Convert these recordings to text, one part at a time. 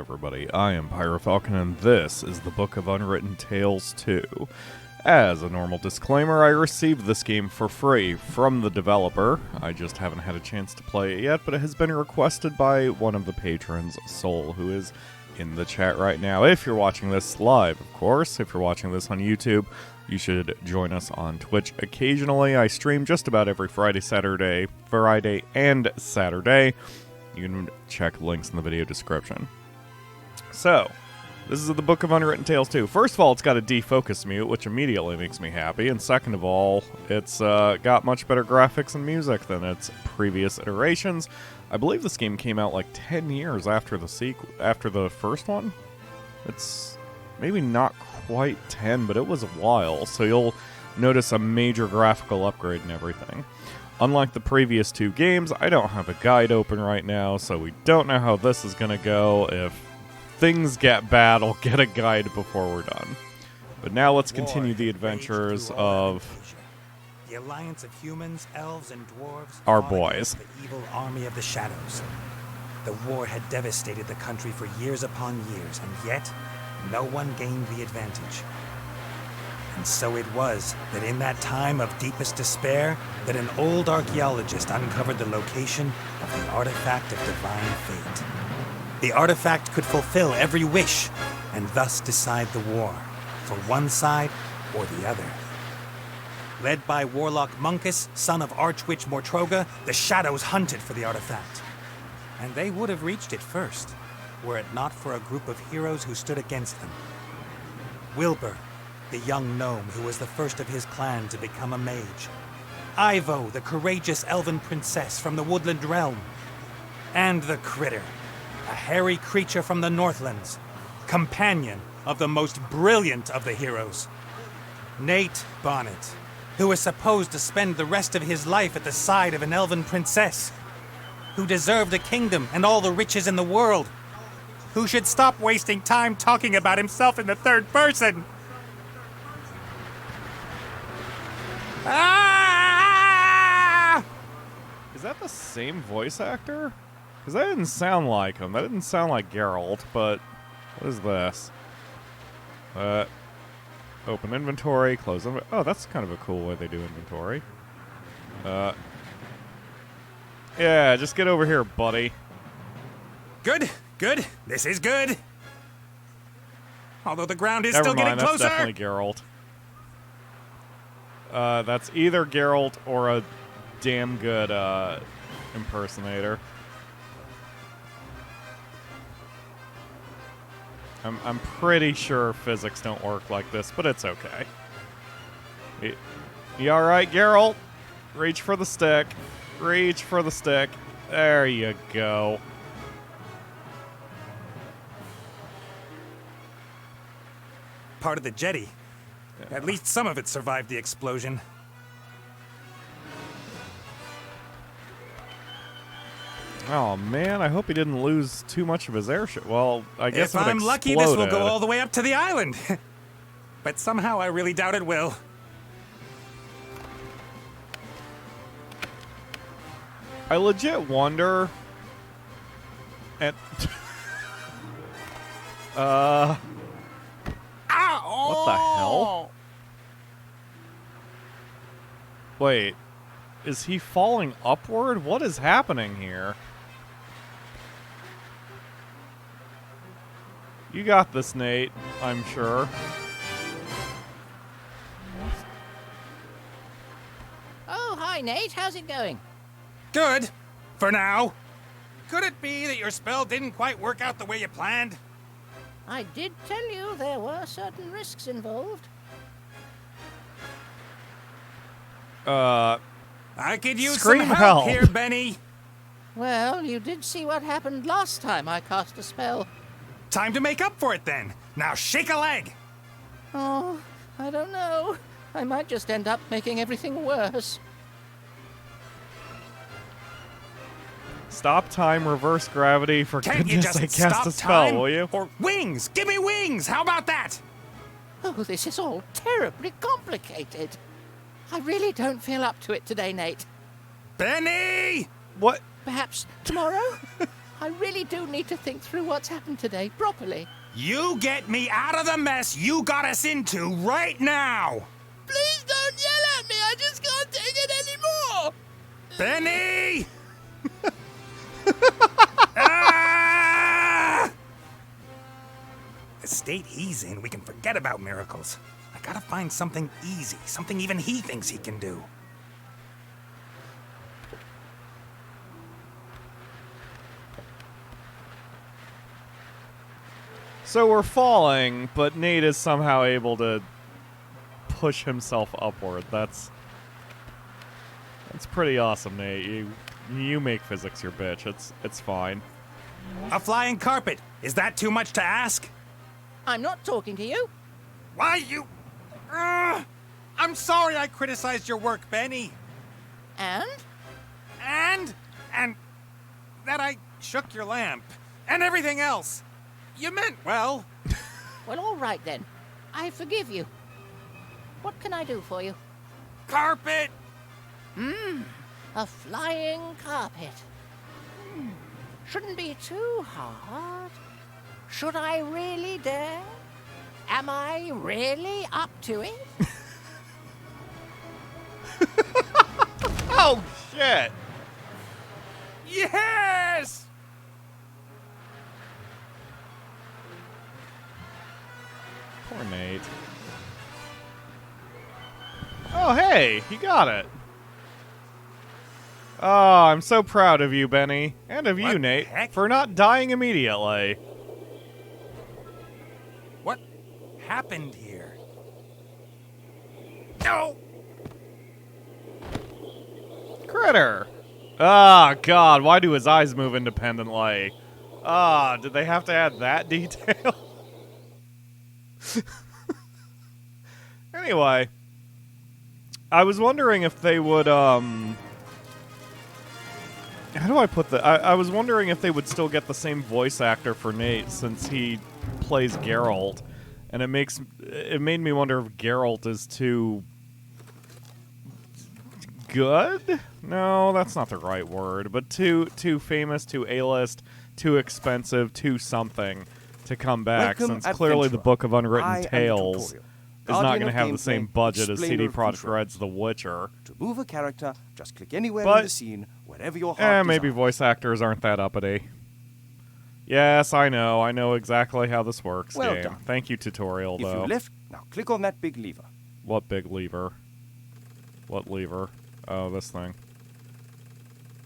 everybody, I am PyroFalkon, and this is the Book of Unwritten Tales 2. As a normal disclaimer, I received this game for free from the developer. I just haven't had a chance to play it yet, but it has been requested by one of the patrons, Soul, who is in the chat right now. If you're watching this live, of course. If you're watching this on YouTube, you should join us on Twitch occasionally. I stream just about every Friday, and Saturday. You can check links in the video description. So, this is the Book of Unwritten Tales 2. First of all, it's got a defocus mute, which immediately makes me happy. And second of all, it's got much better graphics and music than its previous iterations. I believe this game came out like 10 years after the first one. It's maybe not quite 10, but it was a while. So you'll notice a major graphical upgrade and everything. Unlike the previous two games, I don't have a guide open right now, so we don't know how this is going to go. If things get bad, I'll get a guide before we're done. But now let's continue the adventures of the alliance of humans, elves, and dwarves, our boys. The evil army of the shadows. The war had devastated the country for years upon years, and yet no one gained the advantage. And so it was that in that time of deepest despair, that an old archaeologist uncovered the location of the artifact of divine fate. The artifact could fulfill every wish, and thus decide the war, for one side or the other. Led by Warlock Munkus, son of Archwitch Mortroga, the Shadows hunted for the artifact. And they would have reached it first, were it not for a group of heroes who stood against them. Wilbur, the young gnome who was the first of his clan to become a mage. Ivo, the courageous elven princess from the woodland realm. And the Critter, a hairy creature from the Northlands, companion of the most brilliant of the heroes, Nate Bonnet, who was supposed to spend the rest of his life at the side of an elven princess, who deserved a kingdom and all the riches in the world, who should stop wasting time talking about himself in the third person. Ah! Is that the same voice actor? Because that didn't sound like him. That didn't sound like Geralt, but what is this? Open inventory, close inventory. Oh, that's kind of a cool way they do inventory. Yeah, just get over here, buddy. Good, good. This is good. Although the ground is Never still mind, getting closer. That's definitely Geralt. That's either Geralt or a damn good impersonator. I'm pretty sure physics don't work like this, but it's okay. You alright, Geralt? Reach for the stick. Reach for the stick. There you go. Part of the jetty. Yeah. At least some of it survived the explosion. Oh man, I hope he didn't lose too much of his airship. Well, I guess if I'm lucky, this will go all the way up to the island. But somehow I really doubt it will. I legit wonder. And Ow! What the hell? Wait, is he falling upward? What is happening here? You got this, Nate, I'm sure. Oh, hi, Nate. How's it going? Good. For now. Could it be that your spell didn't quite work out the way you planned? I did tell you there were certain risks involved. I could use Scream some help here, Benny. Well, you did see what happened last time I cast a spell. Time to make up for it, then. Now shake a leg. Oh, I don't know. I might just end up making everything worse. Stop time, reverse gravity, for Can't you goodness just sake, cast stop a spell, time? will you? Or wings! Give me wings! How about that? Oh, this is all terribly complicated. I really don't feel up to it today, Nate. Benny! What? Perhaps tomorrow? I really do need to think through what's happened today properly. You get me out of the mess you got us into right now! Please don't yell at me. I just can't take it anymore. Benny! Ah! The state he's in, we can forget about miracles. I gotta find something easy, something even he thinks he can do. So we're falling, but Nate is somehow able to push himself upward. That's pretty awesome, Nate. You make physics your bitch. It's fine. A flying carpet! Is that too much to ask? I'm not talking to you. Why you... I'm sorry I criticized your work, Benny. And? And that I shook your lamp. And everything else. You meant well. Well, all right then. I forgive you. What can I do for you? Carpet! A flying carpet. Shouldn't be too hard. Should I really dare? Am I really up to it? Oh, shit! Yes! Poor Nate. Oh, hey! He got it! Oh, I'm so proud of you, Benny. And of you, What the Nate, heck? for not dying immediately. What happened here? No! Critter! Ah, God, why do his eyes move independently? Ah, did they have to add that detail? Anyway, I was wondering if they would, how do I put that? I was wondering if they would still get the same voice actor for Nate since he plays Geralt, and it made me wonder if Geralt is too good? No, that's not the right word, but too famous, too A-list, too expensive, too something to come back, Welcome, since clearly the Book of Unwritten I am the Tales tutorial. is not Guardian going to of have the same gameplay, budget as explainer CD of Projekt control. Red's The Witcher. To move a character, just click anywhere But- in the scene, wherever your heart Maybe desires. voice actors aren't that uppity. Yes, I know exactly how this works, Well game. done. Thank you, tutorial, If though. you left, now click on that big lever. What big lever? What lever? Oh, this thing.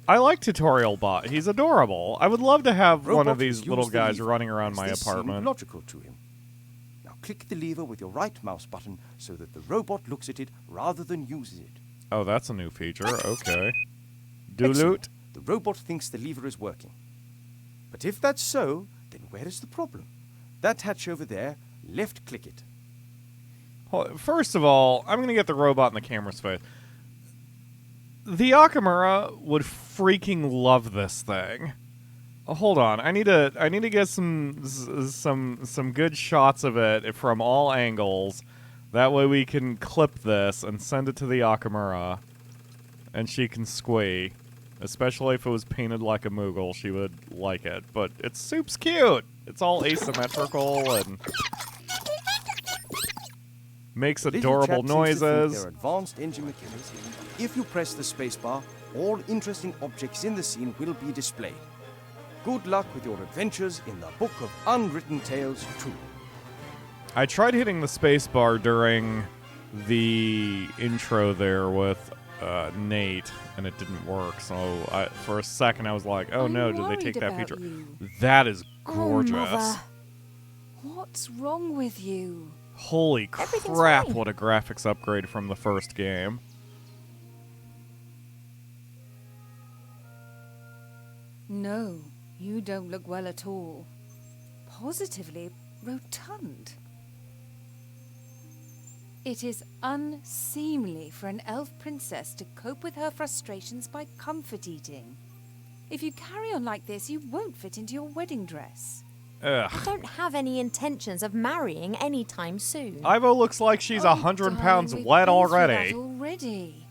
I like Tutorial Bot. He's adorable. I would love to have one Robot of these use little the guys lever, running around as my this seemed apartment. logical to him. Now click the lever with your right mouse button so that the robot looks at it rather than uses it. Oh, that's a new feature. Okay. Excellent. Dooloot. The robot thinks the lever is working. But if that's so, then where is the problem? That hatch over there, left click it. First of all, I'm going to get the robot in the camera's face. The Akamura would freaking love this thing. Hold on, I need to get some good shots of it from all angles. That way we can clip this and send it to the Akamura, and she can squee. Especially if it was painted like a Moogle, she would like it. But it's soup's cute. It's all asymmetrical and makes Little adorable chap seems to think noises. they're advanced engine mechanics. If you press the spacebar, all interesting objects in the scene will be displayed. Good luck with your adventures in the Book of Unwritten Tales 2. I tried hitting the spacebar during the intro there with Nate, and it didn't work. So for a second I was like, "Oh I'm no, did they worried take that about feature?" you. That is Oh, gorgeous. Mother. What's wrong with you? Holy Everything's crap! fine. What a graphics upgrade from the first game. No, you don't look well at all. Positively rotund. It is unseemly for an elf princess to cope with her frustrations by comfort eating. If you carry on like this, you won't fit into your wedding dress. Ugh. I don't have any intentions of marrying anytime soon. Ivo looks like she's Oh, 100 pounds darling, we've wet been through already. that already.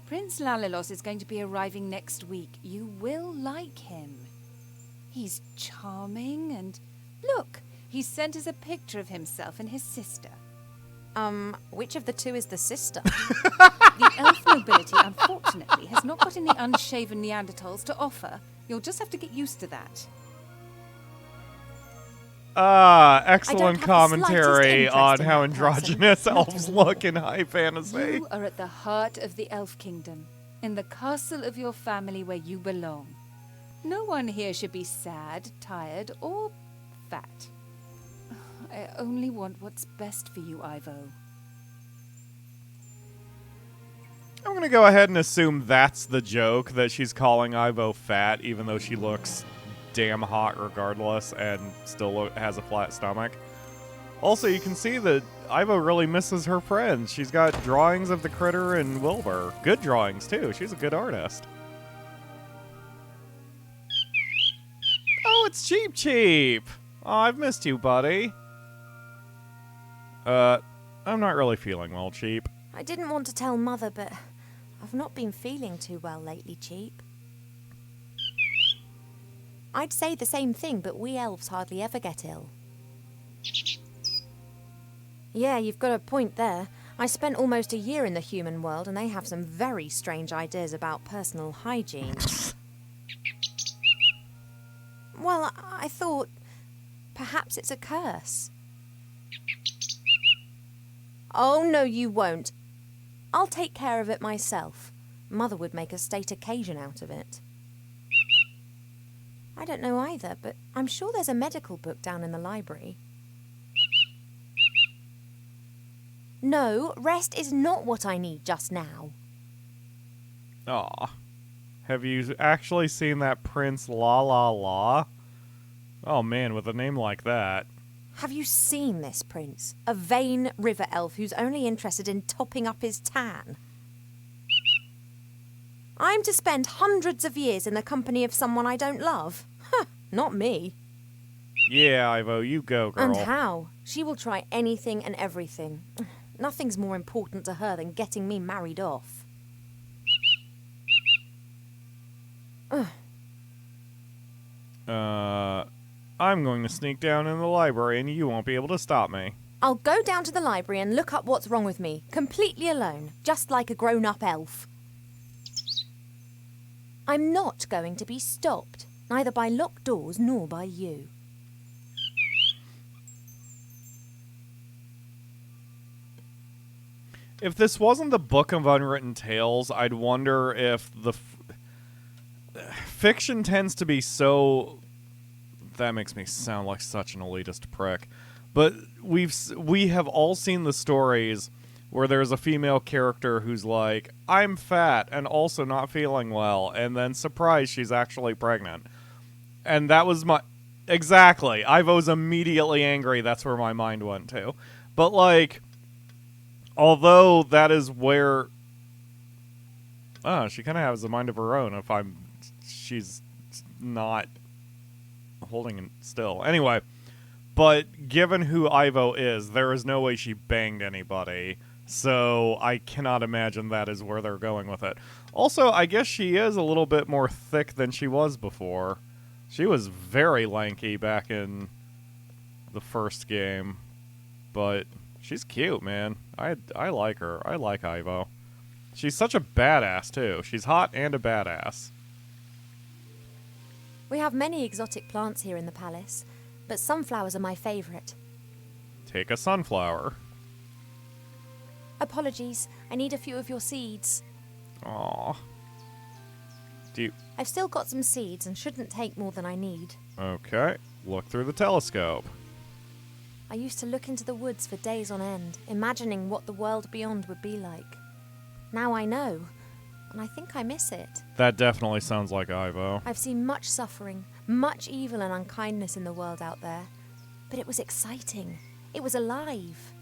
Prince Lalilos is going to be arriving next week. You will like him. He's charming and... Look, he sent us a picture of himself and his sister. Which of the two is the sister? The elf nobility, unfortunately, has not got any unshaven Neanderthals to offer. You'll just have to get used to that. Excellent commentary on how androgynous elves look in high fantasy. You are at the heart of the elf kingdom, in the castle of your family where you belong. No one here should be sad, tired, or fat. I only want what's best for you, Ivo. I'm going to go ahead and assume that's the joke, that she's calling Ivo fat, even though she looks damn hot regardless and still has a flat stomach. Also, you can see that Ivo really misses her friends. She's got drawings of the critter and Wilbur. Good drawings, too. She's a good artist. Oh, it's Cheep Cheep! Oh, I've missed you, buddy. I'm not really feeling well, Cheep. I didn't want to tell Mother, but I've not been feeling too well lately, Cheep. I'd say the same thing, but we elves hardly ever get ill. Yeah, you've got a point there. I spent almost a year in the human world, and they have some very strange ideas about personal hygiene. Well, I thought perhaps it's a curse. Oh, no, you won't. I'll take care of it myself. Mother would make a state occasion out of it. I don't know either, but I'm sure there's a medical book down in the library. No, rest is not what I need just now. Aw. Have you actually seen that Prince La La La? Oh man, with a name like that. Have you seen this prince? A vain river elf who's only interested in topping up his tan. I'm to spend hundreds of years in the company of someone I don't love? Huh, not me. Yeah, Ivo, you go, girl. And how? She will try anything and everything. Nothing's more important to her than getting me married off. I'm going to sneak down in the library and you won't be able to stop me. I'll go down to the library and look up what's wrong with me, completely alone, just like a grown-up elf. I'm not going to be stopped, neither by locked doors nor by you. If this wasn't the Book of Unwritten Tales, I'd wonder if the fiction tends to be so... That makes me sound like such an elitist prick. But we have all seen the stories where there's a female character who's like, I'm fat and also not feeling well, and then surprise, she's actually pregnant. And that was my... Exactly. Ivo's immediately angry. That's where my mind went to. But, like, although that is where... she kind of has a mind of her own she's not holding it still. Anyway, but given who Ivo is, there is no way she banged anybody. So I cannot imagine that is where they're going with it. Also, I guess she is a little bit more thick than she was before. She was very lanky back in the first game. But she's cute, man. I like her. I like Ivo. She's such a badass, too. She's hot and a badass. We have many exotic plants here in the palace, but sunflowers are my favourite. Take a sunflower. Apologies, I need a few of your seeds. Aww. I've still got some seeds and shouldn't take more than I need. Okay, look through the telescope. I used to look into the woods for days on end, imagining what the world beyond would be like. Now I know, and I think I miss it. That definitely sounds like Ivo. I've seen much suffering, much evil and unkindness in the world out there, but it was exciting. It was alive.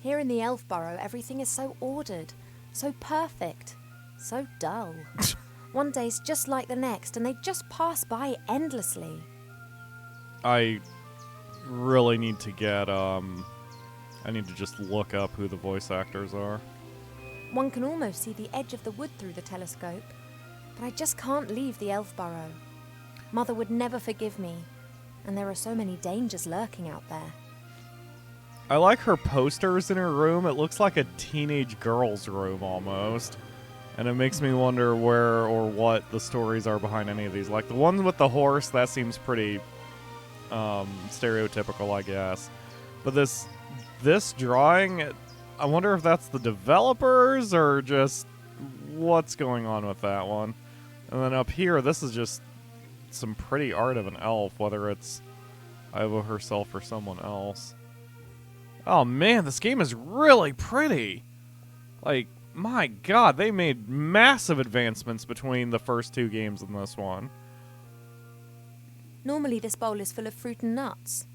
Here in the Elf Burrow, everything is so ordered, so perfect, so dull. One day's just like the next, and they just pass by endlessly. I really need to get, I need to just look up who the voice actors are. One can almost see the edge of the wood through the telescope, but I just can't leave the Elf Burrow. Mother would never forgive me, and there are so many dangers lurking out there. I like her posters in her room. It looks like a teenage girl's room almost. And it makes me wonder where or what the stories are behind any of these. Like the one with the horse, that seems pretty stereotypical, I guess. But this drawing, I wonder if that's the developers or just what's going on with that one. And then up here, this is just some pretty art of an elf, whether it's Ivo herself or someone else. Oh man, this game is really pretty. Like, my god, they made massive advancements between the first two games and this one. Normally this bowl is full of fruit and nuts.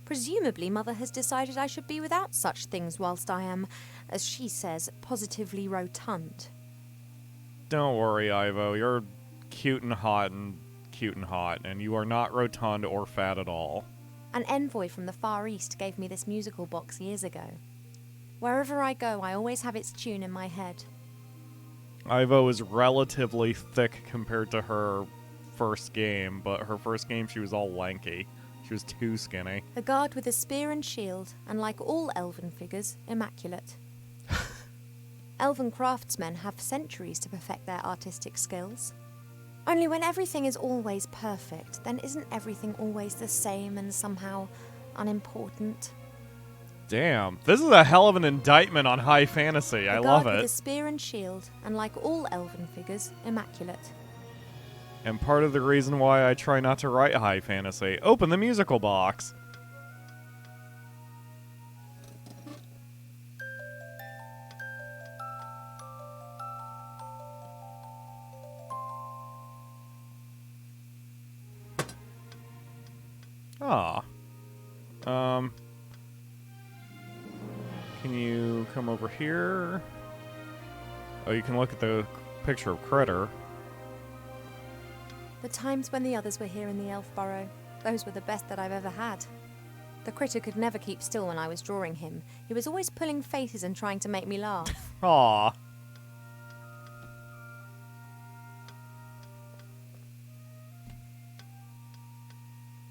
Presumably Mother has decided I should be without such things whilst I am, as she says, positively rotund. Don't worry, Ivo. You're cute and hot, and you are not rotund or fat at all. An envoy from the Far East gave me this musical box years ago. Wherever I go, I always have its tune in my head. Ivo is relatively thick compared to her first game, but her first game she was all lanky. She was too skinny. A guard with a spear and shield, and like all elven figures, immaculate. Elven craftsmen have centuries to perfect their artistic skills. Only when everything is always perfect, then isn't everything always the same and somehow unimportant? Damn, this is a hell of an indictment on high fantasy. I love guard it. with a spear and shield, and like all elven figures, immaculate. And part of the reason why I try not to write high fantasy. Open the musical box. Ah. Can you come over here? Oh, you can look at the picture of Critter. The times when the others were here in the Elf Burrow, those were the best that I've ever had. The critter could never keep still when I was drawing him. He was always pulling faces and trying to make me laugh. Aw.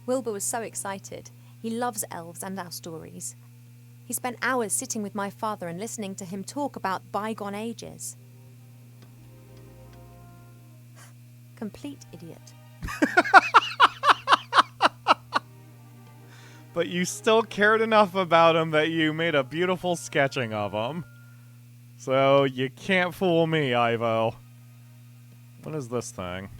Wilbur was so excited. He loves elves and our stories. He spent hours sitting with my father and listening to him talk about bygone ages. Complete idiot. But you still cared enough about him that you made a beautiful sketching of him. So you can't fool me, Ivo. What is this thing?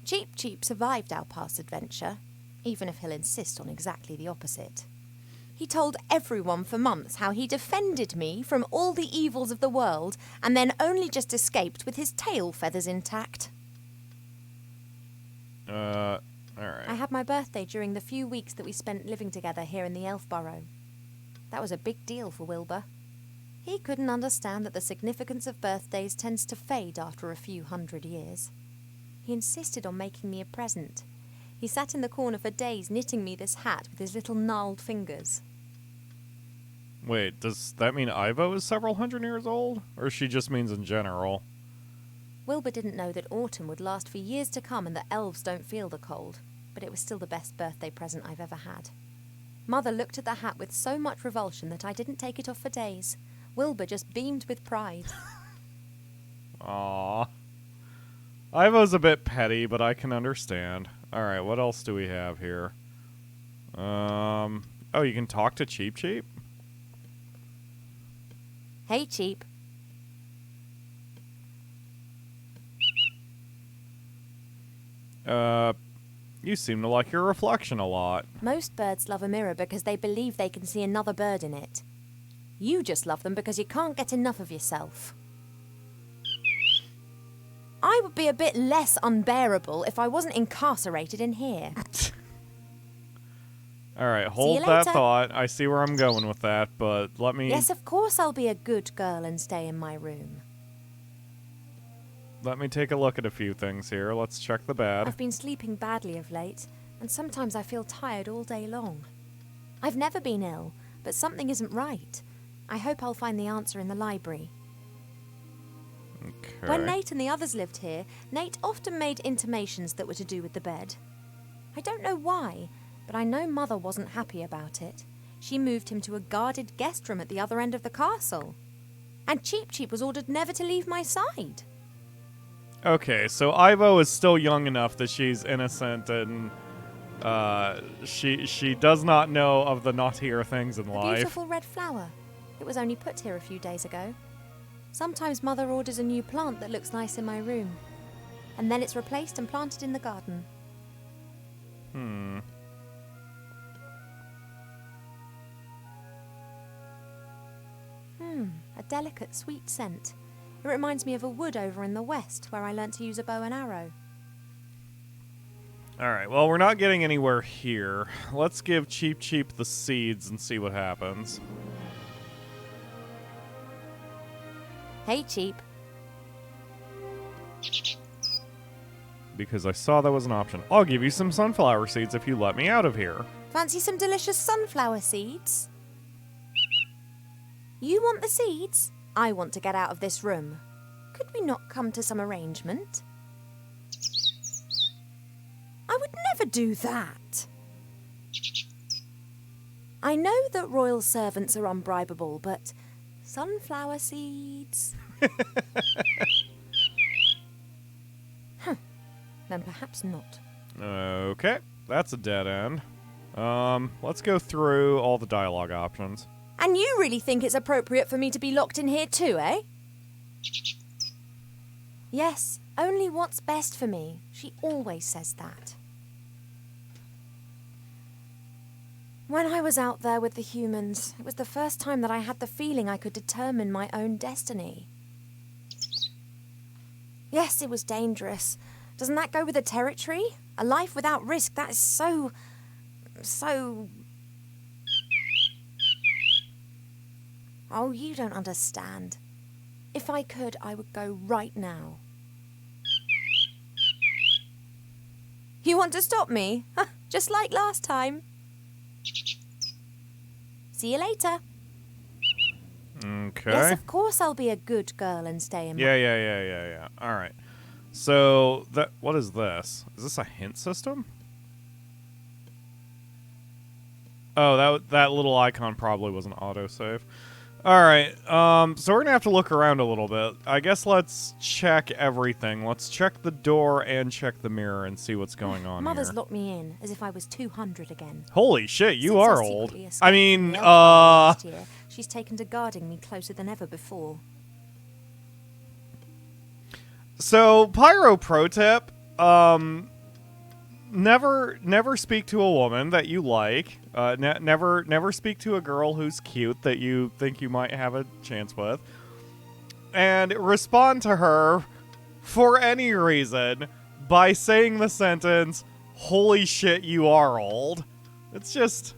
Cheep Cheep survived our past adventure, even if he'll insist on exactly the opposite. He told everyone for months how he defended me from all the evils of the world and then only just escaped with his tail feathers intact. Alright. I had my birthday during the few weeks that we spent living together here in the Elf Burrow. That was a big deal for Wilbur. He couldn't understand that the significance of birthdays tends to fade after a few hundred years. He insisted on making me a present. He sat in the corner for days knitting me this hat with his little gnarled fingers. Wait, does that mean Ivo is several hundred years old? Or she just means in general? Wilbur didn't know that autumn would last for years to come and that elves don't feel the cold, but it was still the best birthday present I've ever had. Mother looked at the hat with so much revulsion that I didn't take it off for days. Wilbur just beamed with pride. Aww. Ivo's a bit petty, but I can understand. Alright, what else do we have here? Oh, you can talk to Cheep Cheep? Hey, Cheep. You seem to like your reflection a lot. Most birds love a mirror because they believe they can see another bird in it. You just love them because you can't get enough of yourself. I would be a bit less unbearable if I wasn't incarcerated in here. Alright, hold that later. thought. I see where I'm going with that, but let me... Yes, of course I'll be a good girl and stay in my room. Let me take a look at a few things here. Let's check the bed. I've been sleeping badly of late, and sometimes I feel tired all day long. I've never been ill, but something isn't right. I hope I'll find the answer in the library. Okay. When Nate and the others lived here, Nate often made intimations that were to do with the bed. I don't know why, but I know Mother wasn't happy about it. She moved him to a guarded guest room at the other end of the castle. And Cheep Cheep was ordered never to leave my side. Okay, so Ivo is still young enough that she's innocent and she does not know of the naughtier things in A life. beautiful red flower. It was only put here a few days ago. Sometimes Mother orders a new plant that looks nice in my room. And then it's replaced and planted in the garden. A delicate, sweet scent. It reminds me of a wood over in the west where I learnt to use a bow and arrow. Alright, well, we're not getting anywhere here. Let's give Cheep Cheep the seeds and see what happens. Hey, Cheep. Because I saw that was an option. I'll give you some sunflower seeds if you let me out of here. Fancy some delicious sunflower seeds? You want the seeds? I want to get out of this room. Could we not come to some arrangement? I would never do that. I know that royal servants are unbribable, but sunflower seeds? Then perhaps not. Okay, that's a dead end. Let's go through all the dialogue options. And you really think it's appropriate for me to be locked in here too, eh? Yes, only what's best for me. She always says that. When I was out there with the humans, it was the first time that I had the feeling I could determine my own destiny. Yes, it was dangerous. Doesn't that go with the territory? A life without risk, that is so... Oh, you don't understand. If I could, I would go right now. You want to stop me? Just like last time. See you later. Okay. Yes, of course I'll be a good girl and stay in my... Yeah. Alright. So, what is this? Is this a hint system? Oh, that little icon probably was an autosave. Alright, so we're gonna have to look around a little bit. I guess let's check everything. Let's check the door and check the mirror and see what's going on Mother's here. locked me in, as if I was 200 again. Holy shit, you Since I are secretly old. escaped I from mean, the Elf last year, she's taken to guarding me closer than ever before. So, Pyro pro tip, never speak to a woman that you like. Never speak to a girl who's cute that you think you might have a chance with. And respond to her for any reason by saying the sentence, "Holy shit, you are old." It's just...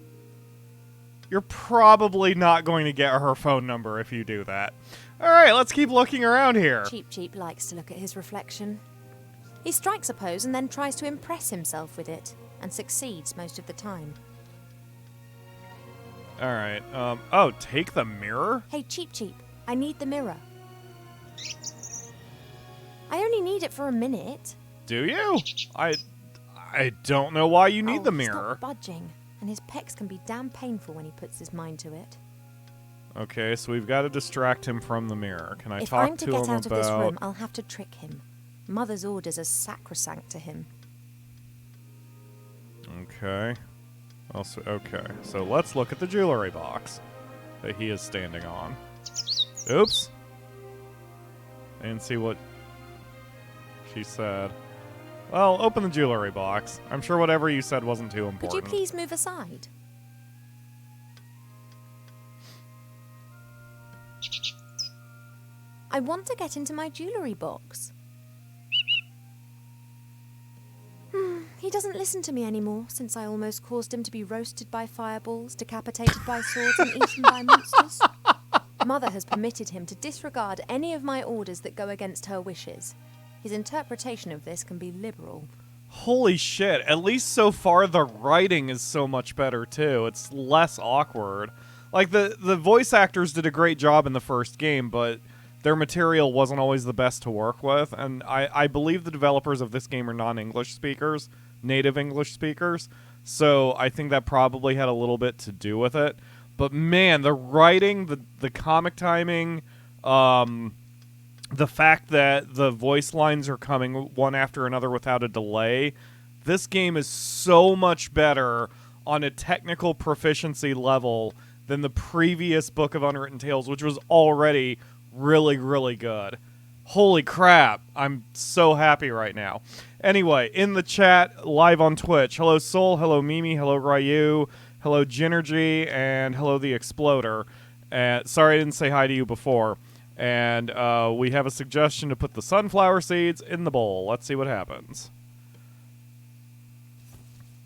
You're probably not going to get her phone number if you do that. Alright, let's keep looking around here. Cheep Cheep likes to look at his reflection. He strikes a pose and then tries to impress himself with it, and succeeds most of the time. Alright, oh, take the mirror? Hey, Cheep Cheep, I need the mirror. I only need it for a minute. Do you? I don't know why you need the He's mirror. not budging, and his pecs can be damn painful when he puts his mind to it. Okay, so we've got to distract him from the mirror. Can I If talk I'm to to get him out of this about... room, I'll have to trick him. Mother's orders are sacrosanct to him. Okay. Also, okay, so let's look at the jewelry box that he is standing on. Oops. I didn't see what she said. Well, open the jewelry box. I'm sure whatever you said wasn't too important. Could you please move aside? I want to get into my jewellery box. He doesn't listen to me anymore since I almost caused him to be roasted by fireballs, decapitated by swords, and eaten by monsters. Mother has permitted him to disregard any of my orders that go against her wishes. His interpretation of this can be liberal. Holy shit, at least so far the writing is so much better too. It's less awkward. Like, the voice actors did a great job in the first game, but their material wasn't always the best to work with, and I believe the developers of this game are non-English speakers, native English speakers. So I think that probably had a little bit to do with it. But man, the writing, the comic timing, the fact that the voice lines are coming one after another without a delay, this game is so much better on a technical proficiency level than the previous Book of Unwritten Tales, which was already really, really good. Holy crap, I'm so happy right now. Anyway, in the chat, live on Twitch, hello Soul, hello Mimi, hello Ryu, hello Ginergy, and hello the Exploder. Sorry I didn't say hi to you before. And we have a suggestion to put the sunflower seeds in the bowl. Let's see what happens.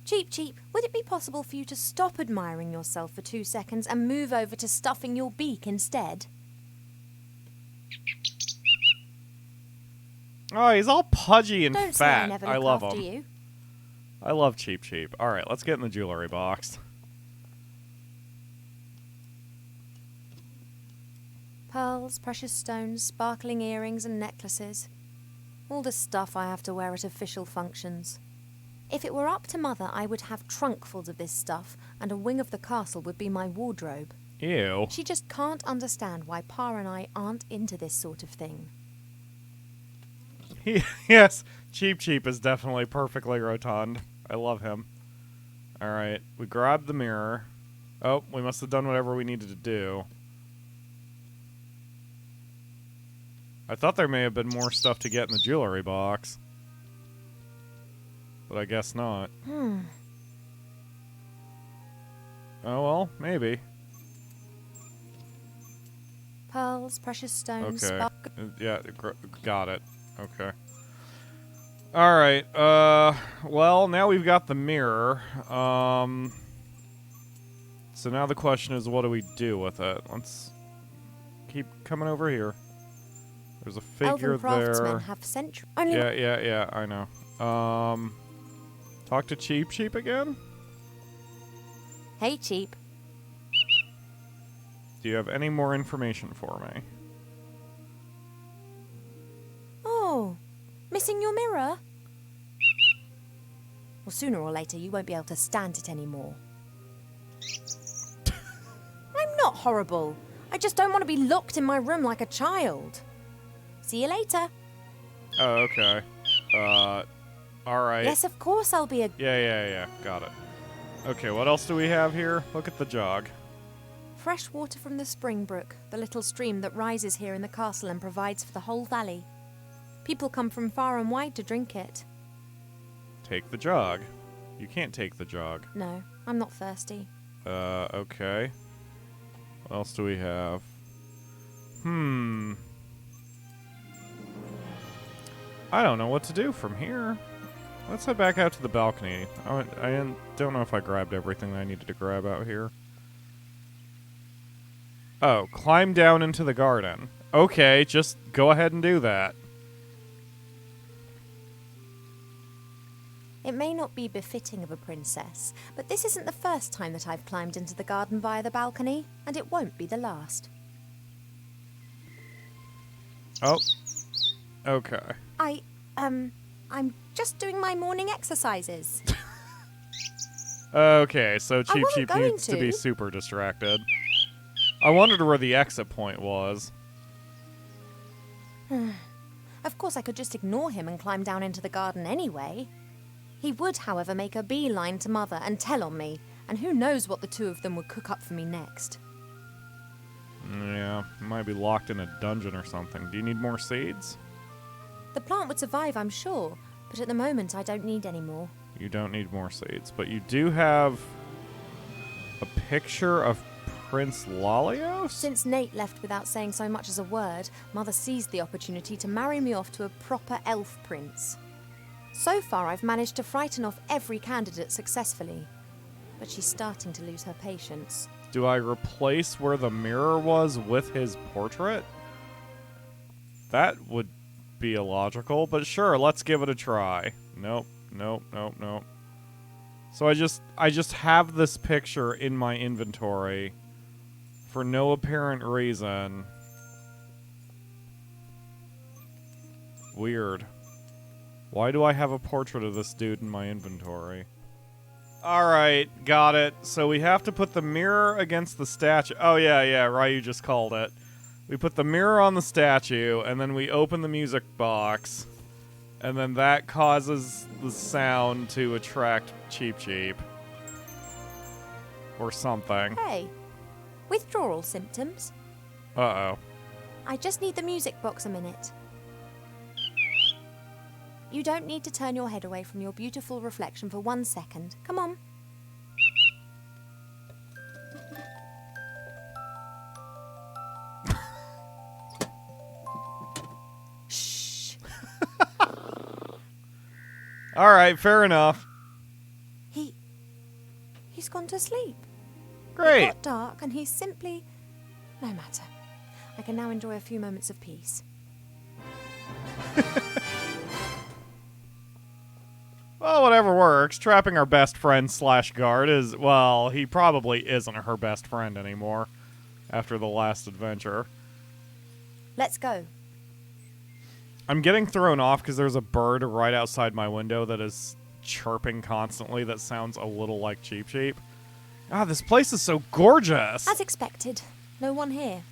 Cheep Cheep, would it be possible for you to stop admiring yourself for 2 seconds and move over to stuffing your beak instead? Oh, he's all pudgy and Don't say I fat. never I look love after him. you. I love Cheep Cheep. All right, let's get in the jewelry box. Pearls, precious stones, sparkling earrings and necklaces. All the stuff I have to wear at official functions. If it were up to Mother, I would have trunkfuls of this stuff, and a wing of the castle would be my wardrobe. Ew. She just can't understand why Pa and I aren't into this sort of thing. Yes, Cheep Cheep is definitely perfectly rotund. I love him. All right, we grabbed the mirror. Oh, we must have done whatever we needed to do. I thought there may have been more stuff to get in the jewelry box. But I guess not. Oh, well, maybe. Pearls, precious stones, Okay. Yeah, got it. Okay. Alright, well, now we've got the mirror. So now the question is, what do we do with it? Let's keep coming over here. There's a figure Elven craftsmen there. have centuries. Yeah, I know. Talk to Cheep Cheep again? Hey, Cheep. Do you have any more information for me? Oh, missing your mirror? Well, sooner or later you won't be able to stand it anymore. I'm not horrible. I just don't want to be locked in my room like a child. See you later. Oh, okay. Alright. Yes, of course I'll be a... Yeah. Got it. Okay, what else do we have here? Look at the jog. Fresh water from the spring brook, the little stream that rises here in the castle and provides for the whole valley. People come from far and wide to drink it. Take the jog. You can't take the jog. No, I'm not thirsty. Okay. What else do we have? I don't know what to do from here. Let's head back out to the balcony. I don't know if I grabbed everything I needed to grab out here. Oh, climb down into the garden. Okay, just go ahead and do that. It may not be befitting of a princess, but this isn't the first time that I've climbed into the garden via the balcony, and it won't be the last. Oh. Okay. I'm just doing my morning exercises. Okay, so Cheep wasn't Cheep going needs to be to. super distracted. I wondered where the exit point was. Of course, I could just ignore him and climb down into the garden anyway. He would, however, make a beeline to Mother and tell on me, and who knows what the two of them would cook up for me next. Yeah, might be locked in a dungeon or something. Do you need more seeds? The plant would survive, I'm sure, but at the moment I don't need any more. You don't need more seeds, but you do have a picture of Prince Lalios? Since Nate left without saying so much as a word, Mother seized the opportunity to marry me off to a proper elf prince. So far, I've managed to frighten off every candidate successfully, but she's starting to lose her patience. Do I replace where the mirror was with his portrait? That would be illogical, but sure, let's give it a try. Nope. So I just have this picture in my inventory for no apparent reason. Weird. Why do I have a portrait of this dude in my inventory? Alright, got it. So we have to put the mirror against the statue. Oh, yeah, Ryu just called it. We put the mirror on the statue, and then we open the music box, and then that causes the sound to attract Cheep Cheep. Or something. Hey, withdrawal symptoms? Uh-oh. I just need the music box a minute. You don't need to turn your head away from your beautiful reflection for 1 second. Come on. Shh. Alright, fair enough. He's gone to sleep. Great. It got dark and he's simply... No matter. I can now enjoy a few moments of peace. Well, whatever works. Trapping our best friend / guard is, well, he probably isn't her best friend anymore after the last adventure. Let's go. I'm getting thrown off because there's a bird right outside my window that is chirping constantly that sounds a little like Cheep Cheep. Ah, this place is so gorgeous! As expected, no one here.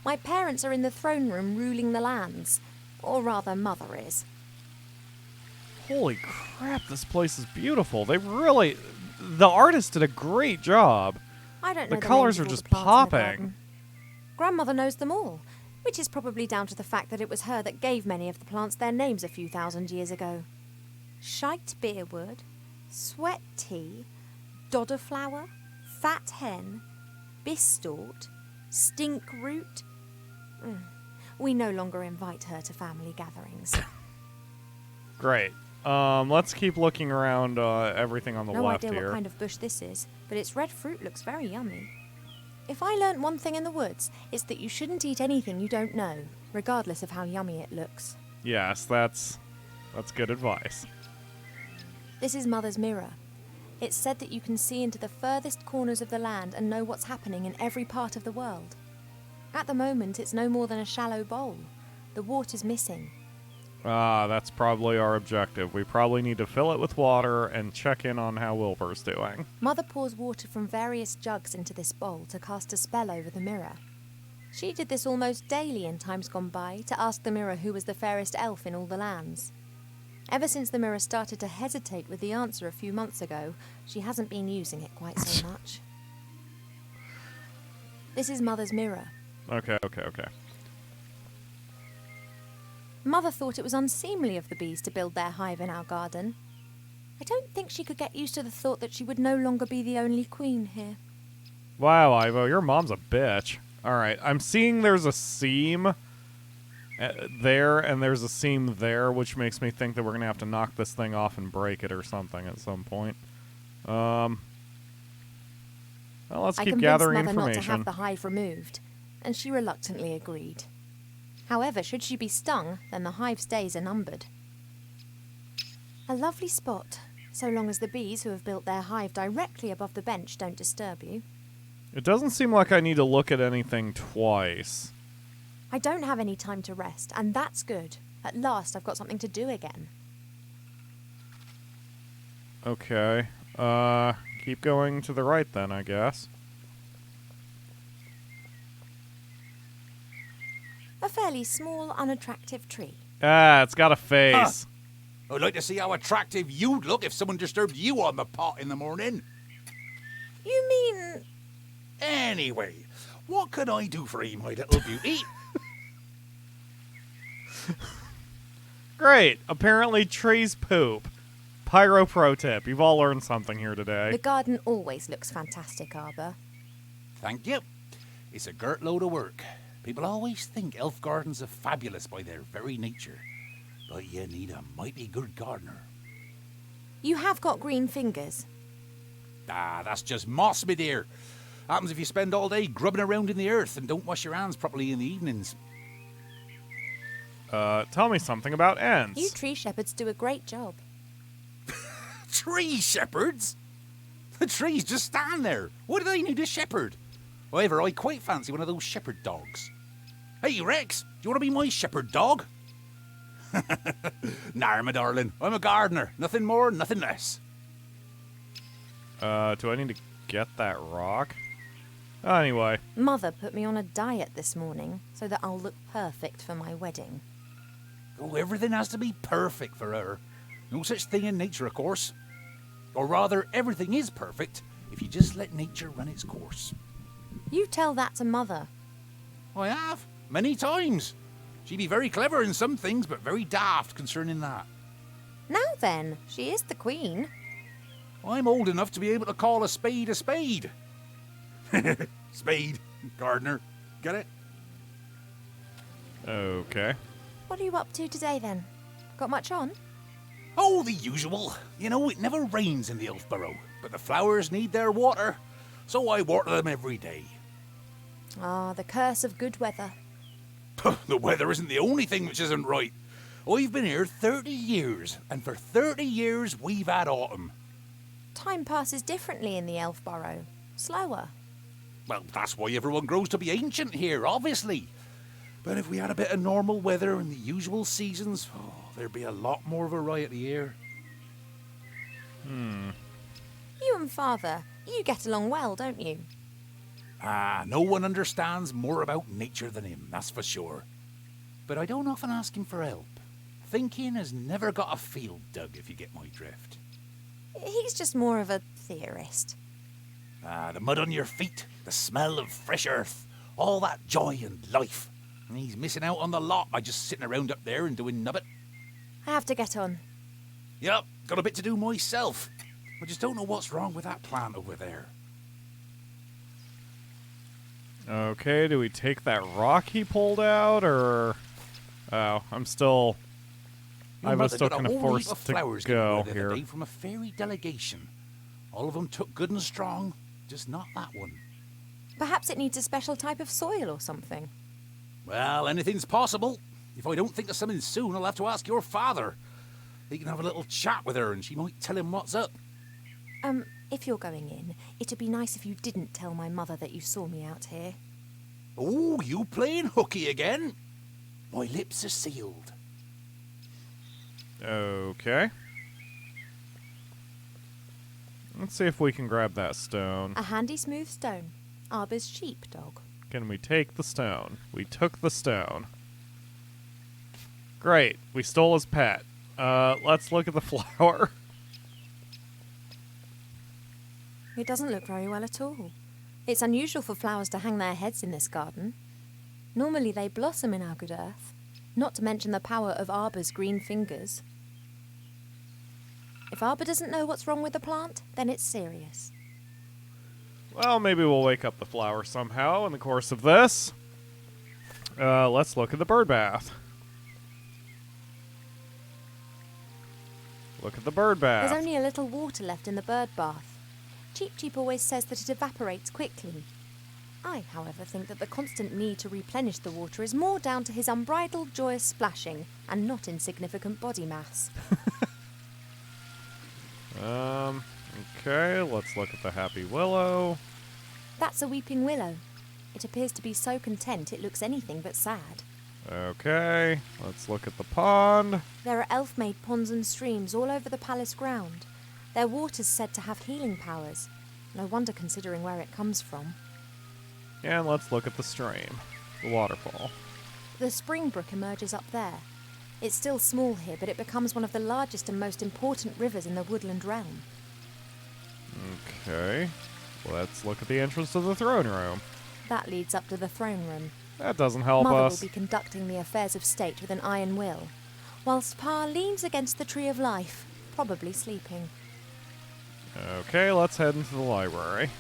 My parents are in the throne room ruling the lands. Or rather, Mother is. Holy crap, this place is beautiful. They really... The artist did a great job. I don't know The the colors names of are all just the plants in the popping. garden. Grandmother knows them all, which is probably down to the fact that it was her that gave many of the plants their names a few thousand years ago. Shite beerwood, sweat tea, dodder flower, fat hen, bistort, stink root. We no longer invite her to family gatherings. Great. Let's keep looking around everything on the No left idea here. what kind of bush this is, but its red fruit looks very yummy. If I learnt one thing in the woods, it's that you shouldn't eat anything you don't know, regardless of how yummy it looks. Yes, that's good advice. This is Mother's mirror. It's said that you can see into the furthest corners of the land and know what's happening in every part of the world. At the moment, it's no more than a shallow bowl. The water's missing. Ah, that's probably our objective. We probably need to fill it with water and check in on how Wilbur's doing. Mother pours water from various jugs into this bowl to cast a spell over the mirror. She did this almost daily in times gone by to ask the mirror who was the fairest elf in all the lands. Ever since the mirror started to hesitate with the answer a few months ago, she hasn't been using it quite so much. This is Mother's mirror. Okay. Mother thought it was unseemly of the bees to build their hive in our garden. I don't think she could get used to the thought that she would no longer be the only queen here. Wow, Ivo, your mom's a bitch. Alright, I'm seeing there's a seam there, and there's a seam there, which makes me think that we're going to have to knock this thing off and break it or something at some point. Well, let's keep gathering I convinced Mother not to information. have the hive removed, and she reluctantly agreed. However, should she be stung, then the hive's days are numbered. A lovely spot, so long as the bees who have built their hive directly above the bench don't disturb you. It doesn't seem like I need to look at anything twice. I don't have any time to rest, and that's good. At last, I've got something to do again. Okay. Keep going to the right then, I guess. A fairly small, unattractive tree. Ah, it's got a face. I'd like to see how attractive you'd look if someone disturbed you on the pot in the morning. You mean... Anyway, what can I do for you, my little beauty? Great. Apparently trees poop. Pyro pro tip. You've all learned something here today. The garden always looks fantastic, Arbor. Thank you. It's a girt load of work. People always think elf gardens are fabulous by their very nature. But you need a mighty good gardener. You have got green fingers. Ah, that's just moss, my dear. Happens if you spend all day grubbing around in the earth and don't wash your hands properly in the evenings. Tell me something about ants. You tree shepherds do a great job. Tree shepherds? The trees just stand there. What do they need a shepherd? However, I quite fancy one of those shepherd dogs. Hey, Rex, do you want to be my shepherd dog? Nar, my darling. I'm a gardener. Nothing more, nothing less. Do I need to get that rock? Anyway. Mother put me on a diet this morning so that I'll look perfect for my wedding. Oh, everything has to be perfect for her. No such thing in nature, of course. Or rather, everything is perfect if you just let nature run its course. You tell that to Mother. I have, many times. She'd be very clever in some things, but very daft concerning that. Now then, she is the queen. I'm old enough to be able to call a spade a spade. Spade, gardener. Get it? Okay. What are you up to today then? Got much on? Oh, the usual. You know, it never rains in the Elfborough, but the flowers need their water, so I water them every day. Ah, the curse of good weather. The weather isn't the only thing which isn't right. I've been here 30 years, and for 30 years we've had autumn. Time passes differently in the Elfborough. Slower. Well, that's why everyone grows to be ancient here, obviously. But if we had a bit of normal weather in the usual seasons, there'd be a lot more variety here. You and Father, you get along well, don't you? No one understands more about nature than him, that's for sure. But I don't often ask him for help. Thinking has never got a field dug, if you get my drift. He's just more of a theorist. The mud on your feet, the smell of fresh earth, all that joy and life. And he's missing out on the lot by just sitting around up there and doing nubbit. I have to get on. Yep, got a bit to do myself. I just don't know what's wrong with that plant over there. Okay, do we take that rock he pulled out, or... Oh, I was still kind of forced to go here. Today from a fairy delegation. All of them took good and strong, just not that one. Perhaps it needs a special type of soil or something. Well, anything's possible. If I don't think of something soon, I'll have to ask your father. He can have a little chat with her and she might tell him what's up. If you're going in, it'd be nice if you didn't tell my mother that you saw me out here. Oh, you playing hooky again? My lips are sealed. Okay. Let's see if we can grab that stone. A handy smooth stone. Arbor's sheepdog. Can we take the stone? We took the stone. Great. We stole his pet. Let's look at the flower. It doesn't look very well at all. It's unusual for flowers to hang their heads in this garden. Normally they blossom in our good earth, not to mention the power of Arbor's green fingers. If Arbor doesn't know what's wrong with the plant, then it's serious. Well, maybe we'll wake up the flower somehow in the course of this. Let's look at the bird bath. Look at the bird bath. There's only a little water left in the bird bath. Cheep Cheep always says that it evaporates quickly. I, however, think that the constant need to replenish the water is more down to his unbridled joyous splashing and not insignificant body mass. Okay, let's look at the happy willow. That's a weeping willow. It appears to be so content it looks anything but sad. Okay, let's look at the pond. There are elf-made ponds and streams all over the palace ground. Their water's said to have healing powers. No wonder considering where it comes from. And let's look at the stream, the waterfall. The spring brook emerges up there. It's still small here, but it becomes one of the largest and most important rivers in the woodland realm. Okay, let's look at the entrance to the throne room. That leads up to the throne room. That doesn't help Mother us. will be conducting the affairs of state with an iron will, whilst Pa leans against the tree of life, probably sleeping. Okay, let's head into the library.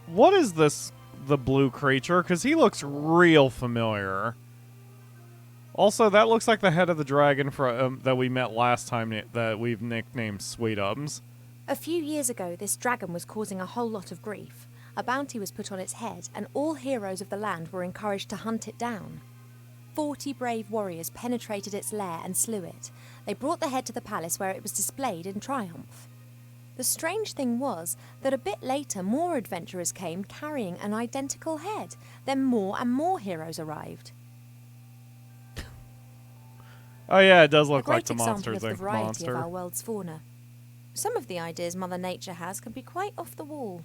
What is this, the blue creature? Because he looks real familiar. Also, that looks like the head of the dragon that we met last time that we've nicknamed Sweetums. A few years ago, this dragon was causing a whole lot of grief. A bounty was put on its head, and all heroes of the land were encouraged to hunt it down. 40 brave warriors penetrated its lair and slew it. They brought the head to the palace where it was displayed in triumph. The strange thing was that a bit later more adventurers came carrying an identical head. Then more and more heroes arrived. Oh yeah, it does A look great like the example Monsters of the Inc. variety monster. of our world's fauna. Some of the ideas Mother Nature has can be quite off the wall.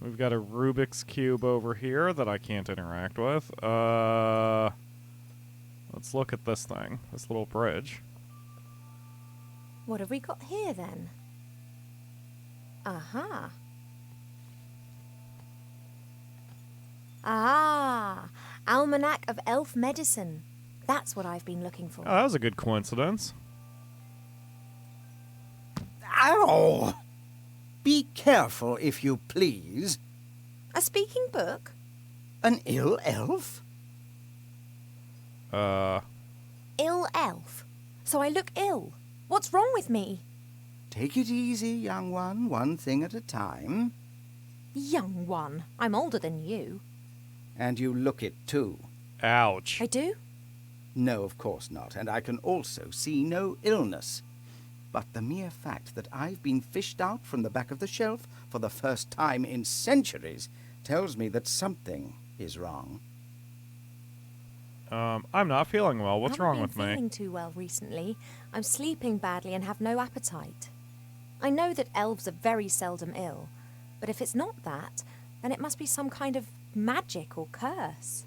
We've got a Rubik's Cube over here that I can't interact with. Let's look at this thing, this little bridge. What have we got here then? Aha. Ah, Almanac of Elf Medicine. That's what I've been looking for. Oh, that was a good coincidence. Ow! Be careful, if you please. A speaking book? An ill elf? Ill elf. So I look ill. What's wrong with me? Take it easy, young one thing at a time. Young one. I'm older than you. And you look it, too. Ouch. I do? No, of course not, and I can also see no illness. But the mere fact that I've been fished out from the back of the shelf for the first time in centuries tells me that something is wrong. I'm not feeling well. What's wrong with I haven't been me? feeling too well recently. I'm sleeping badly and have no appetite. I know that elves are very seldom ill, but if it's not that, then it must be some kind of magic or curse.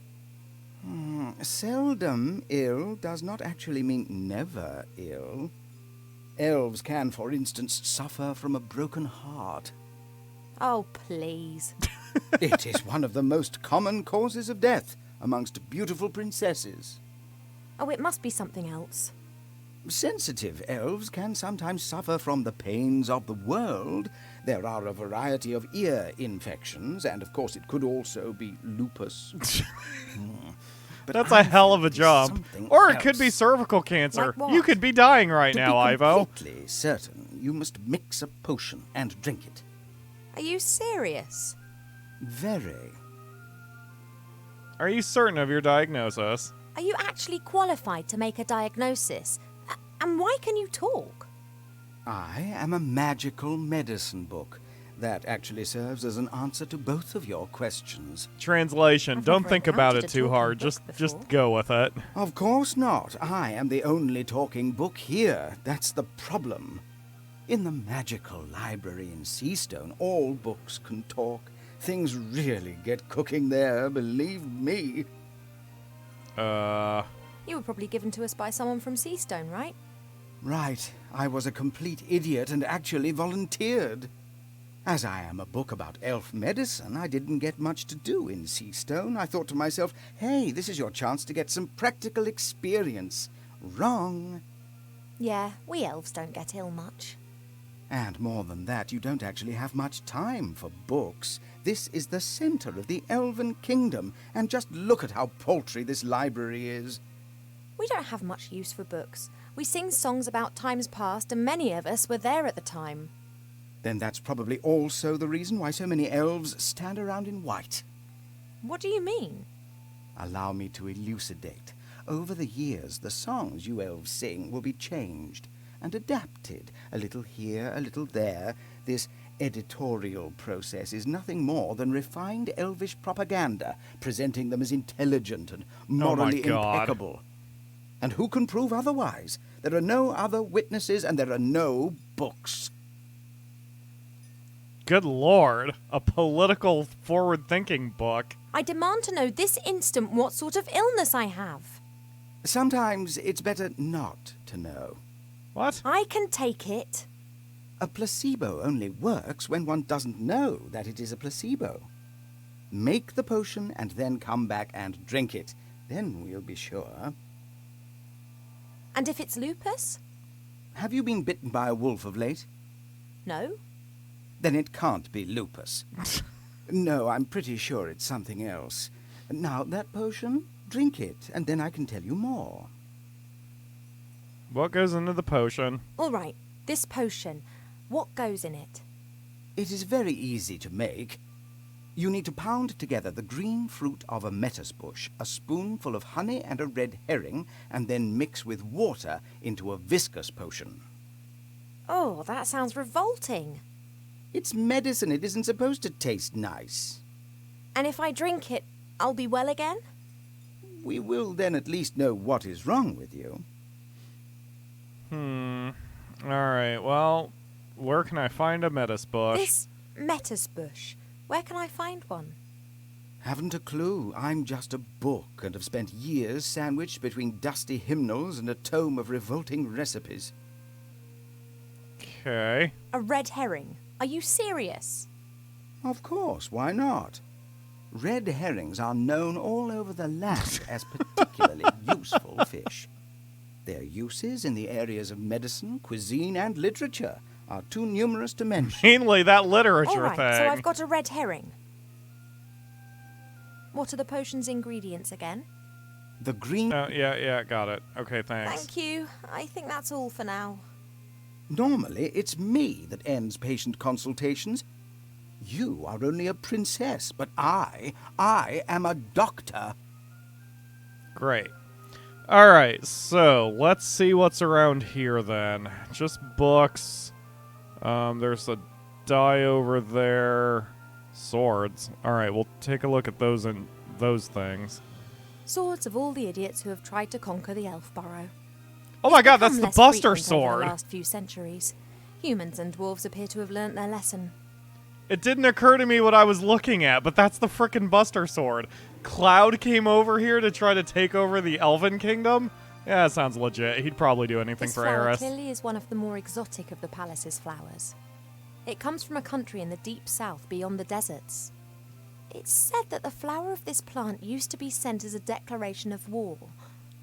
Seldom ill does not actually mean never ill. Elves can, for instance, suffer from a broken heart. Oh, please. It is one of the most common causes of death amongst beautiful princesses. Oh, it must be something else. Sensitive elves can sometimes suffer from the pains of the world. There are a variety of ear infections, and of course it could also be lupus. But That's I a hell of a think it is job. something Or it could be else. cervical cancer. Like what? You could be dying right To now, be Ivo. completely certain, you must mix a potion and drink it. Are you serious? Very. Are you certain of your diagnosis? Are you actually qualified to make a diagnosis? And why can you talk? I am a magical medicine book. That actually serves as an answer to both of your questions. Translation. I've Don't never think about encountered it a too talking hard. book Just before. go with it. Of course not. I am the only talking book here. That's the problem. In the magical library in Seastone, all books can talk. Things really get cooking there, believe me. You were probably given to us by someone from Seastone, right? Right. I was a complete idiot and actually volunteered. As I am a book about elf medicine, I didn't get much to do in Seastone. I thought to myself, hey, this is your chance to get some practical experience. Wrong. Yeah, we elves don't get ill much. And more than that, you don't actually have much time for books. This is the center of the Elven Kingdom, and just look at how paltry this library is. We don't have much use for books. We sing songs about times past, and many of us were there at the time. Then that's probably also the reason why so many elves stand around in white. What do you mean? Allow me to elucidate. Over the years, the songs you elves sing will be changed and adapted, a little here, a little there. This editorial process is nothing more than refined elvish propaganda, presenting them as intelligent and morally God. impeccable. And who can prove otherwise? There are no other witnesses, and there are no books. Good lord. A political forward-thinking book. I demand to know this instant what sort of illness I have. Sometimes it's better not to know. What? I can take it. A placebo only works when one doesn't know that it is a placebo. Make the potion and then come back and drink it. Then we'll be sure. And if it's lupus? Have you been bitten by a wolf of late? No. Then it can't be lupus. No, I'm pretty sure it's something else. Now, that potion, drink it, and then I can tell you more. What goes into the potion? All right, this potion. What goes in it? It is very easy to make. You need to pound together the green fruit of a metis bush, a spoonful of honey and a red herring, and then mix with water into a viscous potion. Oh, that sounds revolting. It's medicine. It isn't supposed to taste nice. And if I drink it, I'll be well again? We will then at least know what is wrong with you. Alright, well, where can I find a metis bush? This metis bush. Where can I find one? Haven't a clue. I'm just a book and have spent years sandwiched between dusty hymnals and a tome of revolting recipes. Okay. A red herring. Are you serious? Of course, why not? Red herrings are known all over the land as particularly useful fish. Their uses in the areas of medicine, cuisine, and literature are too numerous to mention. Mainly that All literature right, thing. so I've got a red herring. What are the potion's ingredients again? The green... Yeah, got it. Okay, thanks. Thank you. I think that's all for now. Normally, it's me that ends patient consultations. You are only a princess, but I am a doctor. Great. Alright, so let's see what's around here then. Just books. There's a die over there. Swords. Alright, we'll take a look at those and those things. Swords of all the idiots who have tried to conquer the elf burrow. Oh my god, Become that's the less Buster frequent over Sword! the last few centuries. Humans and dwarves appear to have learnt their lesson. It didn't occur to me what I was looking at, but that's the frickin' Buster Sword. Cloud came over here to try to take over the Elven Kingdom? Yeah, that sounds legit. He'd probably do anything This for flower Eris. clearly is one of the more exotic of the palace's flowers. It comes from a country in the deep south beyond the deserts. It's said that the flower of this plant used to be sent as a declaration of war,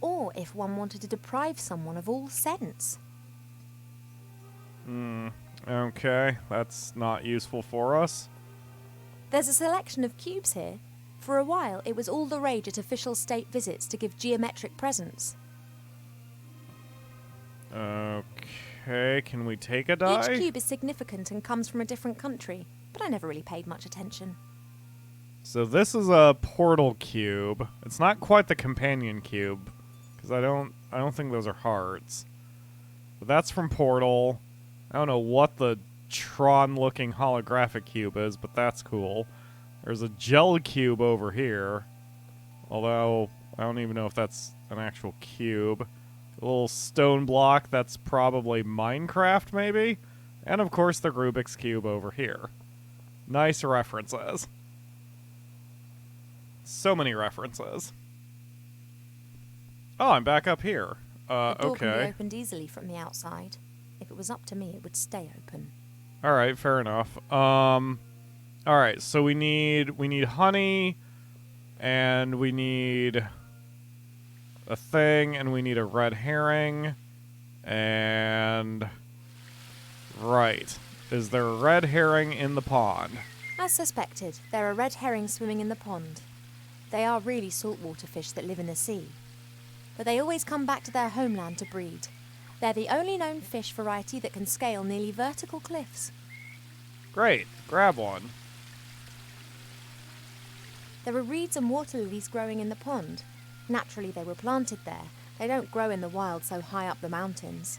or if one wanted to deprive someone of all sense. Okay, that's not useful for us. There's a selection of cubes here. For a while, it was all the rage at official state visits to give geometric presents. Okay, can we take a die? Each cube is significant and comes from a different country, but I never really paid much attention. So this is a portal cube. It's not quite the companion cube, because I don't think those are hearts. But that's from Portal. I don't know what the Tron-looking holographic cube is, but that's cool. There's a gel cube over here, although I don't even know if that's an actual cube. A little stone block, that's probably Minecraft, maybe? And of course the Rubik's Cube over here. Nice references. So many references. Oh, I'm back up here. The door can be Okay. opened easily from the outside. If it was up to me, it would stay open. Alright, fair enough. Alright, so we need honey, and we need a thing, and we need a red herring, and... Right. Is there a red herring in the pond? As suspected, there are red herrings swimming in the pond. They are really saltwater fish that live in the sea. But they always come back to their homeland to breed. They're the only known fish variety that can scale nearly vertical cliffs. Great. Grab one. There are reeds and water lilies growing in the pond. Naturally, they were planted there. They don't grow in the wild so high up the mountains.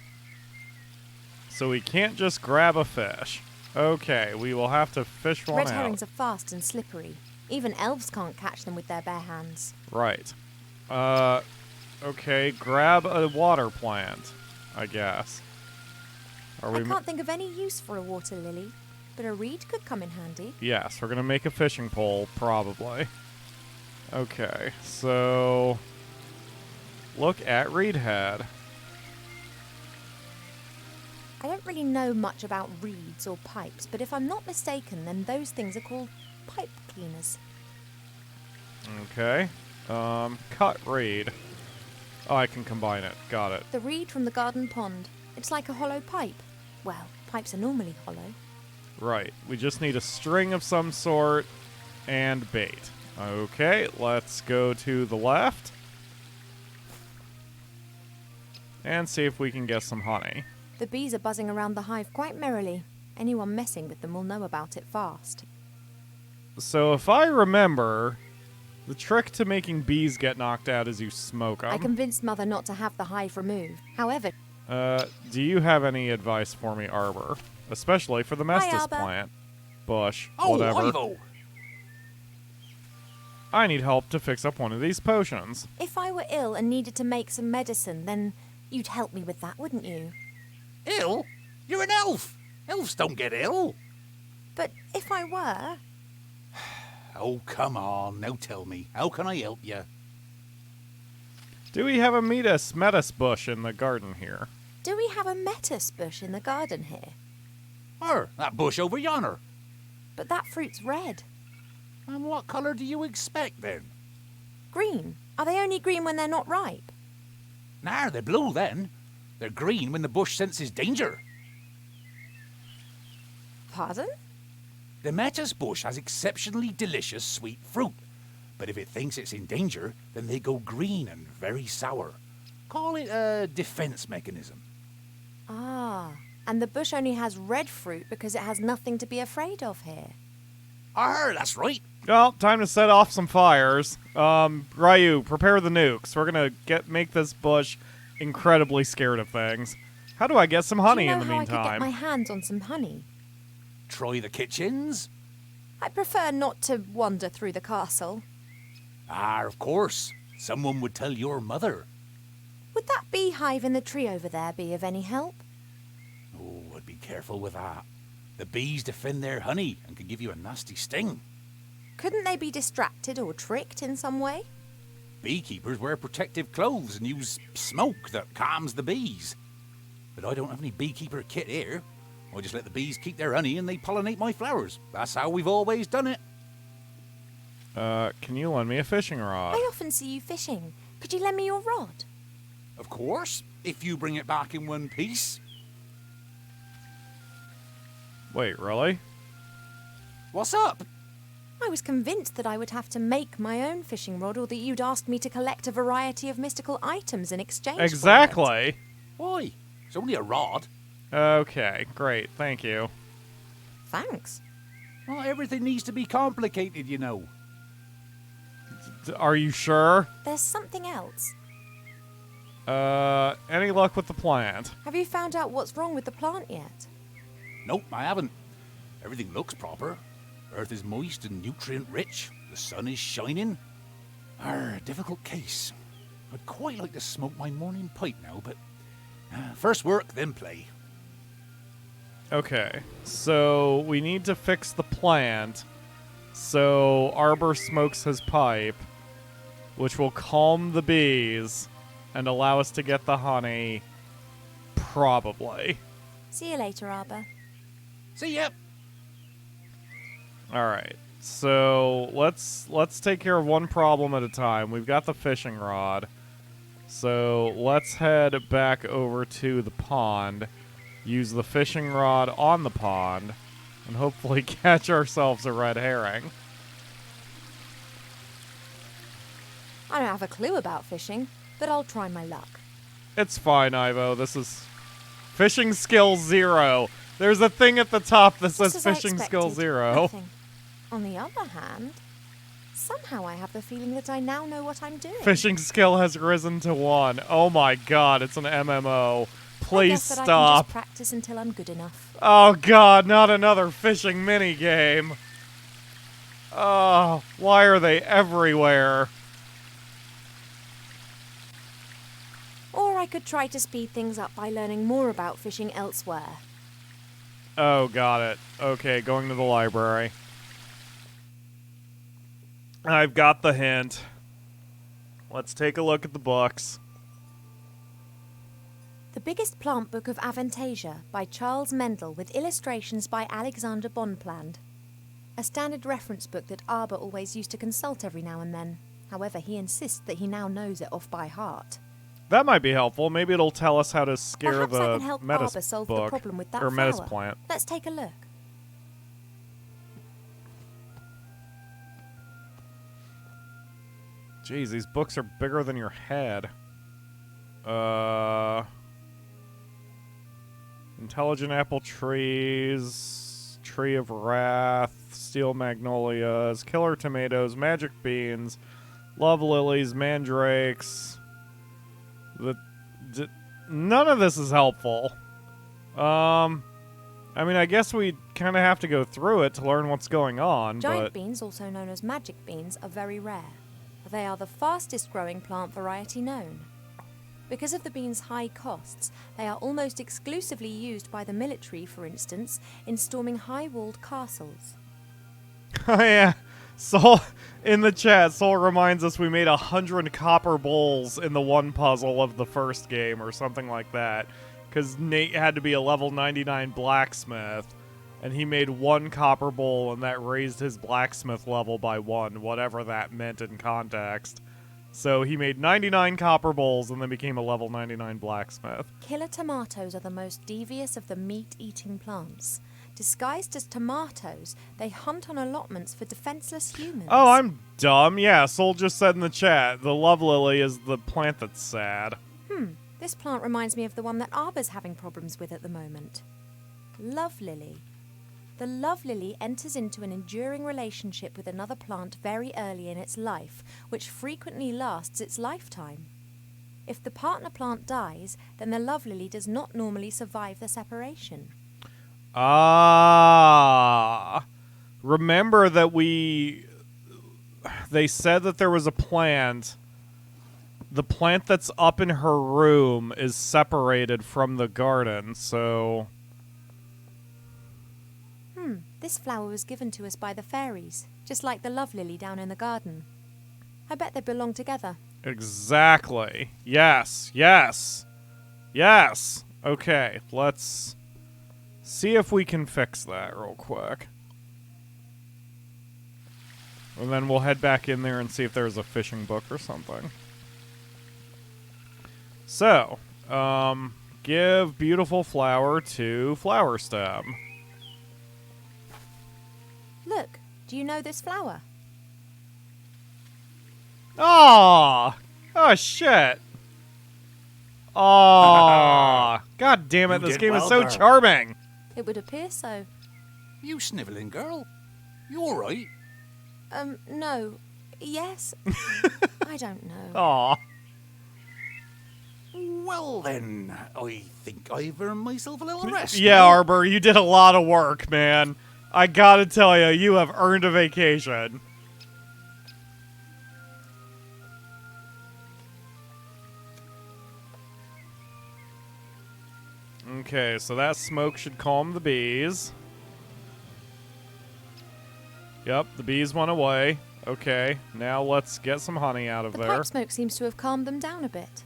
So we can't just grab a fish. Okay, we will have to fish one Red out. herrings are fast and slippery. Even elves can't catch them with their bare hands. Right. Okay, grab a water plant, I guess. Are I we... can't think of any use for a water lily, but a reed could come in handy. Yes, we're gonna make a fishing pole, probably. Okay, so... Look at Reed Head. I don't really know much about reeds or pipes, but if I'm not mistaken, then those things are called pipe cleaners. Okay. Cut reed. Oh, I can combine it. Got it. The reed from the garden pond. It's like a hollow pipe. Well, pipes are normally hollow. Right. We just need a string of some sort and bait. Okay, let's go to the left. And see if we can get some honey. The bees are buzzing around the hive quite merrily. Anyone messing with them will know about it fast. So if I remember, the trick to making bees get knocked out is you smoke them. I convinced Mother not to have the hive removed. However, Do you have any advice for me, Arbor? Especially for the Mestis Arbor. plant. Bush, Oh, whatever. Ivo! I need help to fix up one of these potions. If I were ill and needed to make some medicine, then you'd help me with that, wouldn't you? Ill? You're an elf! Elves don't get ill! But if I were... Oh, come on, now tell me, how can I help you? Do we have a metis bush in the garden here? Do we have a metis bush in the garden here? That bush over yonder. But that fruit's red. And what colour do you expect, then? Green. Are they only green when they're not ripe? Nah, they're blue then. They're green when the bush senses danger. Pardon? The metis bush has exceptionally delicious sweet fruit. But if it thinks it's in danger, then they go green and very sour. Call it a defense mechanism. Ah, and the bush only has red fruit because it has nothing to be afraid of here. That's right. Well, time to set off some fires. Ryu, prepare the nukes. We're gonna make this bush incredibly scared of things. How do I get some honey Do you in know the how I could get meantime? my hands on some honey? Try the kitchens. I prefer not to wander through the castle. Of course. Someone would tell your mother. Would that beehive in the tree over there be of any help? Oh, I'd be careful with that. The bees defend their honey and can give you a nasty sting. Couldn't they be distracted or tricked in some way? Beekeepers wear protective clothes and use smoke that calms the bees. But I don't have any beekeeper kit here. I just let the bees keep their honey and they pollinate my flowers. That's how we've always done it. Can you lend me a fishing rod? I often see you fishing. Could you lend me your rod? Of course, if you bring it back in one piece. Wait, really? What's up? I was convinced that I would have to make my own fishing rod or that you'd ask me to collect a variety of mystical items in exchange for it. Exactly. Why? It's only a rod. Okay, great. Thank you. Thanks. Not everything needs to be complicated, you know. Are you sure? There's something else. Any luck with the plant? Have you found out what's wrong with the plant yet? Nope, I haven't. Everything looks proper. Earth is moist and nutrient-rich. The sun is shining. A difficult case. I'd quite like to smoke my morning pipe now, but first work, then play. Okay, so we need to fix the plant so Arbor smokes his pipe, which will calm the bees and allow us to get the honey, probably. See you later, Arbor. See ya! Alright, so let's take care of one problem at a time. We've got the fishing rod, so let's head back over to the pond, use the fishing rod on the pond, and hopefully catch ourselves a red herring. I don't have a clue about fishing, but I'll try my luck. It's fine, Ivo. This is fishing skill 0. There's a thing at the top that Just says as I fishing skill expected, 0. nothing. On the other hand, somehow I have the feeling that I now know what I'm doing. Fishing skill has risen to 1. Oh my god, it's an MMO. Please I guess that I can stop. just practice until I'm good enough. Oh god, not another fishing minigame. Oh, why are they everywhere? Or I could try to speed things up by learning more about fishing elsewhere. Oh, got it. Okay, going to the library. I've got the hint. Let's take a look at the books. The Biggest Plant Book of Avantasia by Charles Mendel with illustrations by Alexander Bonpland. A standard reference book that Arbor always used to consult every now and then. However, he insists that he now knows it off by heart. That might be helpful. Maybe it'll tell us how to scare Perhaps the I can help metis Arbor solve book, the problem with that or metis flower. plant. Let's take a look. Jeez, these books are bigger than your head. Intelligent apple trees, tree of wrath, steel magnolias, killer tomatoes, magic beans, love lilies, mandrakes. none of this is helpful. I mean, I guess we kind of have to go through it to learn what's going on, Giant beans, also known as magic beans, are very rare. They are the fastest growing plant variety known. Because of the beans' high costs, they are almost exclusively used by the military, for instance, in storming high-walled castles. Oh, yeah. Soul, in the chat, Soul reminds us we made 100 copper bowls in the one puzzle of the first game, or something like that. Because Nate had to be a level 99 blacksmith, and he made 1 copper bowl, and that raised his blacksmith level by 1, whatever that meant in context. So he made 99 copper bowls and then became a level 99 blacksmith. Killer tomatoes are the most devious of the meat-eating plants. Disguised as tomatoes, they hunt on allotments for defenseless humans. Oh, I'm dumb. Yeah, Soul just said in the chat, the love lily is the plant that's sad. This plant reminds me of the one that Arbor's having problems with at the moment. Love lily. The love lily enters into an enduring relationship with another plant very early in its life, which frequently lasts its lifetime. If the partner plant dies, then the love lily does not normally survive the separation. Ah. Remember that they said that there was a plant. The plant that's up in her room is separated from the garden, so... This flower was given to us by the fairies, just like the love lily down in the garden. I bet they belong together. Exactly. Yes, yes, yes. Okay, let's see if we can fix that real quick. And then we'll head back in there and see if there's a fishing book or something. So, give beautiful flower to flower stem. Look, do you know this flower? Aww! Oh, shit. Aww. God damn it, You this did game is well, so girl. charming. It would appear so. You snivelling, girl? You all right? No. Yes? I don't know. Aw. Well then, I think I've earned myself a little rest. Yeah, now. Arbor, you did a lot of work, man. I gotta tell you, you have earned a vacation. Okay, so that smoke should calm the bees. Yep, the bees went away. Okay, now let's get some honey out of The there. pipe smoke seems to have calmed them down a bit.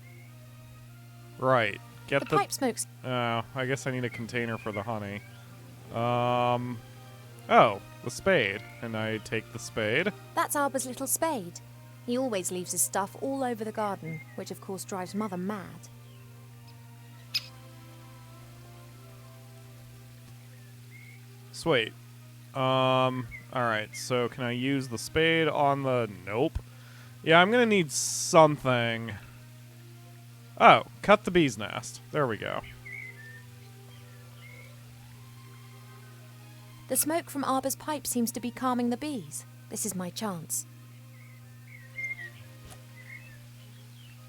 Right. Get The pipe smoke's... Oh, I guess I need a container for the honey. Oh, the spade. And I take the spade. That's Arbor's little spade. He always leaves his stuff all over the garden, which of course drives Mother mad. Sweet. Alright, so can I use the spade on the... Nope. Yeah, I'm gonna need something. Oh, cut the bee's nest. There we go. The smoke from Arbor's pipe seems to be calming the bees. This is my chance.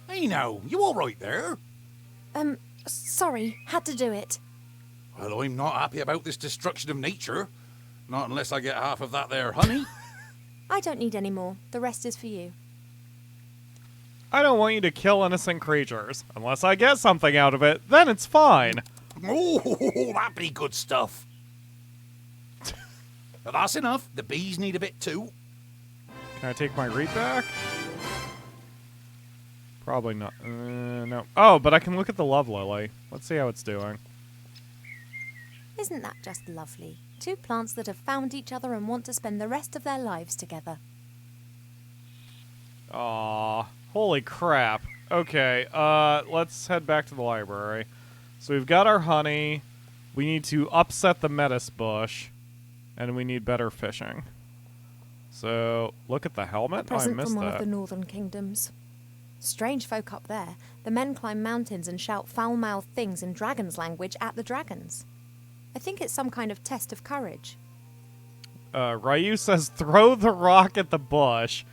Hey now, you all right there? Sorry, had to do it. Well, I'm not happy about this destruction of nature. Not unless I get half of that there honey. I don't need any more. The rest is for you. I don't want you to kill innocent creatures. Unless I get something out of it, then it's fine. Oh, that'd be good stuff. But that's enough. The bees need a bit too. Can I take my reed back? Probably not. No. Oh, but I can look at the love lily. Let's see how it's doing. Isn't that just lovely? Two plants that have found each other and want to spend the rest of their lives together. Aw, holy crap. Okay, let's head back to the library. So we've got our honey. We need to upset the metis bush. And we need better fishing. So, look at the A helmet. Oh, I present missed from one that. of the northern kingdoms. Strange folk up there. The men climb mountains and shout foul-mouthed things in dragon's language at the dragons. I think it's some kind of test of courage. Ryu says, throw the rock at the bush.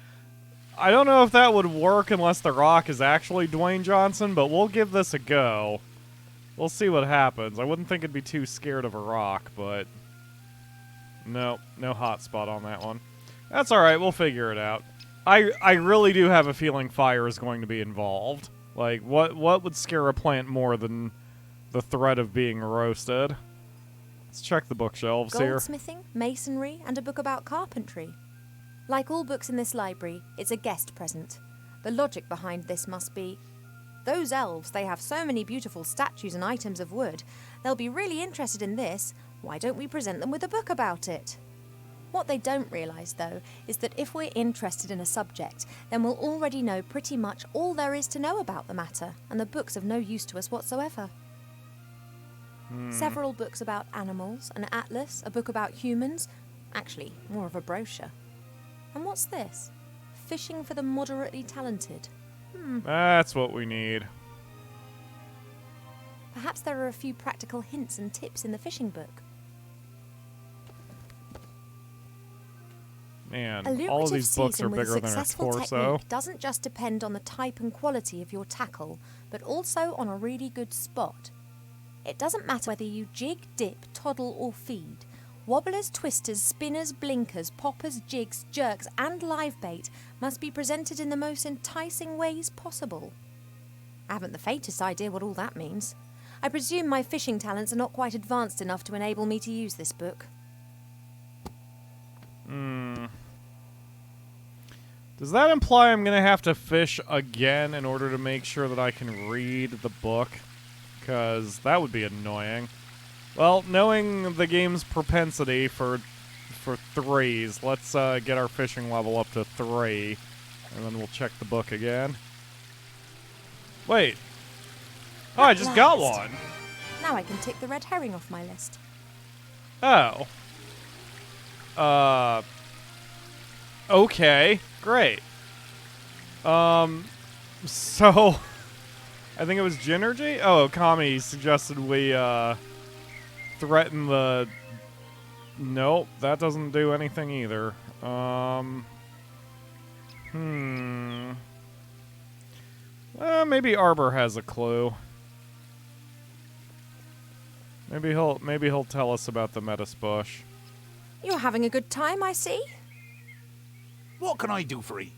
I don't know if that would work unless the rock is actually Dwayne Johnson, but we'll give this a go. We'll see what happens. I wouldn't think it'd be too scared of a rock, but... No hotspot on that one. That's alright, we'll figure it out. I really do have a feeling fire is going to be involved. Like, what would scare a plant more than the threat of being roasted? Let's check the bookshelves here. Goldsmithing, masonry, and a book about carpentry. Like all books in this library, it's a guest present. The logic behind this must be, those elves, they have so many beautiful statues and items of wood. They'll be really interested in this. Why don't we present them with a book about it? What they don't realise, though, is that if we're interested in a subject, then we'll already know pretty much all there is to know about the matter, and the book's of no use to us whatsoever. Several books about animals, an atlas, a book about humans, actually, more of a brochure. And what's this? Fishing for the moderately talented. That's what we need. Perhaps there are a few practical hints and tips in the fishing book. Man, A all of lucrative these books are season with a bigger than our successful torso. technique doesn't just depend on the type and quality of your tackle, but also on a really good spot. It doesn't matter whether you jig, dip, toddle or feed. Wobblers, twisters, spinners, blinkers, poppers, jigs, jerks and live bait must be presented in the most enticing ways possible. I haven't the faintest idea what all that means. I presume my fishing talents are not quite advanced enough to enable me to use this book. Does that imply I'm going to have to fish again in order to make sure that I can read the book? Because that would be annoying. Well, knowing the game's propensity for threes, let's get our fishing level up to 3, and then we'll check the book again. Wait. Oh, I just got one. Now I can tick the red herring off my list. Oh. Okay, great. So, I think it was Ginergy? Oh, Kami suggested we, threaten the... Nope, that doesn't do anything either. Maybe Arbor has a clue. Maybe he'll tell us about the Metis bush. You're having a good time, I see. What can I do for you?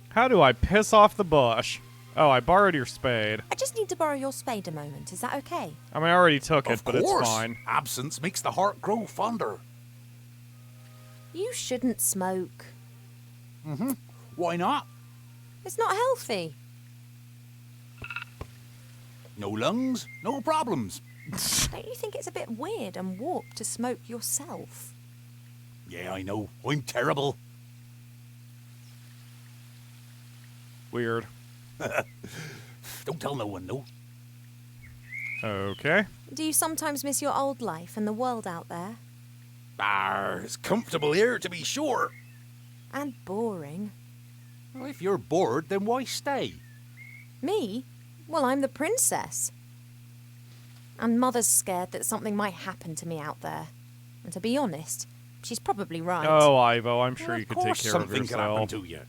How do I piss off the bush? Oh, I borrowed your spade. I just need to borrow your spade a moment. Is that okay? I mean, I already took it, Of but it's course. fine. Absence makes the heart grow fonder. You shouldn't smoke. Why not? It's not healthy. No lungs, no problems. Don't you think it's a bit weird and warped to smoke yourself? Yeah, I know. I'm terrible. Weird. Don't tell no one, no. Okay. Do you sometimes miss your old life and the world out there? It's comfortable here, to be sure. And boring. Well, if you're bored, then why stay? Me? Well, I'm the princess. And Mother's scared that something might happen to me out there. And to be honest, she's probably right. Oh, Ivo, I'm sure Well, you of could take course care of something can happen yourself. to you.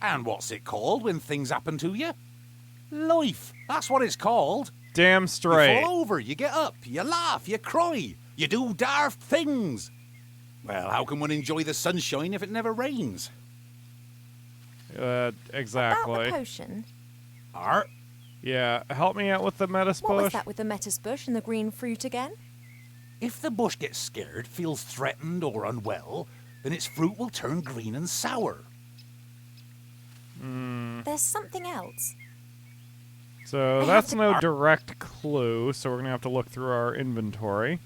And what's it called when things happen to you? Life. That's what it's called. Damn You straight. fall over, you get up, you laugh, you cry, you do daft things. Well, how can one enjoy the sunshine if it never rains? About Exactly. the potion. Art. Yeah, help me out with the Metis What was bush. that with the metis bush and the green fruit again? If the bush gets scared, feels threatened or unwell, then its fruit will turn green and sour. There's something else. So I that's have no direct clue, so we're going to have to look through our inventory.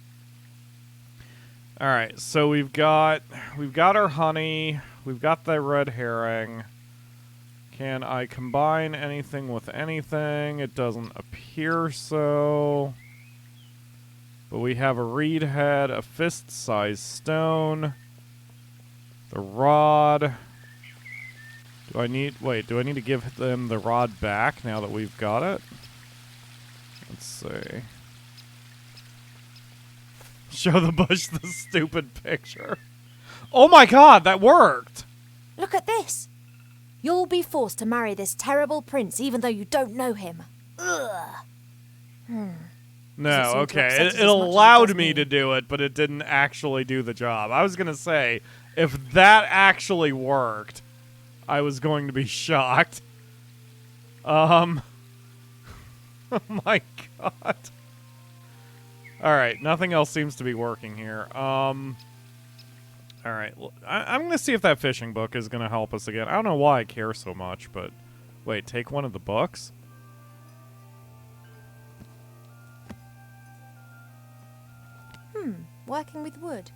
All right, so we've got our honey, we've got the red herring. Can I combine anything with anything? It doesn't appear so. But we have a reed head, a fist-sized stone, the rod. Do I need to give them the rod back now that we've got it? Let's see. Show the bush the stupid picture. Oh my god, that worked! Look at this. You'll be forced to marry this terrible prince even though you don't know him. Ugh. Does it No, to okay. upset us It as much as allowed does me to do it, but it didn't actually do the job. I was going to say, if that actually worked, I was going to be shocked. Oh my god. Alright, nothing else seems to be working here. Alright, I'm going to see if that fishing book is going to help us again. I don't know why I care so much, but... Wait, take one of the books? Working with wood.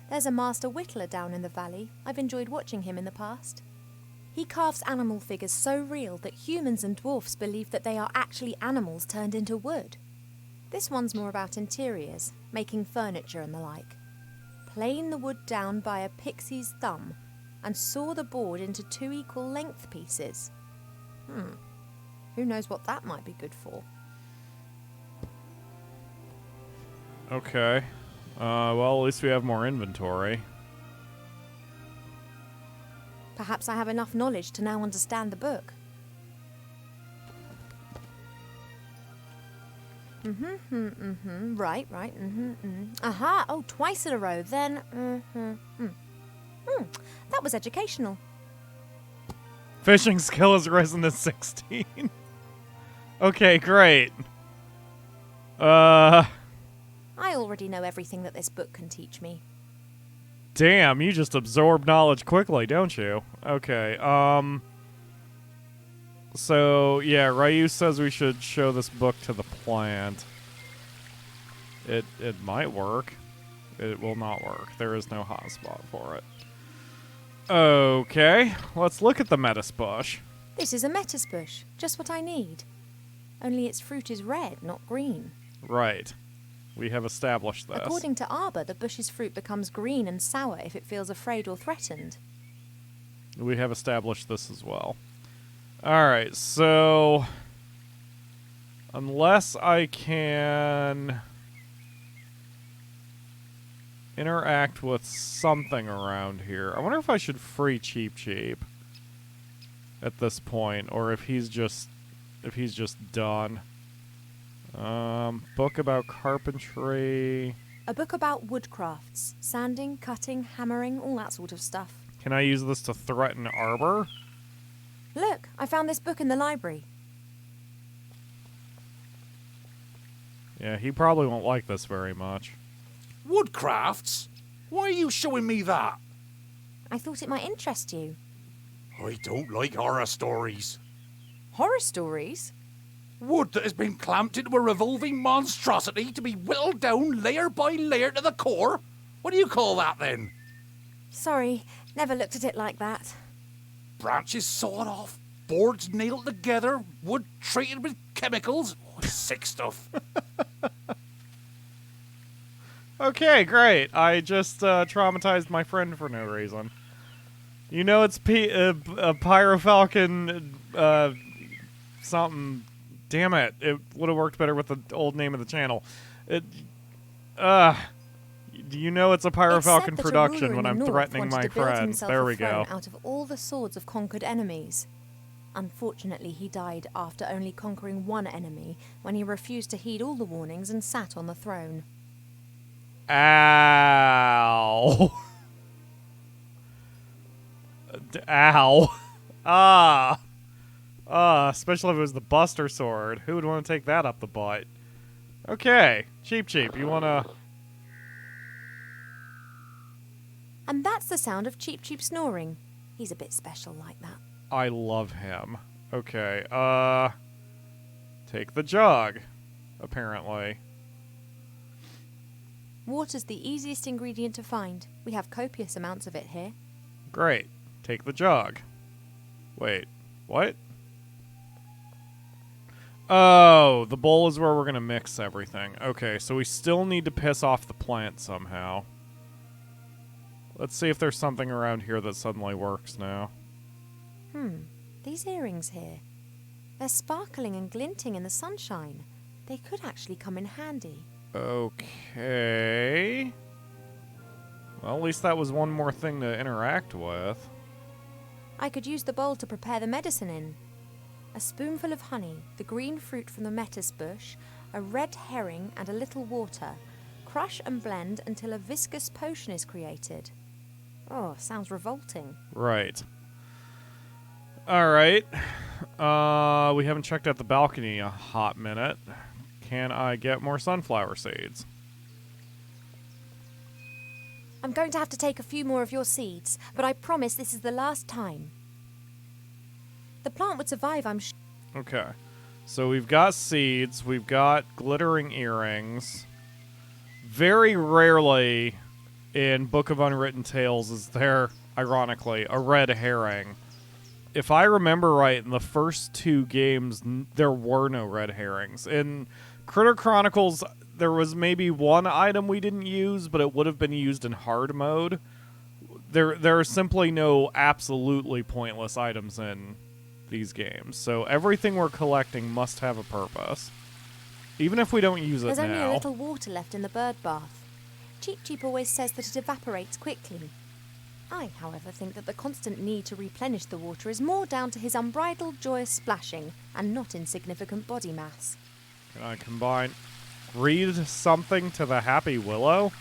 There's a master whittler down in the valley. I've enjoyed watching him in the past. He carves animal figures so real that humans and dwarfs believe that they are actually animals turned into wood. This one's more about interiors, making furniture and the like. Plane the wood down by a pixie's thumb and saw the board into 2 equal length pieces. Who knows what that might be good for? Okay. Well, at least we have more inventory. Perhaps I have enough knowledge to now understand the book. Right. Aha, oh, twice in a row, then, that was educational. Fishing skill has risen to 16. Okay, great. I already know everything that this book can teach me. Damn, you just absorb knowledge quickly, don't you? Okay, so, yeah, Ryu says we should show this book to the plant. It might work. It will not work. There is no hotspot for it. Okay, let's look at the metis bush. This is a metis bush, just what I need. Only its fruit is red, not green. Right. We have established this. According to Arbor, the bush's fruit becomes green and sour if it feels afraid or threatened. We have established this as well. Alright, so... Unless I can... interact with something around here. I wonder if I should free Cheap Cheap at this point, or if he's just done. Book about carpentry. A book about woodcrafts, sanding, cutting, hammering, all that sort of stuff. Can I use this to threaten Arbor? Look, I found this book in the library. Yeah, he probably won't like this very much. Woodcrafts? Why are you showing me that? I thought it might interest you. I don't like horror stories. Horror stories? Wood that has been clamped into a revolving monstrosity to be whittled down layer by layer to the core? What do you call that, then? Sorry, never looked at it like that. Branches sawed off, boards nailed together, wood treated with chemicals. Oh, sick stuff. Okay, great. I just traumatized my friend for no reason. You know it's PyroFalkon something. Damn it. It would have worked better with the old name of the channel. Do you know it's a PyroFalkon production when I'm threatening my friend? There we go. Out of all the swords of conquered enemies. Unfortunately, he died after only conquering one enemy when he refused to heed all the warnings and sat on the throne. Ow. Ow. Especially if it was the Buster Sword. Who would want to take that up the butt? Okay, Cheap Cheap, you wanna... And that's the sound of Cheap Cheap snoring. He's a bit special like that. I love him. Okay, take the jug, apparently. Water's the easiest ingredient to find. We have copious amounts of it here. Great. Take the jug. Wait, what? Oh, the bowl is where we're gonna mix everything. Okay, so we still need to piss off the plant somehow. Let's see if there's something around here that suddenly works now. These earrings here. They're sparkling and glinting in the sunshine. They could actually come in handy. Okay. Well, at least that was one more thing to interact with. I could use the bowl to prepare the medicine in. A spoonful of honey, the green fruit from the metis bush, a red herring, and a little water. Crush and blend until a viscous potion is created. Oh, sounds revolting. Right. All right. We haven't checked out the balcony a hot minute. Can I get more sunflower seeds? I'm going to have to take a few more of your seeds, but I promise this is the last time. The plant would survive, I'm sure. Okay. So we've got seeds. We've got glittering earrings. Very rarely in Book of Unwritten Tales is there, ironically, a red herring. If I remember right, in the first 2 games, there were no red herrings. In Critter Chronicles, there was maybe one item we didn't use, but it would have been used in hard mode. There are simply no absolutely pointless items in these games. So everything we're collecting must have a purpose. Even if we don't use it There's only a now. little water left in the bird bath. Cheep Cheep always says that it evaporates quickly. I, however, think that the constant need to replenish the water is more down to his unbridled joyous splashing and not insignificant body mass. Can I combine... Read something to the happy willow?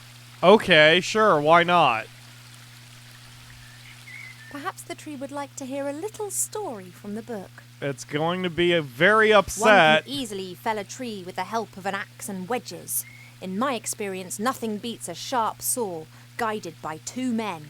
Okay, sure, why not? Perhaps the tree would like to hear a little story from the book. It's going to be a very One upset. can easily fell a tree with the help of an axe and wedges. In my experience, nothing beats a sharp saw guided by 2 men.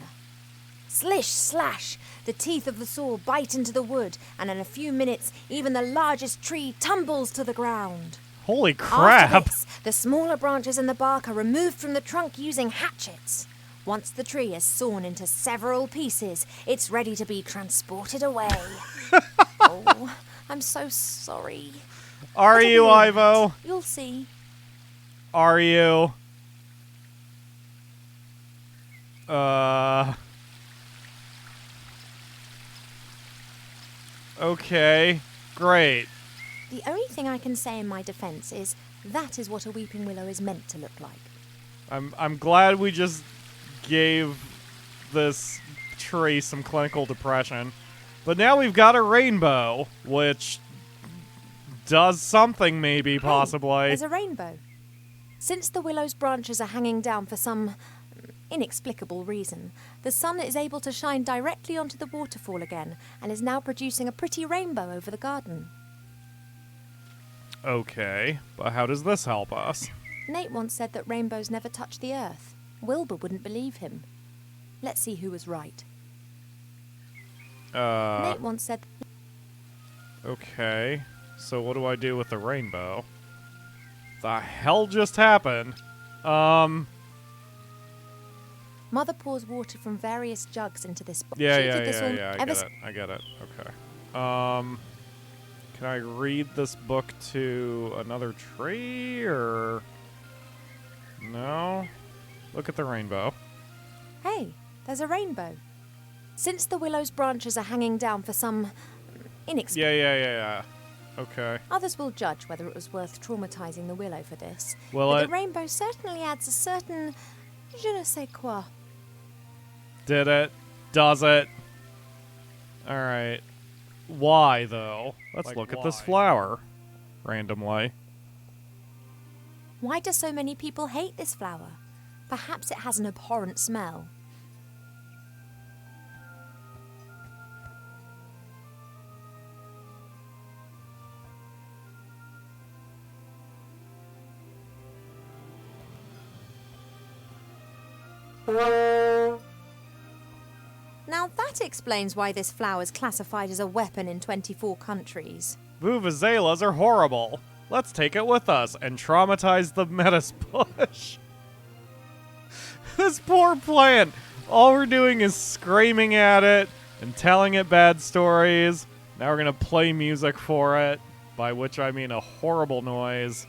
Slish, slash! The teeth of the saw bite into the wood, and in a few minutes, even the largest tree tumbles to the ground. Holy crap! After this, the smaller branches and the bark are removed from the trunk using hatchets. Once the tree is sawn into several pieces, it's ready to be transported away. Oh, I'm so sorry. Are It'll you, be all right. Ivo? You'll see. Are you? Okay, great. The only thing I can say in my defense is that is what a weeping willow is meant to look like. I'm glad we just gave this tree some clinical depression. But now we've got a rainbow, which does something maybe, possibly. There's a rainbow. Since the willow's branches are hanging down for some inexplicable reason, the sun is able to shine directly onto the waterfall again and is now producing a pretty rainbow over the garden. Okay, but how does this help us? Nate once said that rainbows never touch the earth. Wilbur wouldn't believe him. Let's see who was right. Nate once said... Okay, so what do I do with the rainbow? The hell just happened? Mother pours water from various jugs into this box. Yeah, I get it. Okay. Can I read this book to another tree, or... No? Look at the rainbow. Hey, there's a rainbow. Since the willow's branches are hanging down for some inexplicable... Yeah. Okay. Others will judge whether it was worth traumatizing the willow for this. Well, but the rainbow certainly adds a certain je ne sais quoi. Did it? Does it? Alright. Why, though? Let's look at this flower. Randomly. Why do so many people hate this flower? Perhaps it has an abhorrent smell. Now that explains why this flower is classified as a weapon in 24 countries. Vuvuzelas are horrible. Let's take it with us and traumatize the metis bush. This poor plant. All we're doing is screaming at it and telling it bad stories. Now we're going to play music for it, by which I mean a horrible noise.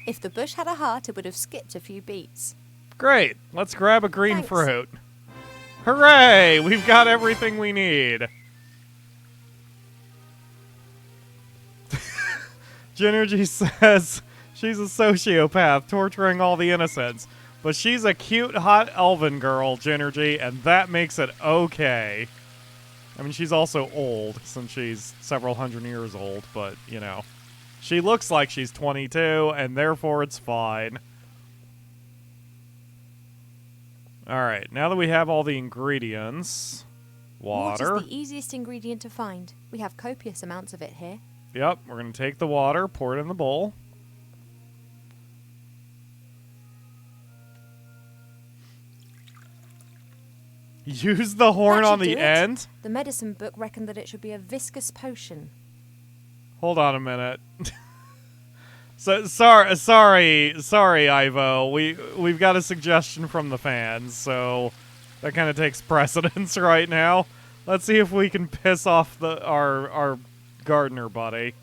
If the bush had a heart, it would have skipped a few beats. Great. Let's grab a green Thanks. fruit. Hooray! We've got everything we need. Ginergy says she's a sociopath torturing all the innocents, but she's a cute, hot elven girl, Ginergy, and that makes it okay. I mean, she's also old, since she's several hundred years old, but, you know. She looks like she's 22, and therefore it's fine. Alright, now that we have all the ingredients... Water. Water's the easiest ingredient to find. We have copious amounts of it here. Yep, we're going to take the water, pour it in the bowl. Use the horn That on should the do it. end? The medicine book reckoned that it should be a viscous potion. Hold on a minute. Sorry, Ivo. We've got a suggestion from the fans, so that kind of takes precedence right now. Let's see if we can piss off our gardener buddy.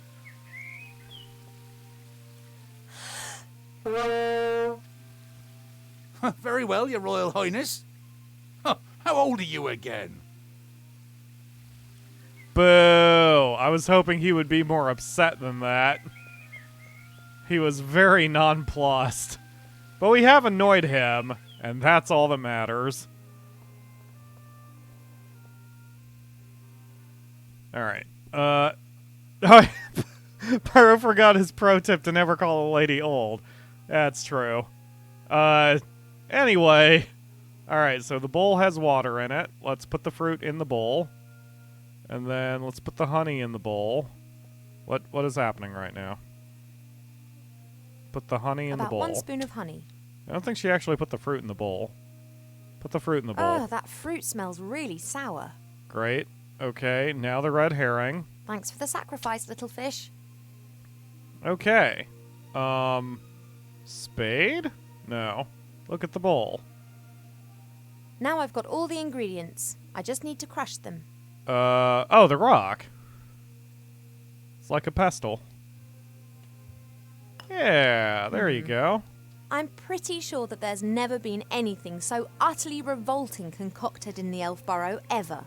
Very well, Your Royal Highness. Huh, how old are you again? Boo! I was hoping he would be more upset than that. He was very nonplussed. But we have annoyed him, and that's all that matters. Alright. Pyro forgot his pro tip to never call a lady old. That's true. Anyway. Alright, so the bowl has water in it. Let's put the fruit in the bowl. And then let's put the honey in the bowl. What is happening right now? Put the honey in the About bowl. 1 spoon of honey. I don't think she actually put the fruit in the bowl. Put the fruit in the bowl. Oh, that fruit smells really sour. Great. Okay, now the red herring. Thanks for the sacrifice, little fish. Okay. Spade? No. Look at the bowl. Now I've got all the ingredients. I just need to crush them. Oh, the rock. It's like a pestle. Yeah, there you go. I'm pretty sure that there's never been anything so utterly revolting concocted in the Elf Burrow ever.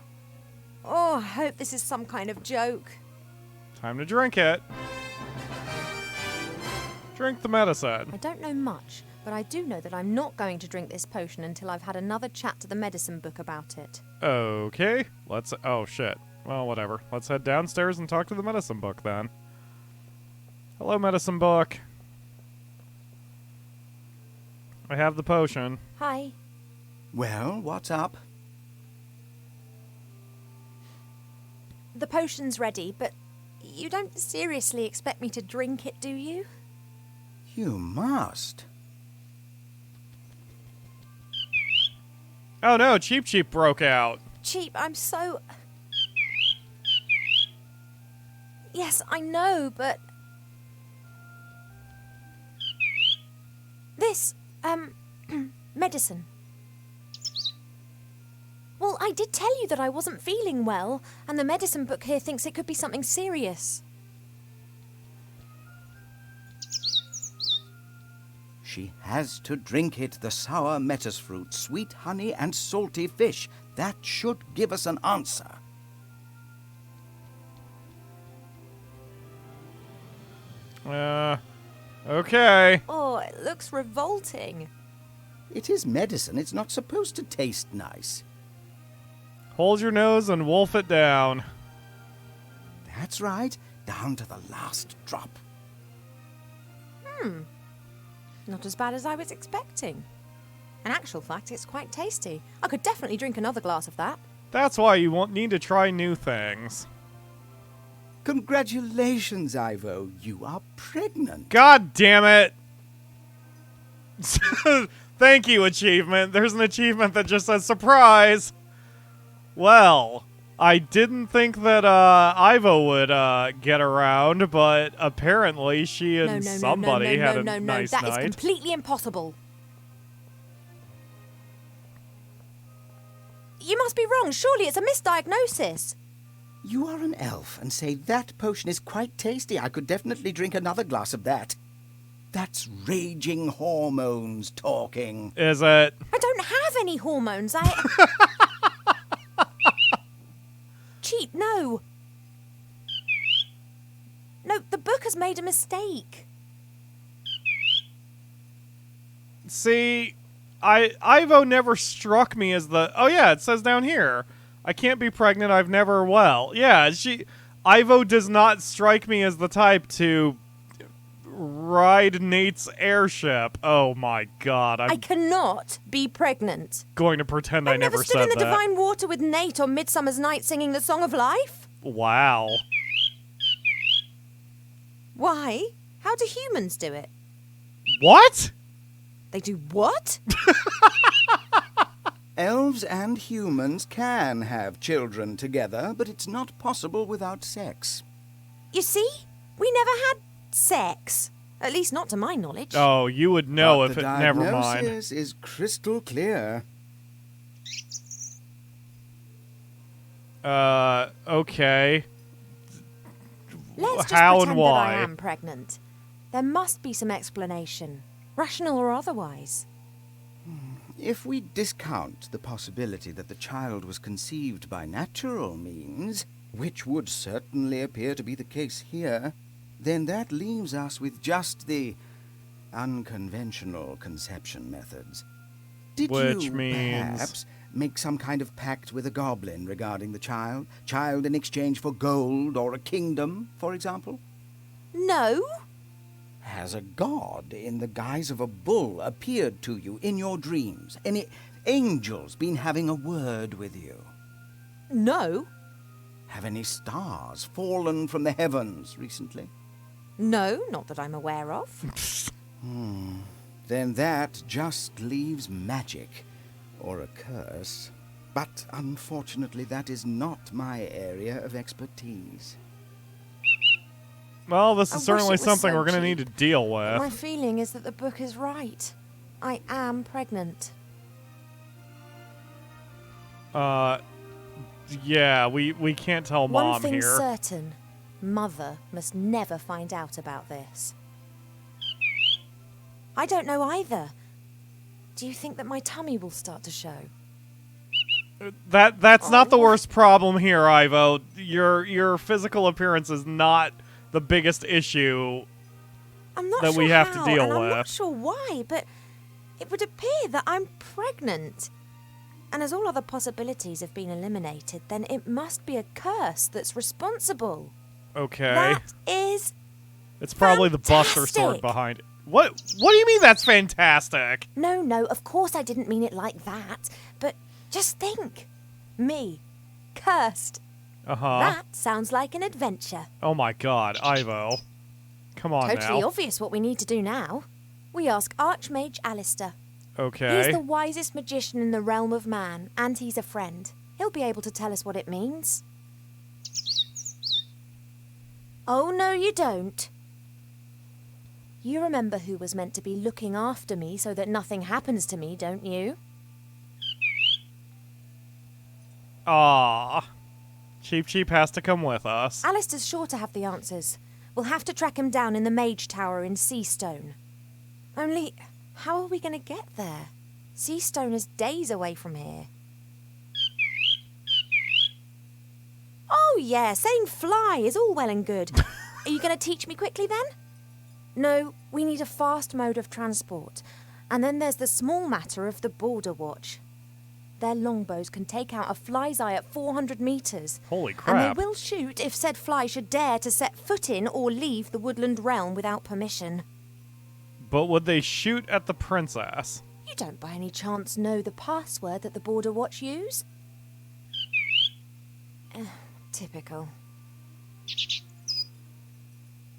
Oh, I hope this is some kind of joke. Time to drink it. Drink the medicine. I don't know much, but I do know that I'm not going to drink this potion until I've had another chat to the medicine book about it. Okay, oh shit. Well, whatever. Let's head downstairs and talk to the medicine book then. Hello, medicine book. I have the potion. Hi. Well, what's up? The potion's ready, but you don't seriously expect me to drink it, do you? You must. Oh no, Cheep Cheep broke out. Cheap, I'm so... Yes, I know, but... This, medicine. Well, I did tell you that I wasn't feeling well, and the medicine book here thinks it could be something serious. She has to drink it, the sour metis fruit, sweet honey and salty fish. That should give us an answer. Okay. Oh, it looks revolting. It is medicine. It's not supposed to taste nice. Hold your nose and wolf it down. That's right. Down to the last drop. Not as bad as I was expecting. In actual fact, it's quite tasty. I could definitely drink another glass of that. That's why you won't need to try new things. Congratulations, Ivo. You are pregnant. God damn it! Thank you, achievement. There's an achievement that just says surprise. Well, I didn't think that Ivo would get around, but apparently she and somebody had a nice That night. is completely impossible. You must be wrong. Surely it's a misdiagnosis. You are an elf and say that potion is quite tasty. I could definitely drink another glass of that. That's raging hormones talking. Is it? I don't have any hormones. Cheap, no. No, the book has made a mistake. See, Ivo never struck me as the... Oh yeah, it says down here. I can't be pregnant, I've never... Well, yeah, Ivo does not strike me as the type to ride Nate's airship. Oh my god, I I'm cannot be pregnant. going to pretend I I've never never stood in said the that. divine water with Nate on Midsummer's Night singing the Song of Life. Wow. Why? How do humans do it? What? They do what? Elves and humans can have children together, but it's not possible without sex. You see? We never had sex. At least not to my knowledge. Oh, you would know But if the it... Never mind. diagnosis is crystal clear. Okay. Let's just How and pretend that why? I am pregnant. There must be some explanation, rational or otherwise. If we discount the possibility that the child was conceived by natural means, which would certainly appear to be the case here, then that leaves us with just the unconventional conception methods. Did Which you means- perhaps make some kind of pact with a goblin regarding the child? Child in exchange for gold or a kingdom, for example? No? Has a god in the guise of a bull appeared to you in your dreams? Any angels been having a word with you? No? Have any stars fallen from the heavens recently? No, not that I'm aware of. Then that just leaves magic, or a curse. But unfortunately, that is not my area of expertise. Well, this I is wish certainly it was something so we're going to need cheap. to deal My with. feeling is that the book is right. I am pregnant. Yeah, we can't tell One Mom thing's here. certain. Mother must never find out about this. I don't know either. Do you think that my tummy will start to show? That's not the Oh. worst problem here, Ivo. Your physical appearance is not the biggest issue. I'm not That sure we have to how, deal and I'm not with. sure why, but it would appear that I'm pregnant. And as all other possibilities have been eliminated, then it must be a curse that's responsible. Okay. That is It's probably the Buster sword fantastic. behind it. What do you mean that's fantastic? No, of course I didn't mean it like that. But just think. Me. Cursed. Uh-huh. That sounds like an adventure. Oh my god, Ivo. Come on Totally now. obvious what we need to do now. We ask Archmage Alistair. Okay. He's the wisest magician in the realm of man, and he's a friend. He'll be able to tell us what it means. Oh, no, you don't. You remember who was meant to be looking after me so that nothing happens to me, don't you? Ah. Cheap Cheap has to come with us. Alistair's sure to have the answers. We'll have to track him down in the Mage Tower in Seastone. Only, how are we going to get there? Seastone is days away from here. Oh, yeah, saying fly is all well and good. Are you going to teach me quickly then? No, we need a fast mode of transport. And then there's the small matter of the Border Watch. Their longbows can take out a fly's eye at 400 metres. Holy And crap. they will shoot if said fly should dare to set foot in or leave the woodland realm without permission. But would they shoot at the princess? You don't by any chance know the password that the Border Watch use? Typical.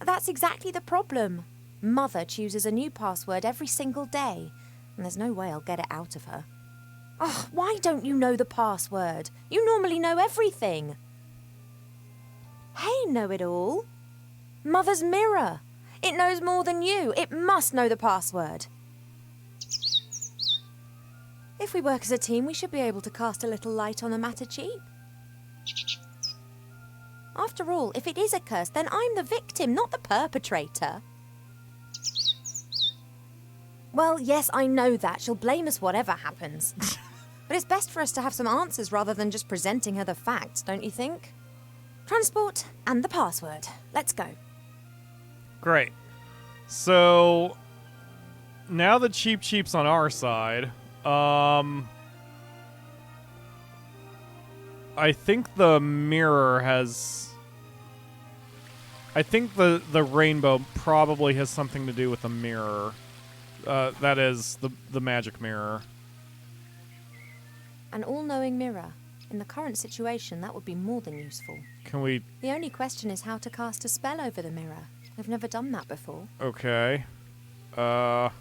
That's exactly the problem. Mother chooses a new password every single day, and there's no way I'll get it out of her. Oh, why don't you know the password? You normally know everything. Hey, know-it-all. Mother's mirror. It knows more than you. It must know the password. If we work as a team, we should be able to cast a little light on the matter cheap. After all, if it is a curse, then I'm the victim, not the perpetrator. Well, yes, I know that. She'll blame us whatever happens. But it's best for us to have some answers rather than just presenting her the facts, don't you think? Transport and the password. Let's go. Great. So now that Cheap Cheap's on our side, I think the mirror has I think the rainbow probably has something to do with the mirror. That is, the magic mirror. An all-knowing mirror. In the current situation, that would be more than useful. Can we... The only question is how to cast a spell over the mirror. I've never done that before. Okay. Can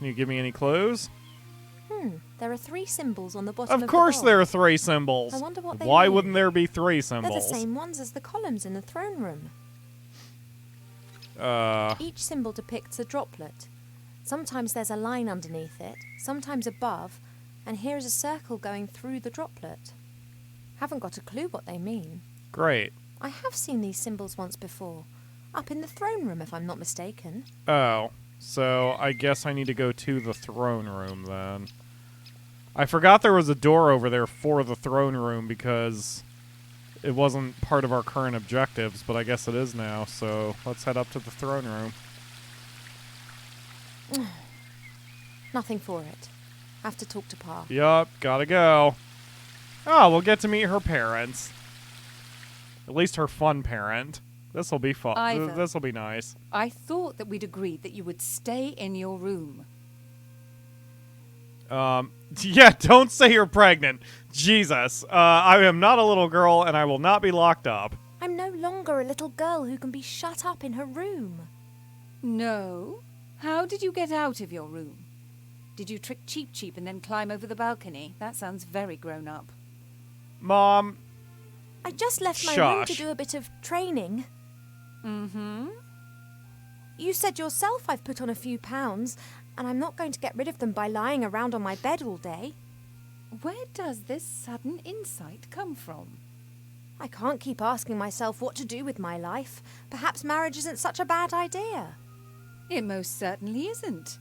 you give me any clues? There are 3 symbols on the bottom of the Of course bowl. there are 3 symbols. I wonder what they Why mean. wouldn't there be 3 They're symbols? the same ones as the columns in the throne room. Each symbol depicts a droplet. Sometimes there's a line underneath it, sometimes above, and here is a circle going through the droplet. Haven't got a clue what they mean. Great. I have seen these symbols once before. Up in the throne room, if I'm not mistaken. Oh, so I guess I need to go to the throne room then. I forgot there was a door over there for the throne room because it wasn't part of our current objectives, but I guess it is now, so let's head up to the throne room. Nothing for it. Have to talk to Pa. Yup, gotta go. Oh, we'll get to meet her parents. At least her fun parent. This'll be fun. Ivor. This'll be nice. I thought that we'd agreed that you would stay in your room. Yeah, don't say you're pregnant. Jesus. I am not a little girl, and I will not be locked up. I'm no longer a little girl who can be shut up in her room. No? How did you get out of your room? Did you trick Cheep Cheep and then climb over the balcony? That sounds very grown up. Mom. I just left my room to Shush. do a bit of training. Mm-hmm. You said yourself I've put on a few pounds, and I'm not going to get rid of them by lying around on my bed all day. Where does this sudden insight come from? I can't keep asking myself what to do with my life. Perhaps marriage isn't such a bad idea. It most certainly isn't.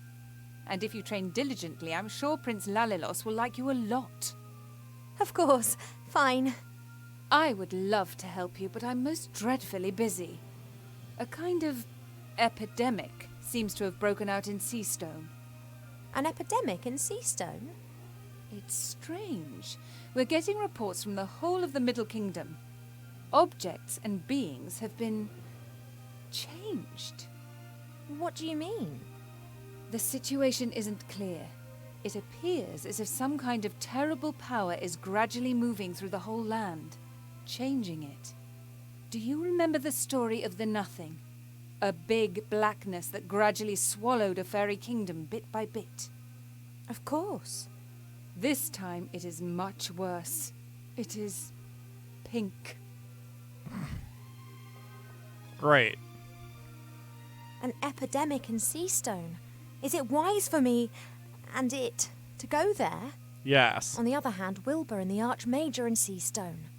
And if you train diligently, I'm sure Prince Lalilos will like you a lot. Of course. Fine. I would love to help you, but I'm most dreadfully busy. A kind of epidemic seems to have broken out in Seastone. An epidemic in Seastone? It's strange. We're getting reports from the whole of the Middle Kingdom. Objects and beings have been changed. What do you mean? The situation isn't clear. It appears as if some kind of terrible power is gradually moving through the whole land, changing it. Do you remember the story of the Nothing? A big blackness that gradually swallowed a fairy kingdom bit by bit. Of course. This time it is much worse. It is pink. Great. An epidemic in Seastone. Is it wise for me and it to go there? Yes. On the other hand, Wilbur and the Archmajor in Seastone.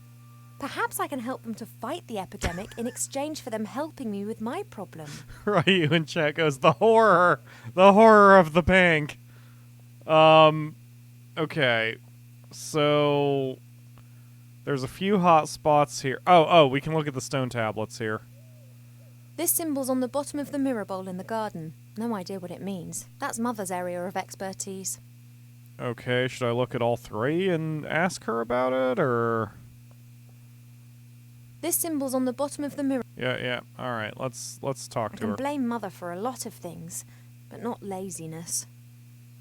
Perhaps I can help them to fight the epidemic in exchange for them helping me with my problem. Ryu in chat goes, the horror of the pink. Okay. So there's a few hot spots here. Oh, we can look at the stone tablets here. This symbol's on the bottom of the mirror bowl in the garden. No idea what it means. That's Mother's area of expertise. Okay, should I look at all 3 and ask her about it, or? This symbol's on the bottom of the mirror. Yeah. All right, let's talk I to can her. blame Mother for a lot of things, but not laziness.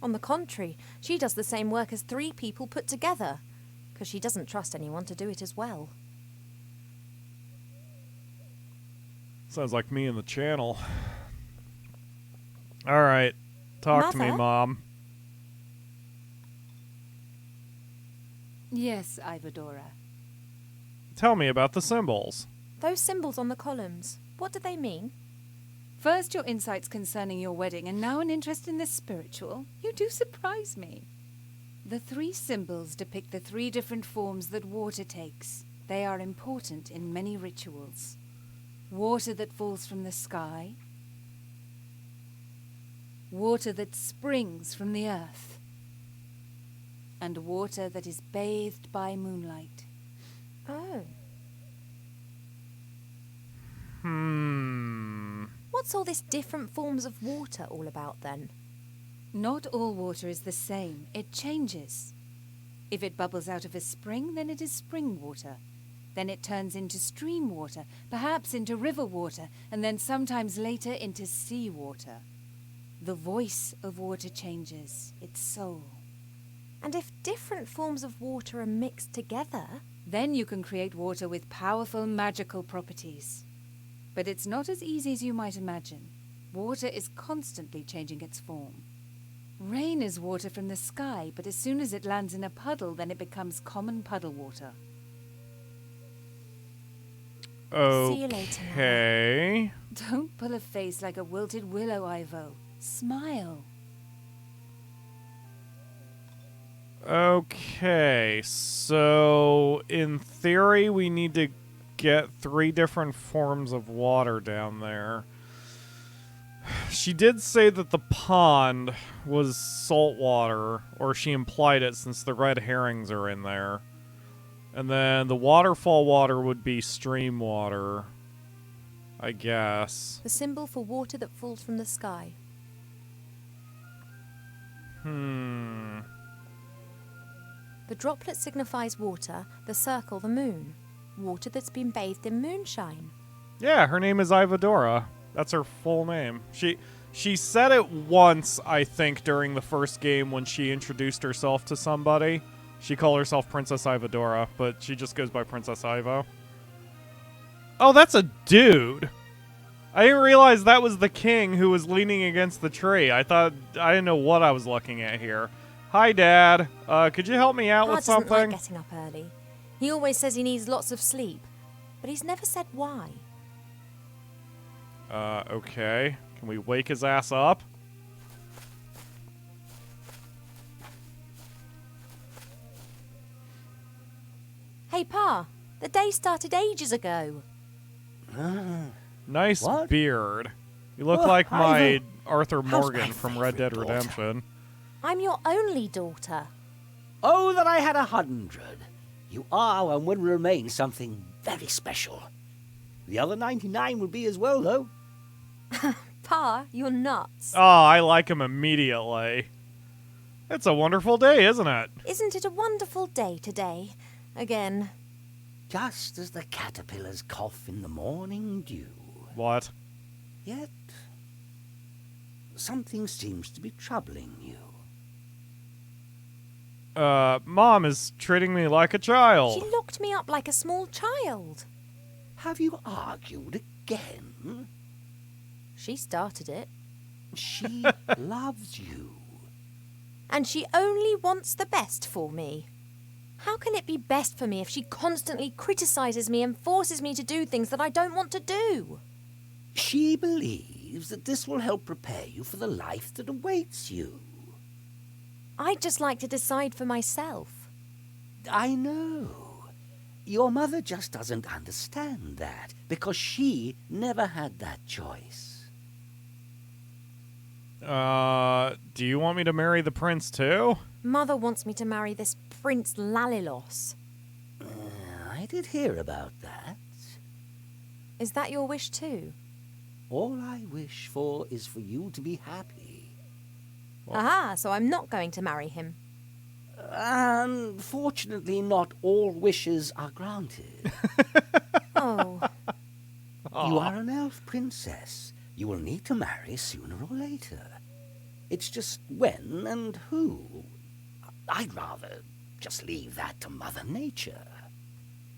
On the contrary, she does the same work as 3 people put together, because she doesn't trust anyone to do it as well. Sounds like me in the channel. All right, talk to me, Mother? Mom. Yes, Ivadora. Tell me about the symbols. Those symbols on the columns, what do they mean? First your insights concerning your wedding, and now an interest in the spiritual. You do surprise me. The 3 symbols depict the 3 different forms that water takes. They are important in many rituals. Water that falls from the sky. Water that springs from the earth. And water that is bathed by moonlight. Oh. What's all this different forms of water all about then? Not all water is the same. It changes. If it bubbles out of a spring, then it is spring water. Then it turns into stream water, perhaps into river water, and then sometimes later into sea water. The voice of water changes, its soul. And if different forms of water are mixed together... Then you can create water with powerful magical properties. But it's not as easy as you might imagine. Water is constantly changing its form. Rain is water from the sky, but as soon as it lands in a puddle, then it becomes common puddle water. See you later, Mama. Okay. Don't pull a face like a wilted willow, Ivo. Smile. Okay, so in theory, we need to get 3 different forms of water down there. She did say that the pond was salt water, or she implied it since the red herrings are in there. And then the waterfall water would be stream water, I guess. The symbol for water that falls from the sky. The droplet signifies water, the circle the moon. Water that's been bathed in moonshine. Yeah, her name is Ivadora. That's her full name. She said it once, I think, during the first game when she introduced herself to somebody. She called herself Princess Ivadora, but she just goes by Princess Ivo. Oh, that's a dude. I didn't realize that was the king who was leaning against the tree. I didn't know what I was looking at here. Hi, Dad. Could you help me out with Pa doesn't something? like getting up early. He always says he needs lots of sleep, but he's never said why. Okay. Can we wake his ass up? Hey, Pa, the day started ages ago. Nice What? beard. You look Oh, like my Ivan. Arthur How's Morgan my from Red Dead favorite daughter? Redemption. I'm your only daughter. Oh, that I had 100. You are and will remain something very special. The other 99 will be as well, though. Pa, you're nuts. Oh, I like him immediately. It's a wonderful day, isn't it? Isn't it a wonderful day today? Again. Just as the caterpillars cough in the morning dew. What? Yet, something seems to be troubling you. Mom is treating me like a child. She looked me up like a small child. Have you argued again? She started it. She loves you. And she only wants the best for me. How can it be best for me if she constantly criticizes me and forces me to do things that I don't want to do? She believes that this will help prepare you for the life that awaits you. I'd just like to decide for myself. I know. Your mother just doesn't understand that, because she never had that choice. Do you want me to marry the prince too? Mother wants me to marry this Prince Lalilos. I did hear about that. Is that your wish too? All I wish for is for you to be happy. Aha, so I'm not going to marry him. Unfortunately, not all wishes are granted. Oh, You are an elf princess. You will need to marry sooner or later. It's just when and who. I'd rather just leave that to Mother Nature.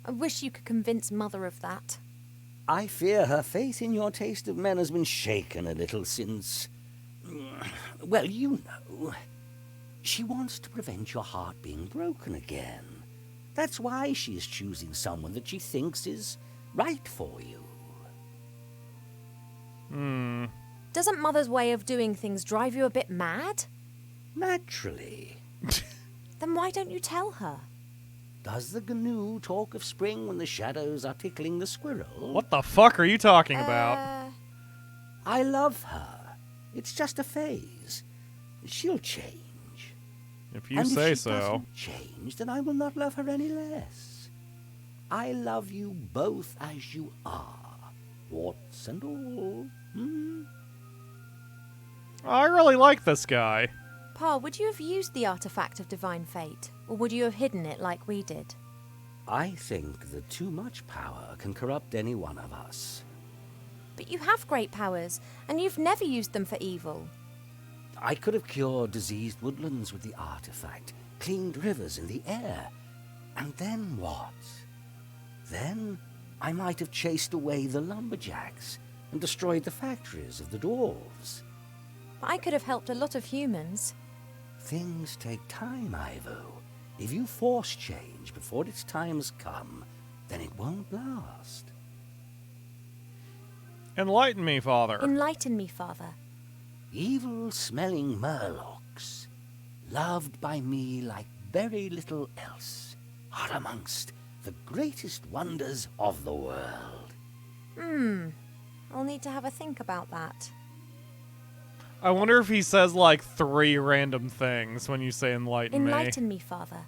I wish you could convince Mother of that. I fear her faith in your taste of men has been shaken a little since... Well, you know. She wants to prevent your heart being broken again. That's why she is choosing someone that she thinks is right for you. Doesn't Mother's way of doing things drive you a bit mad? Naturally. Then why don't you tell her? Does the gnu talk of spring when the shadows are tickling the squirrel? What the fuck are you talking about? I love her. It's just a phase. She'll change. If you And say if she so. doesn't change, then I will not love her any less. I love you both as you are, warts and all. I really like this guy. Pa, would you have used the artifact of divine fate? Or would you have hidden it like we did? I think that too much power can corrupt any one of us. But you have great powers, and you've never used them for evil. I could have cured diseased woodlands with the artifact, cleaned rivers in the air. And then what? Then I might have chased away the lumberjacks and destroyed the factories of the dwarves. But I could have helped a lot of humans. Things take time, Ivo. If you force change before its time's come, then it won't last. Enlighten me, Father. Enlighten me, Father. Evil-smelling murlocs, loved by me like very little else, are amongst the greatest wonders of the world. I'll need to have a think about that. I wonder if he says like 3 random things when you say enlighten me. Enlighten me, Father.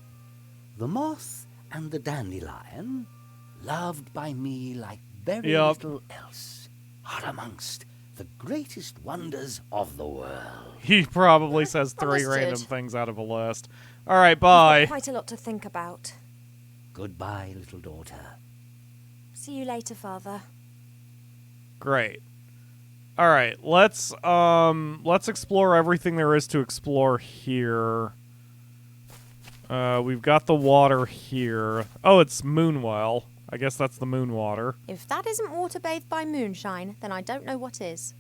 The moth and the dandelion, loved by me like very Yup. little else, are amongst the greatest wonders of the world. He probably says 3 Understood. random things out of a list. All right, bye. Quite a lot to think about. Goodbye, little daughter. See you later, Father. Great. All right, let's explore everything there is to explore here. We've got the water here. Oh, it's Moonwell. I guess that's the moon water. If that isn't water bathed by moonshine, then I don't know what is.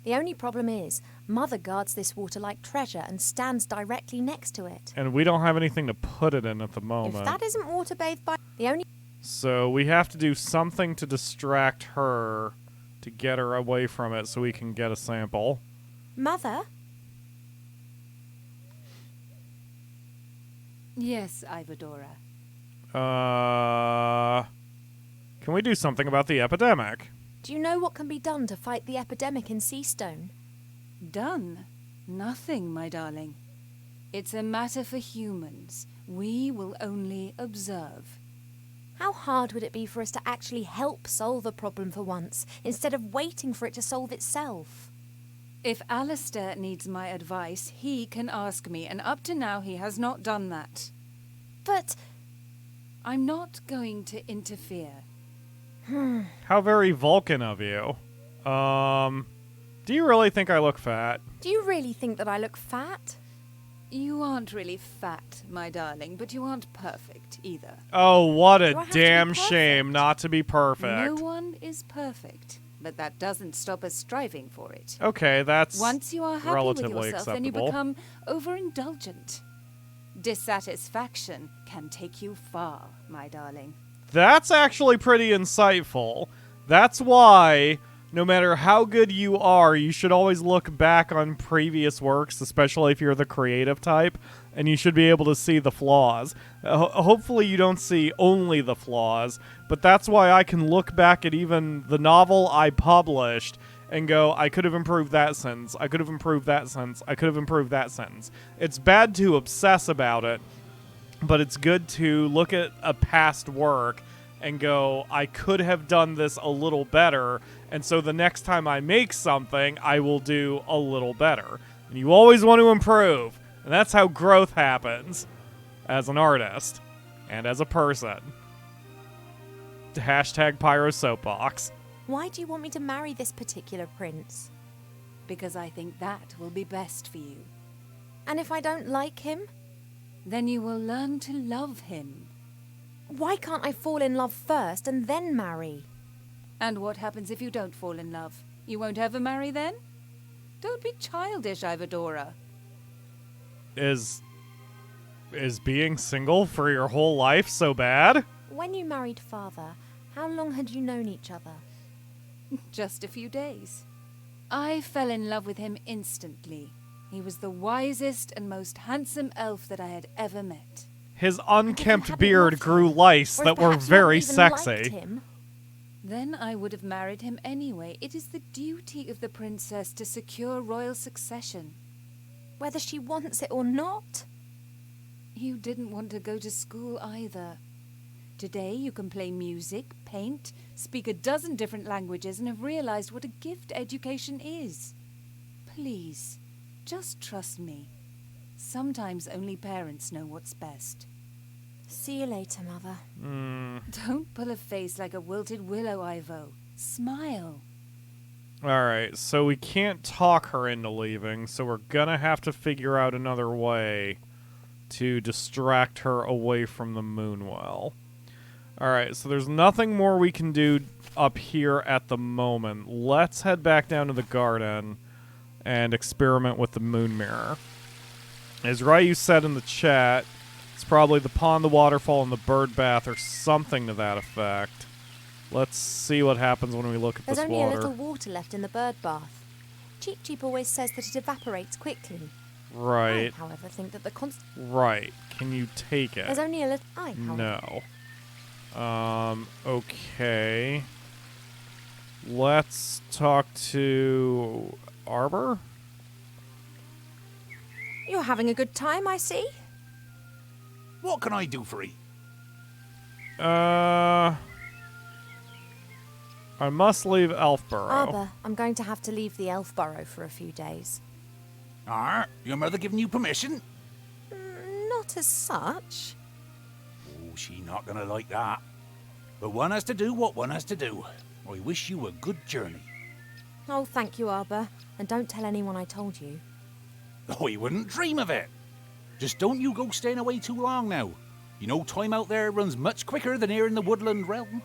The only problem is, Mother guards this water like treasure and stands directly next to it. And we don't have anything to put it in at the moment. If that isn't water bathed by... The only... So we have to do something to distract her to get her away from it so we can get a sample. Mother? Yes, Ivadora. Can we do something about the epidemic? Do you know what can be done to fight the epidemic in Seastone? Done? Nothing, my darling. It's a matter for humans. We will only observe. How hard would it be for us to actually help solve a problem for once, instead of waiting for it to solve itself? If Alistair needs my advice, he can ask me, and up to now he has not done that. But... I'm not going to interfere. How very Vulcan of you. Do you really think I look fat? Do you really think that I look fat? You aren't really fat, my darling, but you aren't perfect either. Oh, what a Do I have to be damn perfect? shame not to be perfect. No one is perfect, but that doesn't stop us striving for it. Okay, that's Once you are happy with relatively yourself, then you acceptable. become overindulgent. Dissatisfaction can take you far, my darling. That's actually pretty insightful. That's why, no matter how good you are, you should always look back on previous works, especially if you're the creative type, and you should be able to see the flaws. Hopefully you don't see only the flaws, but that's why I can look back at even the novel I published and go, I could have improved that sentence, I could have improved that sentence, I could have improved that sentence. It's bad to obsess about it, but it's good to look at a past work and go, I could have done this a little better, and so the next time I make something, I will do a little better. And you always want to improve, and that's how growth happens as an artist and as a person. Hashtag Pyro Soapbox. Why do you want me to marry this particular prince? Because I think that will be best for you. And if I don't like him? Then you will learn to love him. Why can't I fall in love first and then marry? And what happens if you don't fall in love? You won't ever marry then? Don't be childish, Ivadora. Is being single for your whole life so bad? When you married Father, how long had you known each other? Just a few days. I fell in love with him instantly. He was the wisest and most handsome elf that I had ever met. His If you unkempt hadn't beard loved grew him, lice or if that were perhaps you very hadn't even liked sexy. him, Then I would have married him anyway. It is the duty of the princess to secure royal succession. whether she wants it or not. You didn't want to go to school either. Today you can play music, paint, speak a dozen different languages, and have realized what a gift education is. Please, just trust me. Sometimes only parents know what's best. See you later, Mother. Don't pull a face like a wilted willow, Ivo. Smile. Alright, so we can't talk her into leaving, so we're gonna have to figure out another way to distract her away from the Moonwell. Alright, so there's nothing more we can do up here at the moment. Let's head back down to the garden and experiment with the moon mirror. As Ryu said in the chat, it's probably the pond, the waterfall, and the bird bath or something to that effect. Let's see what happens when we look at There's this only water. a little water left in the bird bath. Cheep Cheep always says that it evaporates quickly. Right. I, however, think that the Right. Can you take it? There's only a little... however... No. Okay. Let's talk to Arbor? You're having a good time, I see. What can I do for you? I must leave Elfborough. Arbor, I'm going to have to leave the Elfborough for a few days. Your mother giving you permission? Not as such. Oh, she not gonna like that. But one has to do what one has to do. I wish you a good journey. Oh, thank you, Arbor. And don't tell anyone I told you. Oh, you wouldn't dream of it. Just don't you go staying away too long now. You know time out there runs much quicker than here in the woodland realm.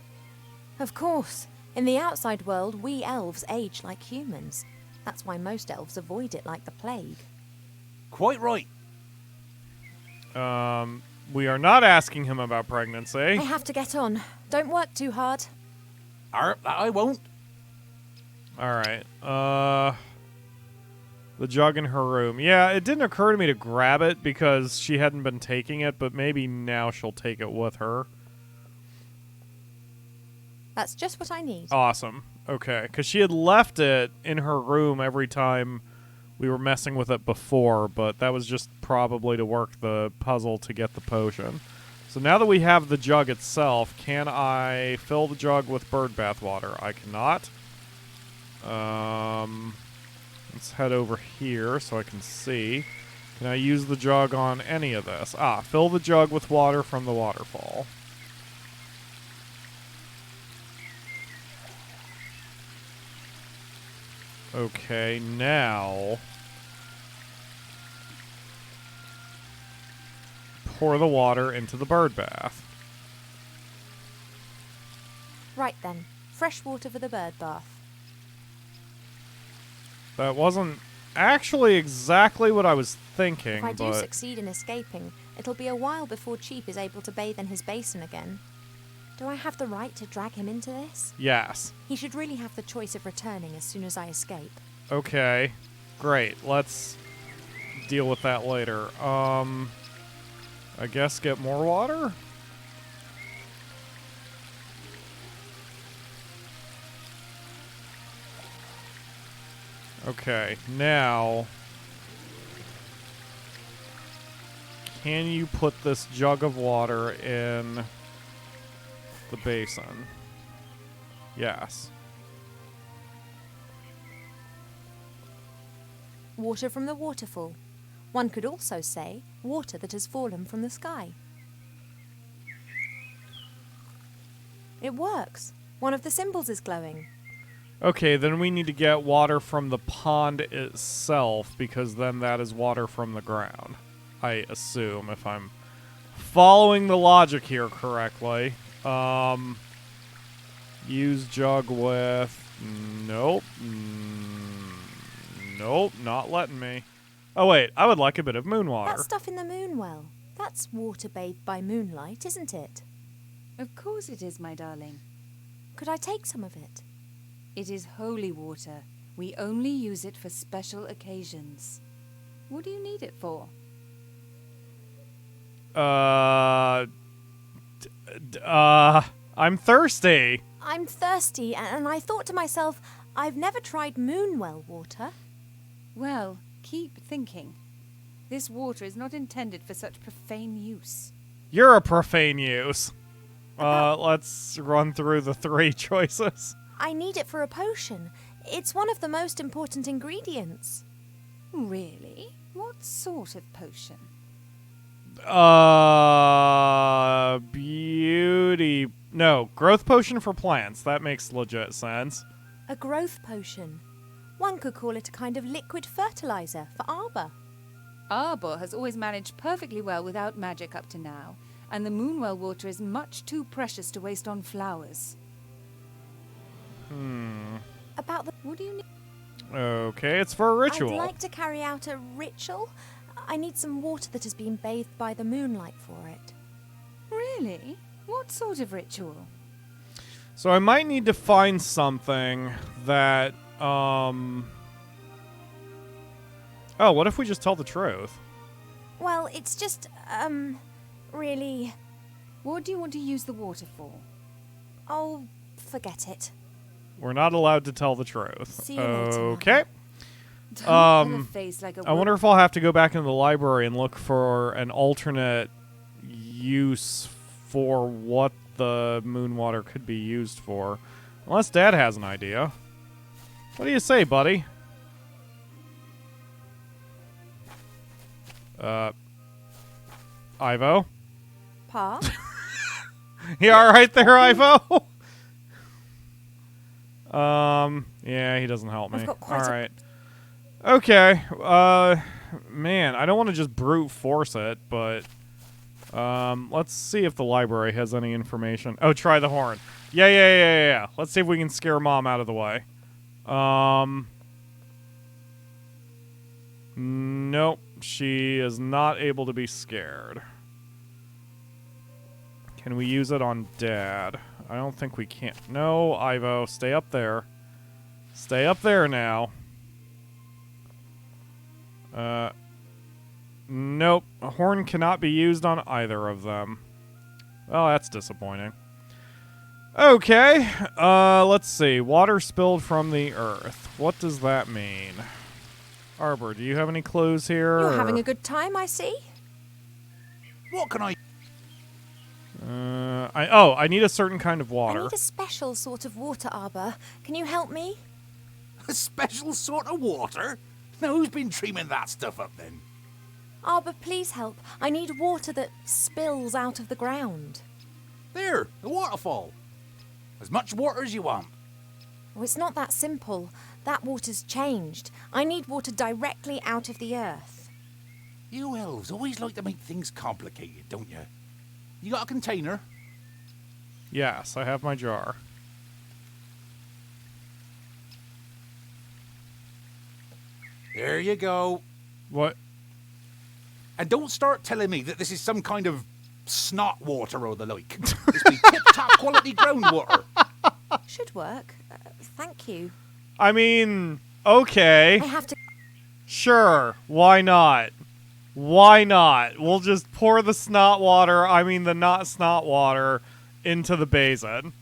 Of course. In the outside world, we elves age like humans. That's why most elves avoid it like the plague. Quite right. We are not asking him about pregnancy. I have to get on. Don't work too hard. I won't. Alright. The jug in her room. Yeah, it didn't occur to me to grab it because she hadn't been taking it, but maybe now she'll take it with her. That's just what I need. Awesome. Okay, because she had left it in her room every time we were messing with it before, but that was just probably to work the puzzle to get the potion. So now that we have the jug itself, can I fill the jug with bird bath water? I cannot. Let's head over here so I can see. Can I use the jug on any of this? Fill the jug with water from the waterfall. Okay, now pour the water into the bird bath. Right then. Fresh water for the bird bath. That wasn't actually exactly what I was thinking, If I do but succeed in escaping, it'll be a while before Cheep is able to bathe in his basin again. Do I have the right to drag him into this? yes. He should really have the choice of returning as soon as I escape. Okay, great. Let's deal with that later. I guess get more water? Okay, now can you put this jug of water in the basin? Yes. Water from the waterfall. One could also say water that has fallen from the sky. It works. One of the symbols is glowing. Okay, then we need to get water from the pond itself, because then that is water from the ground. I assume, if I'm following the logic here correctly. Use jug with... Nope. Nope, not letting me. Oh wait, I would like a bit of moon water. That stuff in the moon well. That's water bathed by moonlight, isn't it? Of course it is, my darling. Could I take some of it? It is holy water. We only use it for special occasions. What do you need it for? I'm thirsty. I'm thirsty, and I thought to myself, I've never tried moonwell water. Well, keep thinking. This water is not intended for such profane use. You're a profane use. Let's run through the 3 choices. I need it for a potion. It's one of the most important ingredients. Really? What sort of potion? Beauty. No, growth potion for plants. That makes legit sense. A growth potion. One could call it a kind of liquid fertilizer for arbor. Arbor has always managed perfectly well without magic up to now, and the Moonwell water is much too precious to waste on flowers. About the... What do you need? Okay, it's for a ritual. I'd like to carry out a ritual. I need some water that has been bathed by the moonlight for it. Really? What sort of ritual? So I might need to find something that, Oh, what if we just tell the truth? Well, it's just, really... What do you want to use the water for? Oh, forget it. We're not allowed to tell the truth. See you later, Okay. Don't have a face like a I wonder if I'll have to go back into the library and look for an alternate use for what the moon water could be used for. Unless Dad has an idea. What do you say, buddy? Ivo? Pa? You alright there, Ivo? Yeah, he doesn't help me. I've got quite Alright. Okay, man, I don't want to just brute force it, but, let's see if the library has any information. Oh, try the horn. Yeah. Let's see if we can scare Mom out of the way. Nope, she is not able to be scared. Can we use it on Dad? I don't think we can. No, Ivo, stay up there. Stay up there now. Nope. A horn cannot be used on either of them. Oh, that's disappointing. Okay, let's see. Water spilled from the earth. What does that mean? Arbor, do you have any clues here? You're having a good time, I see. What can I... I need a certain kind of I water. need a special sort of water, Arbor. Can you help me? A special sort of water? Now, who's been dreaming that stuff up then? Arbor, please help. I need water that spills out of the ground. There, the waterfall. As much water as you want. Oh, it's not that simple. That water's changed. I need water directly out of the earth. You elves always like to make things complicated, don't you? You got a container? Yes, I have my jar. There you go. What? And don't start telling me that this is some kind of snot water or the like. It's be tip-top quality groundwater. Should work. Thank you. I mean, okay. I have to... Sure, why not? Why not? We'll just pour the snot water, the not snot water, into the basin.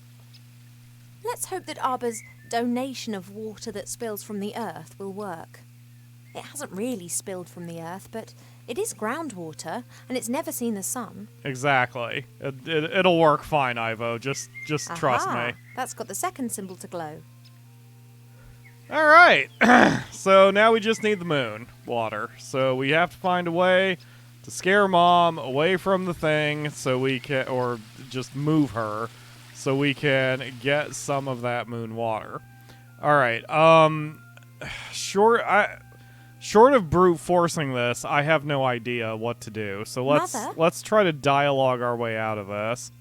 Let's hope that Arbor's donation of water that spills from the earth will work. It hasn't really spilled from the earth, but it is groundwater, and it's never seen the sun. Exactly. It'll work fine, Ivo. Just trust Aha, me. That's got the second symbol to glow. All right. So now we just need the moon water. So we have to find a way to scare Mom away from the thing so we can, or just move her so we can get some of that moon water. All right. Short of brute forcing this, I have no idea what to do. So let's try to dialogue our way out of this.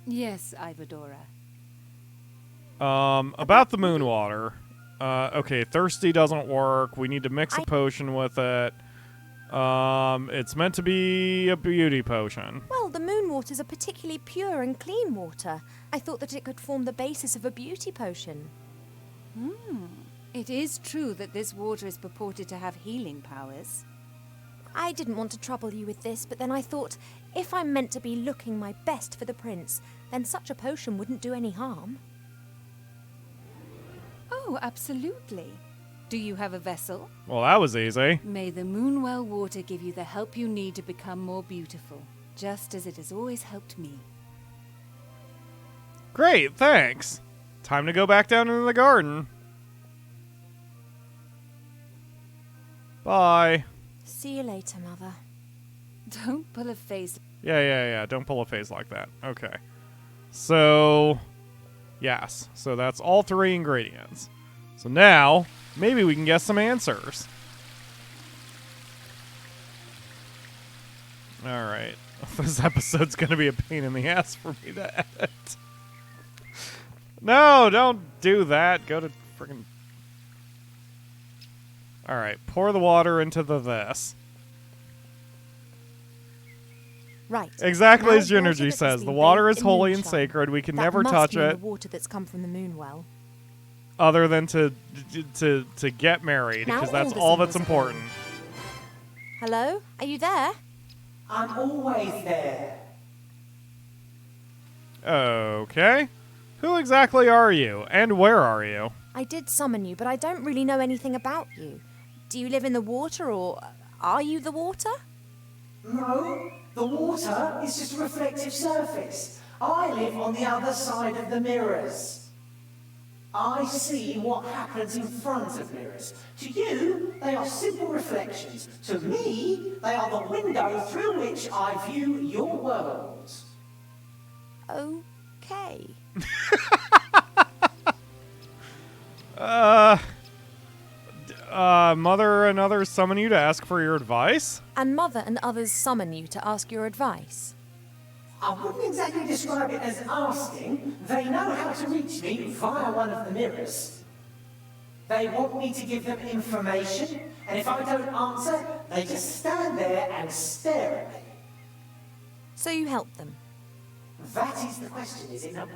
Yes, Ivadora. About the moon water. Okay, thirsty doesn't work. We need to mix a potion with it. It's meant to be a beauty potion. Well, the moon water's a particularly pure and clean water. I thought that it could form the basis of a beauty potion. It is true that this water is purported to have healing powers. I didn't want to trouble you with this, but then I thought, if I'm meant to be looking my best for the prince, then such a potion wouldn't do any harm. Oh, absolutely. Do you have a vessel? Well, that was easy. May the Moonwell water give you the help you need to become more beautiful, just as it has always helped me. Great, thanks. Time to go back down into the garden. Bye. See you later, Mother. Don't pull a face. Yeah. Don't pull a face like that. Okay. So, yes. So that's all 3 ingredients. So now, maybe we can guess some answers. Alright. This episode's gonna be a pain in the ass for me to edit. No, don't do that. Go to friggin'... Alright, pour the water into this. Right. Exactly Now, as water Energy that has says. been The water bathed is in holy and moonshine. sacred. We can That never must touch be it the water that's come from the moon well. other than to get married, Now because that's all the all that's symbols are important. Hello? Are you there? I'm always there. Okay. Who exactly are you, and where are you? I did summon you, but I don't really know anything about you. Do you live in the water, or are you the water? No, the water is just a reflective surface. I live on the other side of the mirrors. I see what happens in front of mirrors. To you, they are simple reflections. To me, they are the window through which I view your world. Okay. Mother and others summon you to ask for your advice? And Mother and others summon you to ask your advice. I wouldn't exactly describe it as asking. They know how to reach me via one of the mirrors. They want me to give them information, and if I don't answer, they just stand there and stare at me. So you help them. That is the question, is it not?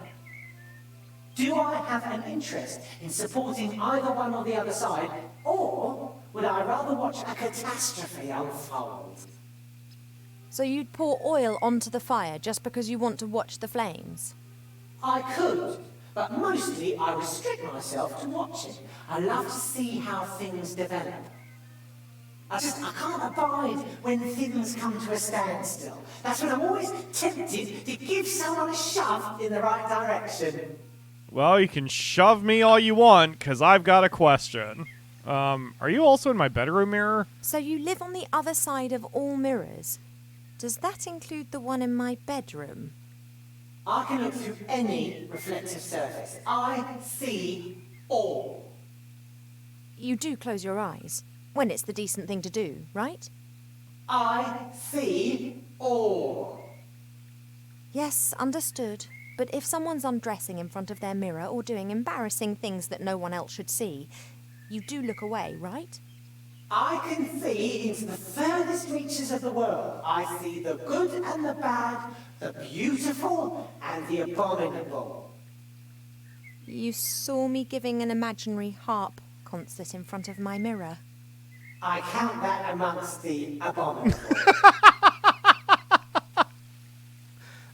Do I have an interest in supporting either one or the other side, or would I rather watch a catastrophe unfold? So you'd pour oil onto the fire just because you want to watch the flames? I could, but mostly I restrict myself to watching. I love to see how things develop. I can't abide when things come to a standstill. That's when I'm always tempted to give someone a shove in the right direction. Well, you can shove me all you want, because I've got a question. Are you also in my bedroom mirror? So you live on the other side of all mirrors? Does that include the one in my bedroom? I can look through any reflective surface. I see all. You do close your eyes, when it's the decent thing to do, right? I see all. Yes, understood. But if someone's undressing in front of their mirror or doing embarrassing things that no one else should see, you do look away, right? I can see into the furthest reaches of the world. I see the good and the bad, the beautiful and the abominable. You saw me giving an imaginary harp concert in front of my mirror. I count that amongst the abominable.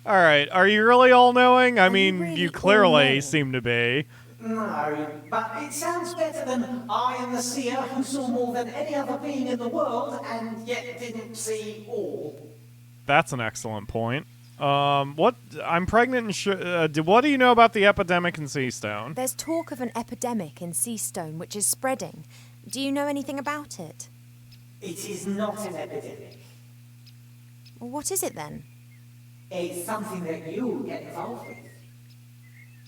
Alright, are you really all-knowing? I mean, really you clearly all-knowing? seem to be. No, but it sounds better than I am the seer who saw more than any other being in the world and yet didn't see all. That's an excellent point. I'm pregnant and what do you know about the epidemic in Seastone? There's talk of an epidemic in Seastone which is spreading. Do you know anything about it? It is not an epidemic. Well, what is it then? It's something that you get involved with.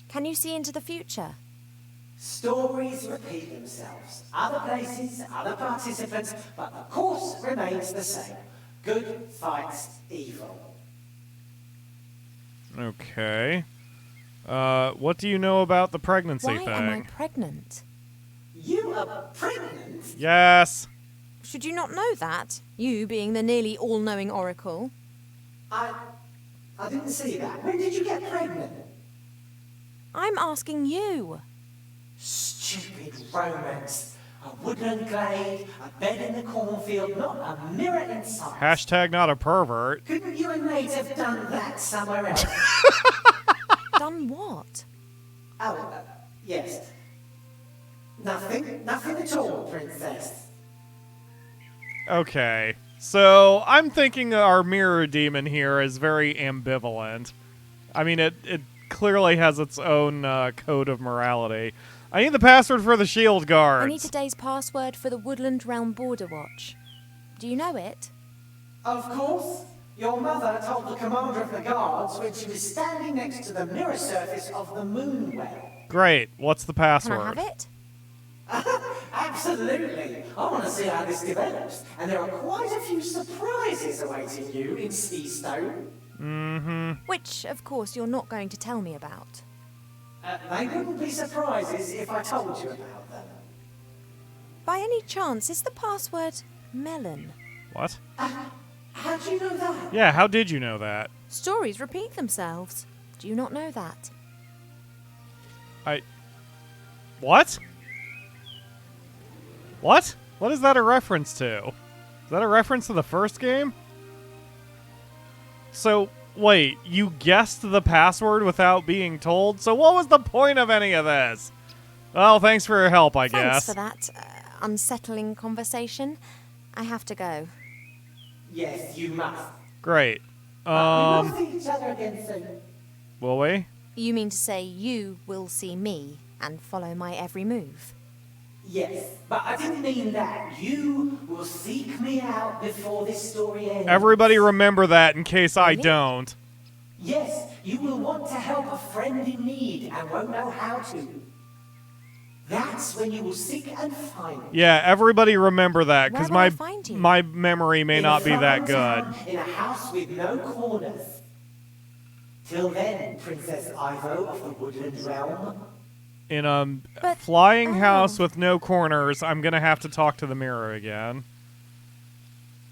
Can you see into the future? Stories repeat themselves. Other places, other participants, but the course remains the same. Good fights evil. Okay. What do you know about the pregnancy Why thing? am I pregnant? You are pregnant? Yes. Should you not know that? You being the nearly all-knowing oracle. I didn't see that. When did you get pregnant? I'm asking you. Stupid romance. A woodland glade, a bed in the cornfield, not a mirror in sight. Hashtag not a pervert. Couldn't you and Nate have done that somewhere else? Done what? Oh, yes. Nothing at all, princess. Okay. So, I'm thinking our mirror demon here is very ambivalent. I mean, it clearly has its own code of morality. I need the password for the shield guards. I need today's password for the Woodland Realm Border Watch. Do you know it? Of course. Your mother told the commander of the guards when she was standing next to the mirror surface of the moon well. Great. What's the Can I password? have it? Absolutely. I want to see how this develops, and there are quite a few surprises awaiting you in Seastone. Which, of course, you're not going to tell me about. They wouldn't be surprises if I told you about them. By any chance, is the password melon? What? How do you know that? Yeah, how did you know that? Stories repeat themselves. Do you not know that? What? What? What is that a reference to? Is that a reference to the first game? So, wait, you guessed the password without being told? So what was the point of any of this? Well, thanks for your help, I guess. Thanks for that unsettling conversation. I have to go. Yes, you must. Great. We will see each other again soon. Will we? You mean to say you will see me and follow my every move? Yes, but I didn't mean that. You will seek me out before this story ends. Everybody remember that in case I Really? don't. Yes, you will want to help a friend in need and won't know how to. That's when you will seek and find me. Yeah, everybody remember that, because Where will I find you? my memory may In not a be that foreign good. town, in a house with no corners. Till then, Princess Ivo of the Woodland Realm. In a But- flying oh. house with no corners, I'm gonna have to talk to the mirror again.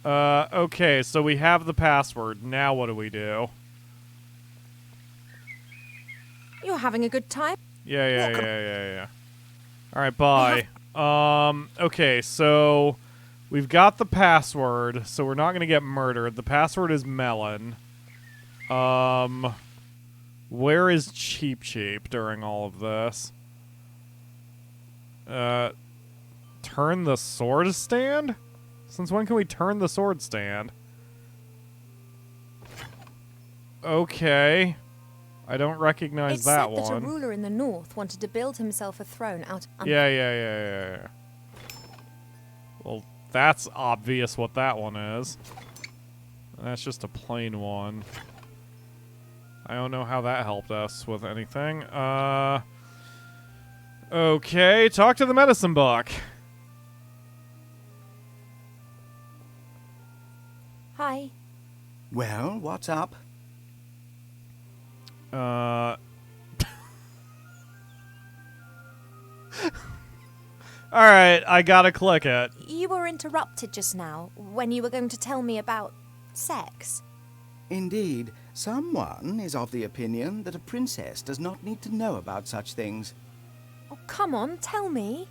Okay, so we have the password. Now what do we do? You're having a good time? Yeah. Alright, bye. Okay, so we've got the password, so we're not gonna get murdered. The password is melon. Where is Cheap Cheap during all of this? Turn the sword stand? Since when can we turn the sword stand? Okay. I don't recognize It's that said that a one. ruler in the north wanted to build himself a throne out of... Yeah. Well, that's obvious what that one is. That's just a plain one. I don't know how that helped us with anything. Okay, talk to the medicine book. Hi. Well, what's up? Alright, I gotta click it. You were interrupted just now when you were going to tell me about sex. Indeed, someone is of the opinion that a princess does not need to know about such things. Oh, come on, tell me.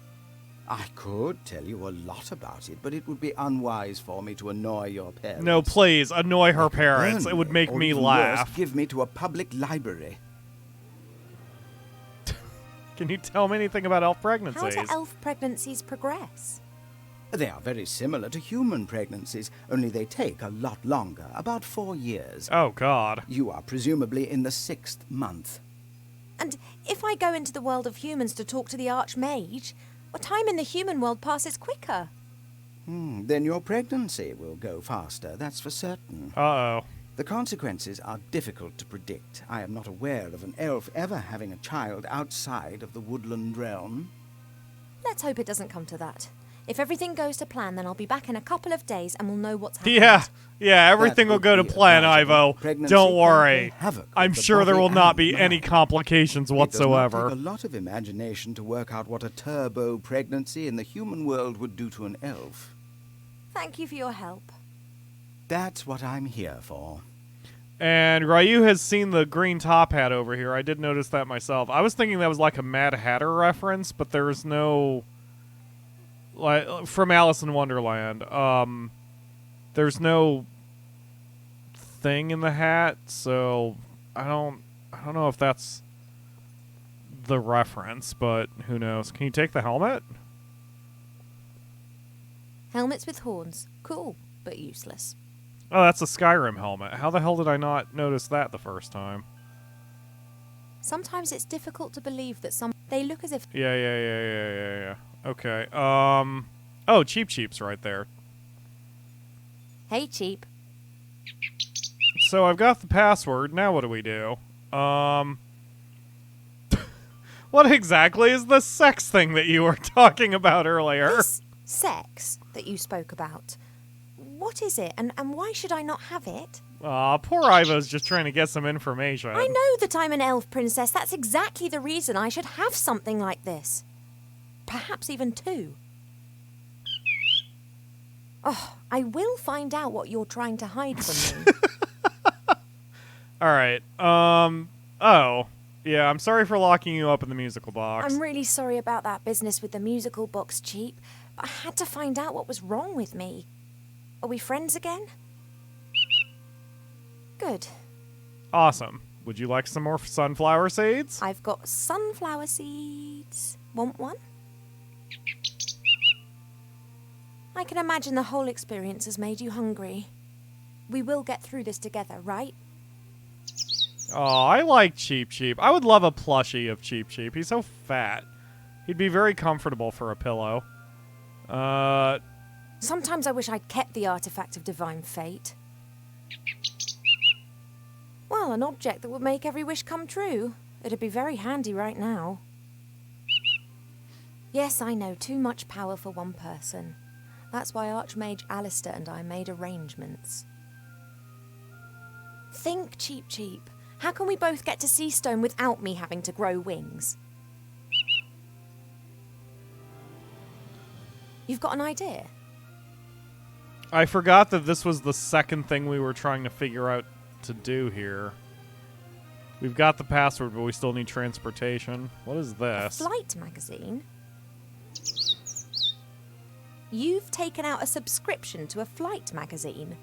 I could tell you a lot about it, but it would be unwise for me to annoy your parents. No, please, annoy her parents. Burn It would make or me even laugh. worse, give me to a public library. Can you tell me anything about elf How pregnancies? do elf pregnancies progress? They are very similar to human pregnancies, only they take a lot longer, about 4 years. Oh, God. You are presumably in the 6th month. And if I go into the world of humans to talk to the Archmage, well, time in the human world passes quicker. Then your pregnancy will go faster, that's for certain. Uh-oh. The consequences are difficult to predict. I am not aware of an elf ever having a child outside of the woodland realm. Let's hope it doesn't come to that. If everything goes to plan, then I'll be back in a couple of days and we'll know what's happened. Yeah, everything That will go would to be plan, advisable. Ivo. Pregnancy Don't can worry. play havoc I'm with the sure there body will not and be any mind. complications It does not whatsoever. take a lot of imagination to work out what a turbo pregnancy in the human world would do to an elf. Thank you for your help. That's what I'm here for. And Ryu has seen the green top hat over here. I did notice that myself. I was thinking that was like a Mad Hatter reference, but there's no... like from Alice in Wonderland. There's no thing in the hat, so I don't know if that's the reference, but who knows. Can you take the helmet? Helmets with horns. Cool, but useless. Oh, that's a Skyrim helmet. How the hell did I not notice that the first time? Sometimes it's difficult to believe that they look as if... Yeah. Okay. Oh, Cheap Cheap's right there. Hey, Cheap. so I've got the password. Now what do we do? What exactly is the sex thing that you were talking about earlier? This sex that you spoke about. What is it, and why should I not have it? Aw, poor Ivo's just trying to get some information. I know that I'm an elf princess. That's exactly the reason I should have something like this. Perhaps even two. Oh, I will find out what you're trying to hide from me. Alright, oh. Yeah, I'm sorry for locking you up in the musical box. I'm really sorry about that business with the musical box, Cheap. But I had to find out what was wrong with me. Are we friends again? Good. Awesome. Would you like some more sunflower seeds? I've got sunflower seeds. Want one? I can imagine the whole experience has made you hungry. We will get through this together, right? Oh, I like Cheep Cheep. I would love a plushie of Cheep Cheep. He's so fat. He'd be very comfortable for a pillow. Sometimes I wish I'd kept the artifact of divine fate. Well, an object that would make every wish come true. It'd be very handy right now. Yes, I know, too much power for one person. That's why Archmage Alistair and I made arrangements. Think, Cheep Cheep. How can we both get to Seastone without me having to grow wings? You've got an idea? I forgot that this was the second thing we were trying to figure out to do here. We've got the password, but we still need transportation. What is A this? flight magazine? You've taken out a subscription to a flight magazine.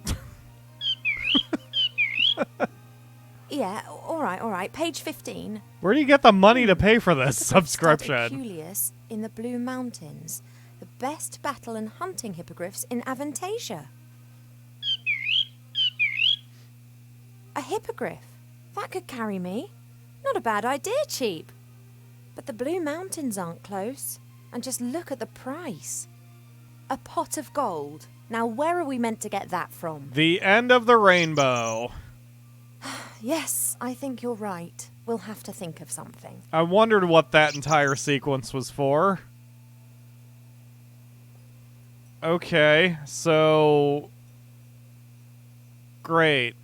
Yeah, all right. Page 15. Where do you get the money to pay for this Hippogriff stud subscription? Aculeus in the Blue Mountains. The best battle and hunting hippogriffs in Avantasia. A hippogriff? That could carry me. Not a bad idea, Cheap. But the Blue Mountains aren't close. And just look at the price. A pot of gold. Now, where are we meant to get that from? The end of the rainbow. Yes, I think you're right. We'll have to think of something. I wondered what that entire sequence was for. Okay, so... Great.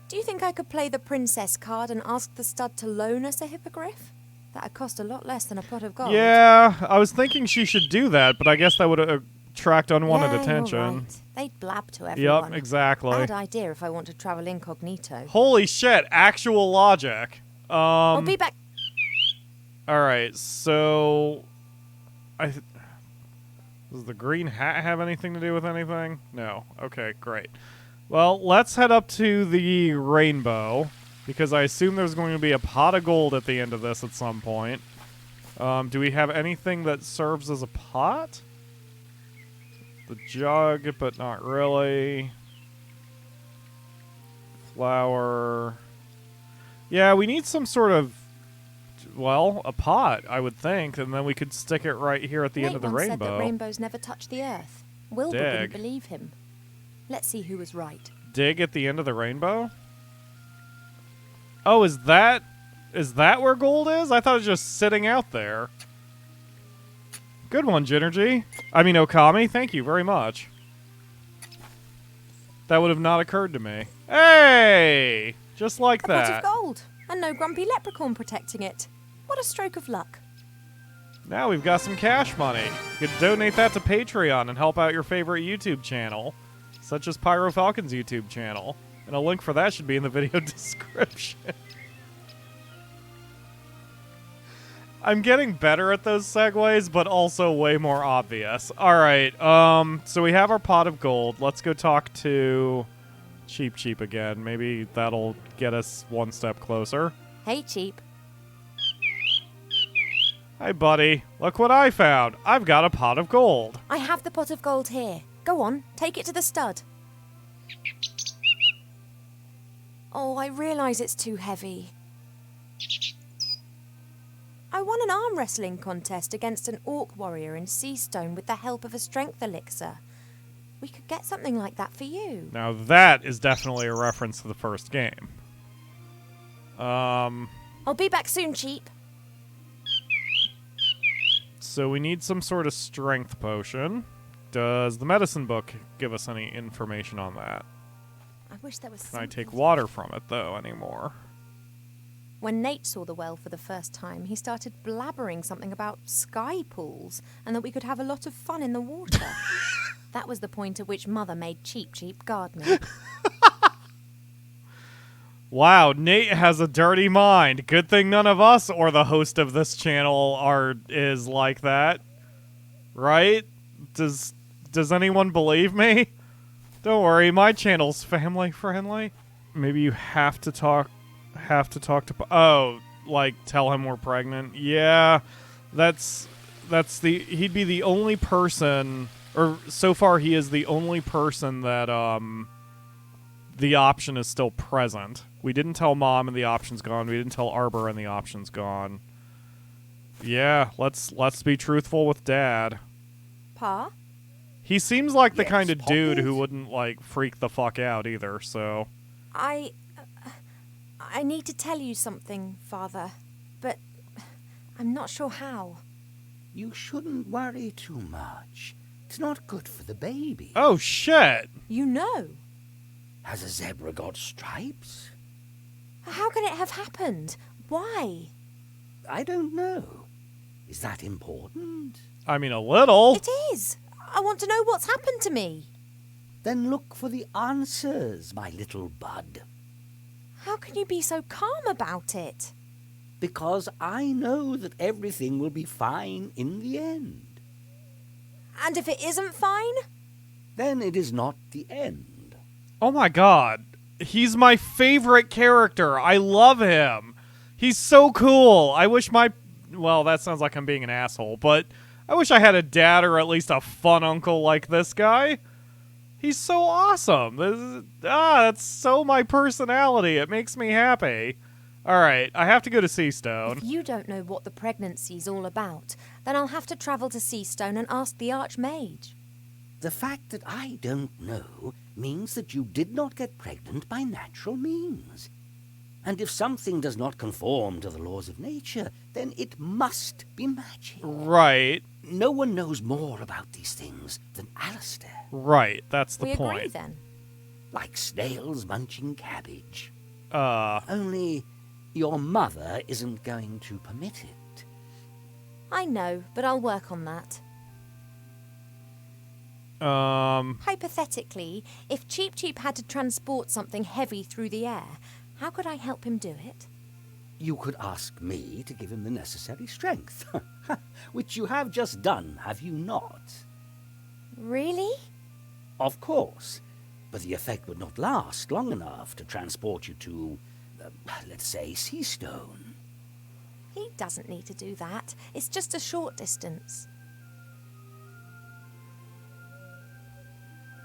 Do you think I could play the princess card and ask the stud to loan us a hippogriff? That'd cost a lot less than a pot of gold. Yeah, I was thinking she should do that, but I guess that would attract unwanted Yeah, attention. you're right. They'd blab to everyone. Yep, exactly. Bad idea if I want to travel incognito. Holy shit, actual logic. I'll be back. Alright, so... Does the green hat have anything to do with anything? No. Okay, great. Well, let's head up to the rainbow, because I assume there's going to be a pot of gold at the end of this at some point. Do we have anything that serves as a pot? The jug, but not really. Flower. Yeah, we need some sort of, well, a pot, I would think, and then we could stick it right here at the end of the Nate once rainbow. said that rainbows never touch the earth. Wilbur Dig. wouldn't believe him. Let's see who was right. Dig at the end of the rainbow? Oh, is that where gold is? I thought it was just sitting out there. Good one, Jinergy. I mean, Okami, thank you very much. That would have not occurred to me. Hey! Just like A pot that. of gold, and no grumpy leprechaun protecting it. What a stroke of luck. Now we've got some cash money. You could donate that to Patreon and help out your favorite YouTube channel, such as PyroFalkon's YouTube channel. And a link for that should be in the video description. I'm getting better at those segues, but also way more obvious. Alright, so we have our pot of gold. Let's go talk to Cheep Cheep again. Maybe that'll get us one step closer. Hey, Cheap. Hi, buddy. Look what I found. I've got a pot of gold. I have the pot of gold here. Go on, take it to the stud. Oh, I realise it's too heavy. I won an arm wrestling contest against an orc warrior in Seastone with the help of a strength elixir. We could get something like that for you. Now that is definitely a reference to the first game. I'll be back soon, Cheap. So we need some sort of strength potion. Does the medicine book give us any information on that? I wish there was Can I something. take water from it, though, anymore? When Nate saw the well for the first time, he started blabbering something about sky pools and that we could have a lot of fun in the water. That was the point at which Mother made Cheap gardening. Wow, Nate has a dirty mind. Good thing none of us or the host of this channel is like that. Right? Does anyone believe me? Don't worry, my channel's family friendly. Maybe you have to talk to like tell him we're pregnant. Yeah. He'd be the only person, or so far he is the only person that the option is still present. We didn't tell Mom and the option's gone. We didn't tell Arbor and the option's gone. Yeah, let's be truthful with Dad. Pa? He seems like the Yes, kind of dude Poppy? who wouldn't, like, freak the fuck out either, so... I need to tell you something, Father, but I'm not sure how. You shouldn't worry too much. It's not good for the baby. Oh, shit! You know. Has a zebra got stripes? How can it have happened? Why? I don't know. Is that important? I mean, a little. It is. I want to know what's happened to me. Then look for the answers, my little bud. How can you be so calm about it? Because I know that everything will be fine in the end. And if it isn't fine? Then it is not the end. Oh my god. He's my favorite character. I love him. He's so cool. I wish well, that sounds like I'm being an asshole, but I wish I had a dad or at least a fun uncle like this guy. He's so awesome. That's so my personality. It makes me happy. Alright, I have to go to Seastone. If you don't know what the pregnancy's all about, then I'll have to travel to Seastone and ask the Archmage. The fact that I don't know means that you did not get pregnant by natural means. And if something does not conform to the laws of nature, then it must be magic. Right. No one knows more about these things than Alistair. Right, that's the We point. agree then. Like snails munching cabbage. Uh, Only your mother isn't going to permit it. I know, but I'll work on that. Hypothetically, if Cheap had to transport something heavy through the air, how could I help him do it? You could ask me to give him the necessary strength. Which you have just done, have you not? Really? Of course. But the effect would not last long enough to transport you to, let's say, Seastone. He doesn't need to do that. It's just a short distance.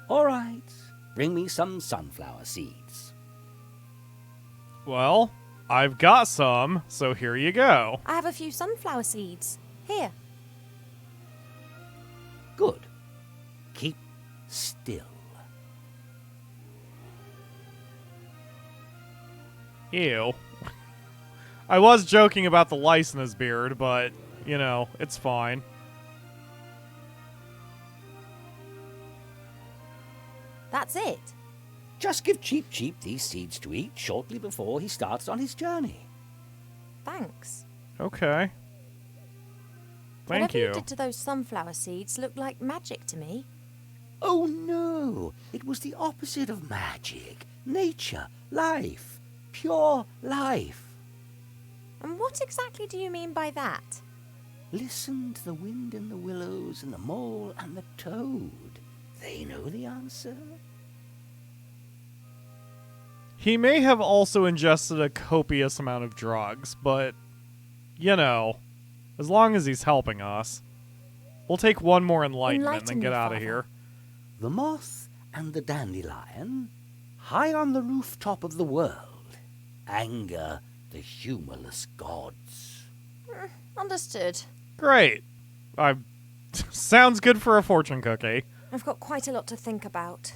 All right. Bring me some sunflower seeds. well, I've got some, so here you go. I have a few sunflower seeds. Here. Good. Keep still. Ew. I was joking about the lice in his beard, but, you know, it's fine. That's it. Just give Cheap these seeds to eat shortly before he starts on his journey. Thanks. Okay. Thank Whatever you. you did to those sunflower seeds looked like magic to me. Oh no, it was the opposite of magic. Nature, life, pure life. And what exactly do you mean by that? Listen to the wind in the willows and the mole and the toad. They know the answer. He may have also ingested a copious amount of drugs, but, you know, as long as he's helping us. We'll take one more enlightenment and Enlighten get me, out of Father. here. The moth and the dandelion, high on the rooftop of the world, anger the humorless gods. Understood. Great. Sounds good for a fortune cookie. I've got quite a lot to think about.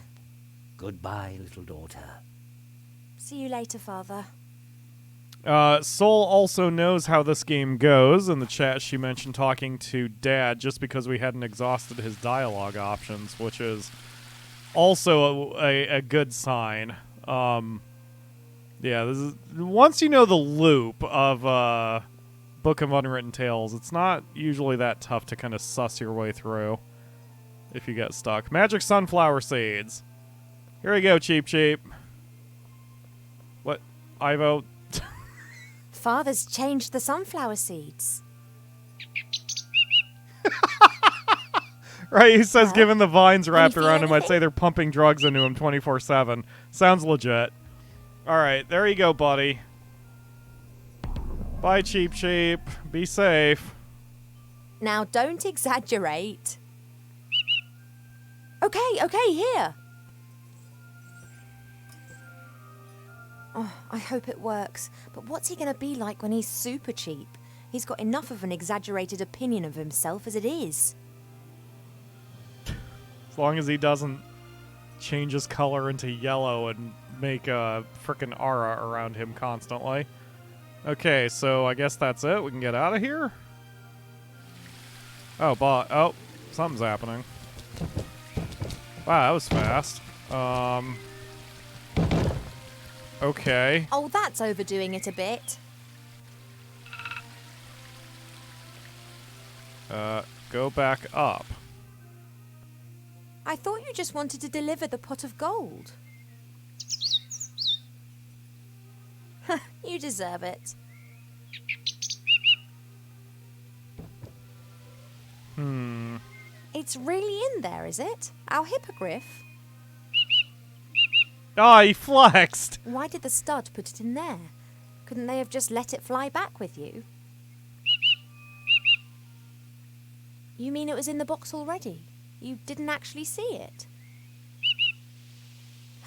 Goodbye, little daughter. See you later, Father. Soul also knows how this game goes. In the chat, she mentioned talking to Dad just because we hadn't exhausted his dialogue options, which is also a good sign. Yeah, this is, once you know the loop of Book of Unwritten Tales, it's not usually that tough to kind of suss your way through if you get stuck. Magic sunflower seeds. Here we go, Cheap Cheap. What? Ivo? Father's changed the sunflower seeds. Right, he says Well, given the vines wrapped feel around him, I'd anything? say they're pumping drugs into him 24/7. Sounds legit. Alright, there you go, buddy. Bye, Cheap Cheap. Be safe. Now, don't exaggerate. Okay, here. Oh, I hope it works. But what's he going to be like when he's super cheap? He's got enough of an exaggerated opinion of himself as it is. As long as he doesn't change his color into yellow and make a frickin' aura around him constantly. Okay, so I guess that's it. We can get out of here? Oh, something's happening. Wow, that was fast. Okay. Oh, that's overdoing it a bit. Go back up. I thought you just wanted to deliver the pot of gold. You deserve it. It's really in there, is it? Our hippogriff? Oh, he flexed! Why did the stud put it in there? Couldn't they have just let it fly back with you? You mean it was in the box already? You didn't actually see it?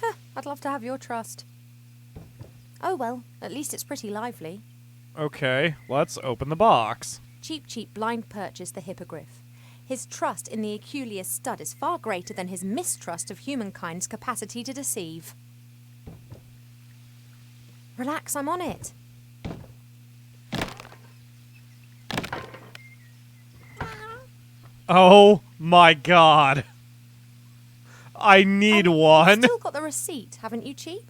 Huh, I'd love to have your trust. Oh well, at least it's pretty lively. Okay, let's open the box. Cheap Cheap blind purchased the hippogriff. His trust in the Aculeus stud is far greater than his mistrust of humankind's capacity to deceive. Relax, I'm on it. Oh my god. I need one. You've still got the receipt, haven't you, Cheap?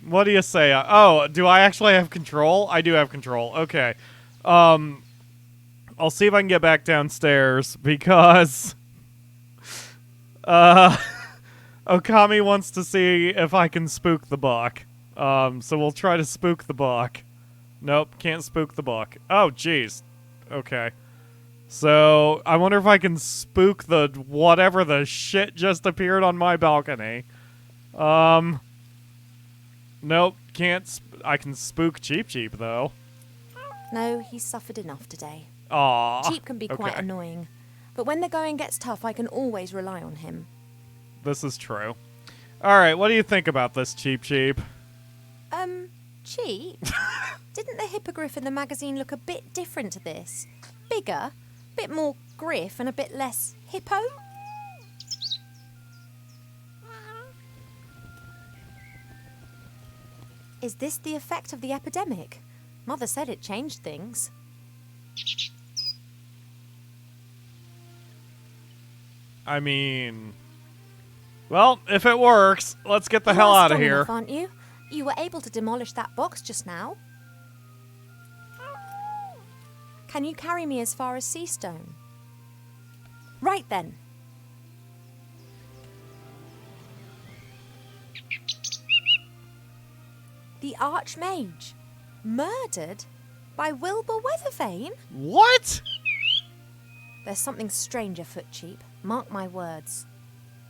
What do you say? Oh, do I actually have control? I do have control. Okay. I'll see if I can get back downstairs because Okami wants to see if I can spook the buck. So we'll try to spook the buck. Nope, can't spook the buck. Oh, jeez. Okay. So, I wonder if I can spook the whatever the shit just appeared on my balcony. Nope, can't. I can spook Cheap Cheap, though. No, he's suffered enough today. Aww. Cheap can be quite annoying, but when the going gets tough, I can always rely on him. This is true. Alright, what do you think about this, Cheap Cheap? Cheap? Didn't the hippogriff in the magazine look a bit different to this? Bigger, a bit more griff, and a bit less hippo? Is this the effect of the epidemic? Mother said it changed things. I mean... Well, if it works, let's get the hell out of here. Enough, aren't you? You were able to demolish that box just now. Can you carry me as far as Seastone? Right then. The Archmage. Murdered? By Wilbur Weathervane? What? There's something strange afoot, Cheap. Mark my words.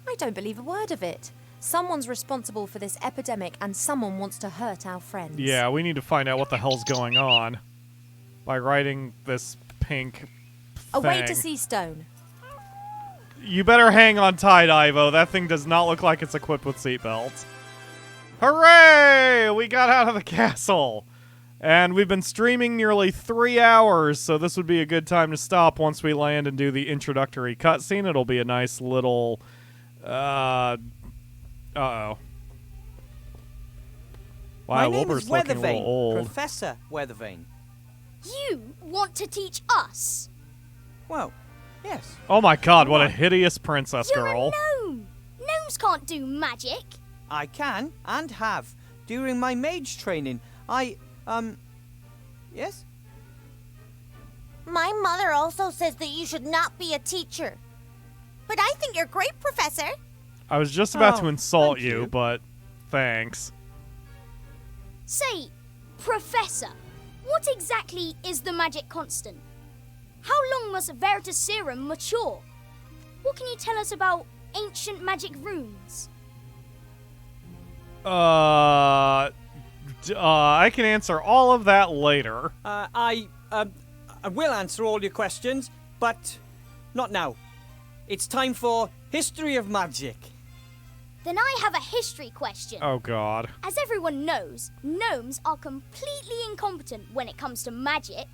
I don't believe a word of it. Someone's responsible for this epidemic and someone wants to hurt our friends. Yeah, we need to find out what the hell's going on. By writing this pink thing. Away to Seastone. You better hang on tight, Ivo. That thing does not look like it's equipped with seatbelts. Hooray! We got out of the castle! And we've been streaming nearly 3 hours, so this would be a good time to stop once we land and do the introductory cutscene. It'll be a nice little... Uh-oh. Wow, My name Wilbur's is looking a little Weathervane, old. Professor Weathervane. You want to teach us? Well, yes. Oh my god, what a hideous princess You're girl. a gnome. Gnomes can't do magic. I can, and have. During my mage training, Yes? My mother also says that you should not be a teacher. But I think you're great, Professor. I was just about to insult thank you, you. but thanks. Say, Professor, what exactly is the magic constant? How long must Veritaserum mature? What can you tell us about ancient magic runes? I can answer all of that later. I will answer all your questions, but not now. It's time for History of Magic. Then I have a history question. Oh god. As everyone knows, gnomes are completely incompetent when it comes to magic.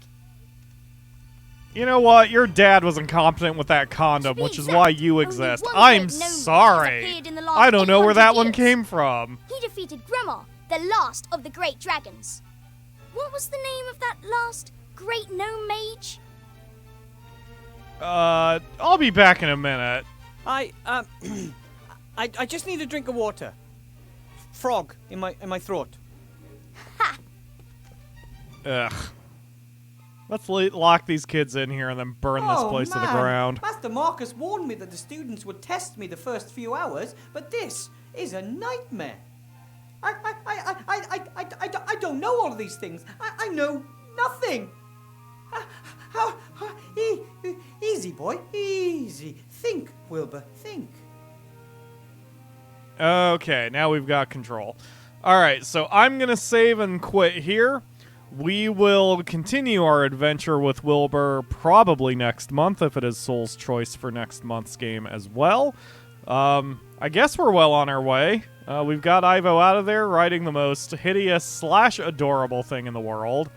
You know what? Your dad was incompetent with that condom, which is why you exist. I'm sorry. I don't know where that one came from. He defeated Gremar, the last of the great dragons. What was the name of that last great gnome mage? I'll be back in a minute. I just need a drink of water. Frog in my throat. Ha! Ugh. Let's lock these kids in here and then burn this place to the ground. Master Marcus warned me that the students would test me the first few hours, but this is a nightmare. I don't know all of these things. I know nothing. Easy, boy, easy. Think, Wilbur, think. Okay, now we've got control. Alright, so I'm going to save and quit here. We will continue our adventure with Wilbur probably next month, if it is Soul's choice for next month's game as well. I guess we're well on our way. We've got Ivo out of there riding the most hideous / adorable thing in the world.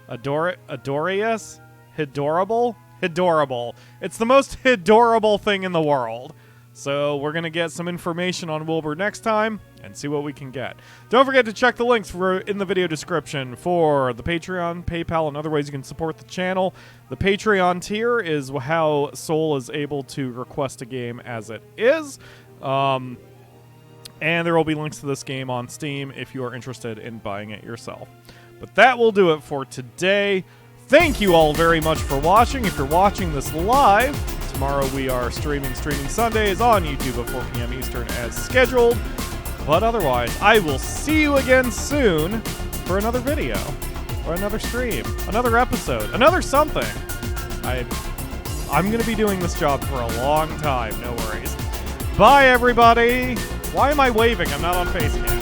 Adorious? Hidorable? Hidorable. It's the most hidorable thing in the world. So we're going to get some information on Wilbur next time and see what we can get. Don't forget to check the links in the video description for the Patreon, PayPal, and other ways you can support the channel. The Patreon tier is how Soul is able to request a game as it is. And there will be links to this game on Steam if you are interested in buying it yourself. But that will do it for today. Thank you all very much for watching. If you're watching this live, tomorrow we are streaming Sundays on YouTube at 4 p.m. Eastern as scheduled. But otherwise, I will see you again soon for another video, or another stream, another episode, another something. I'm going to be doing this job for a long time, no worries. Bye, everybody! Why am I waving? I'm not on Facecam.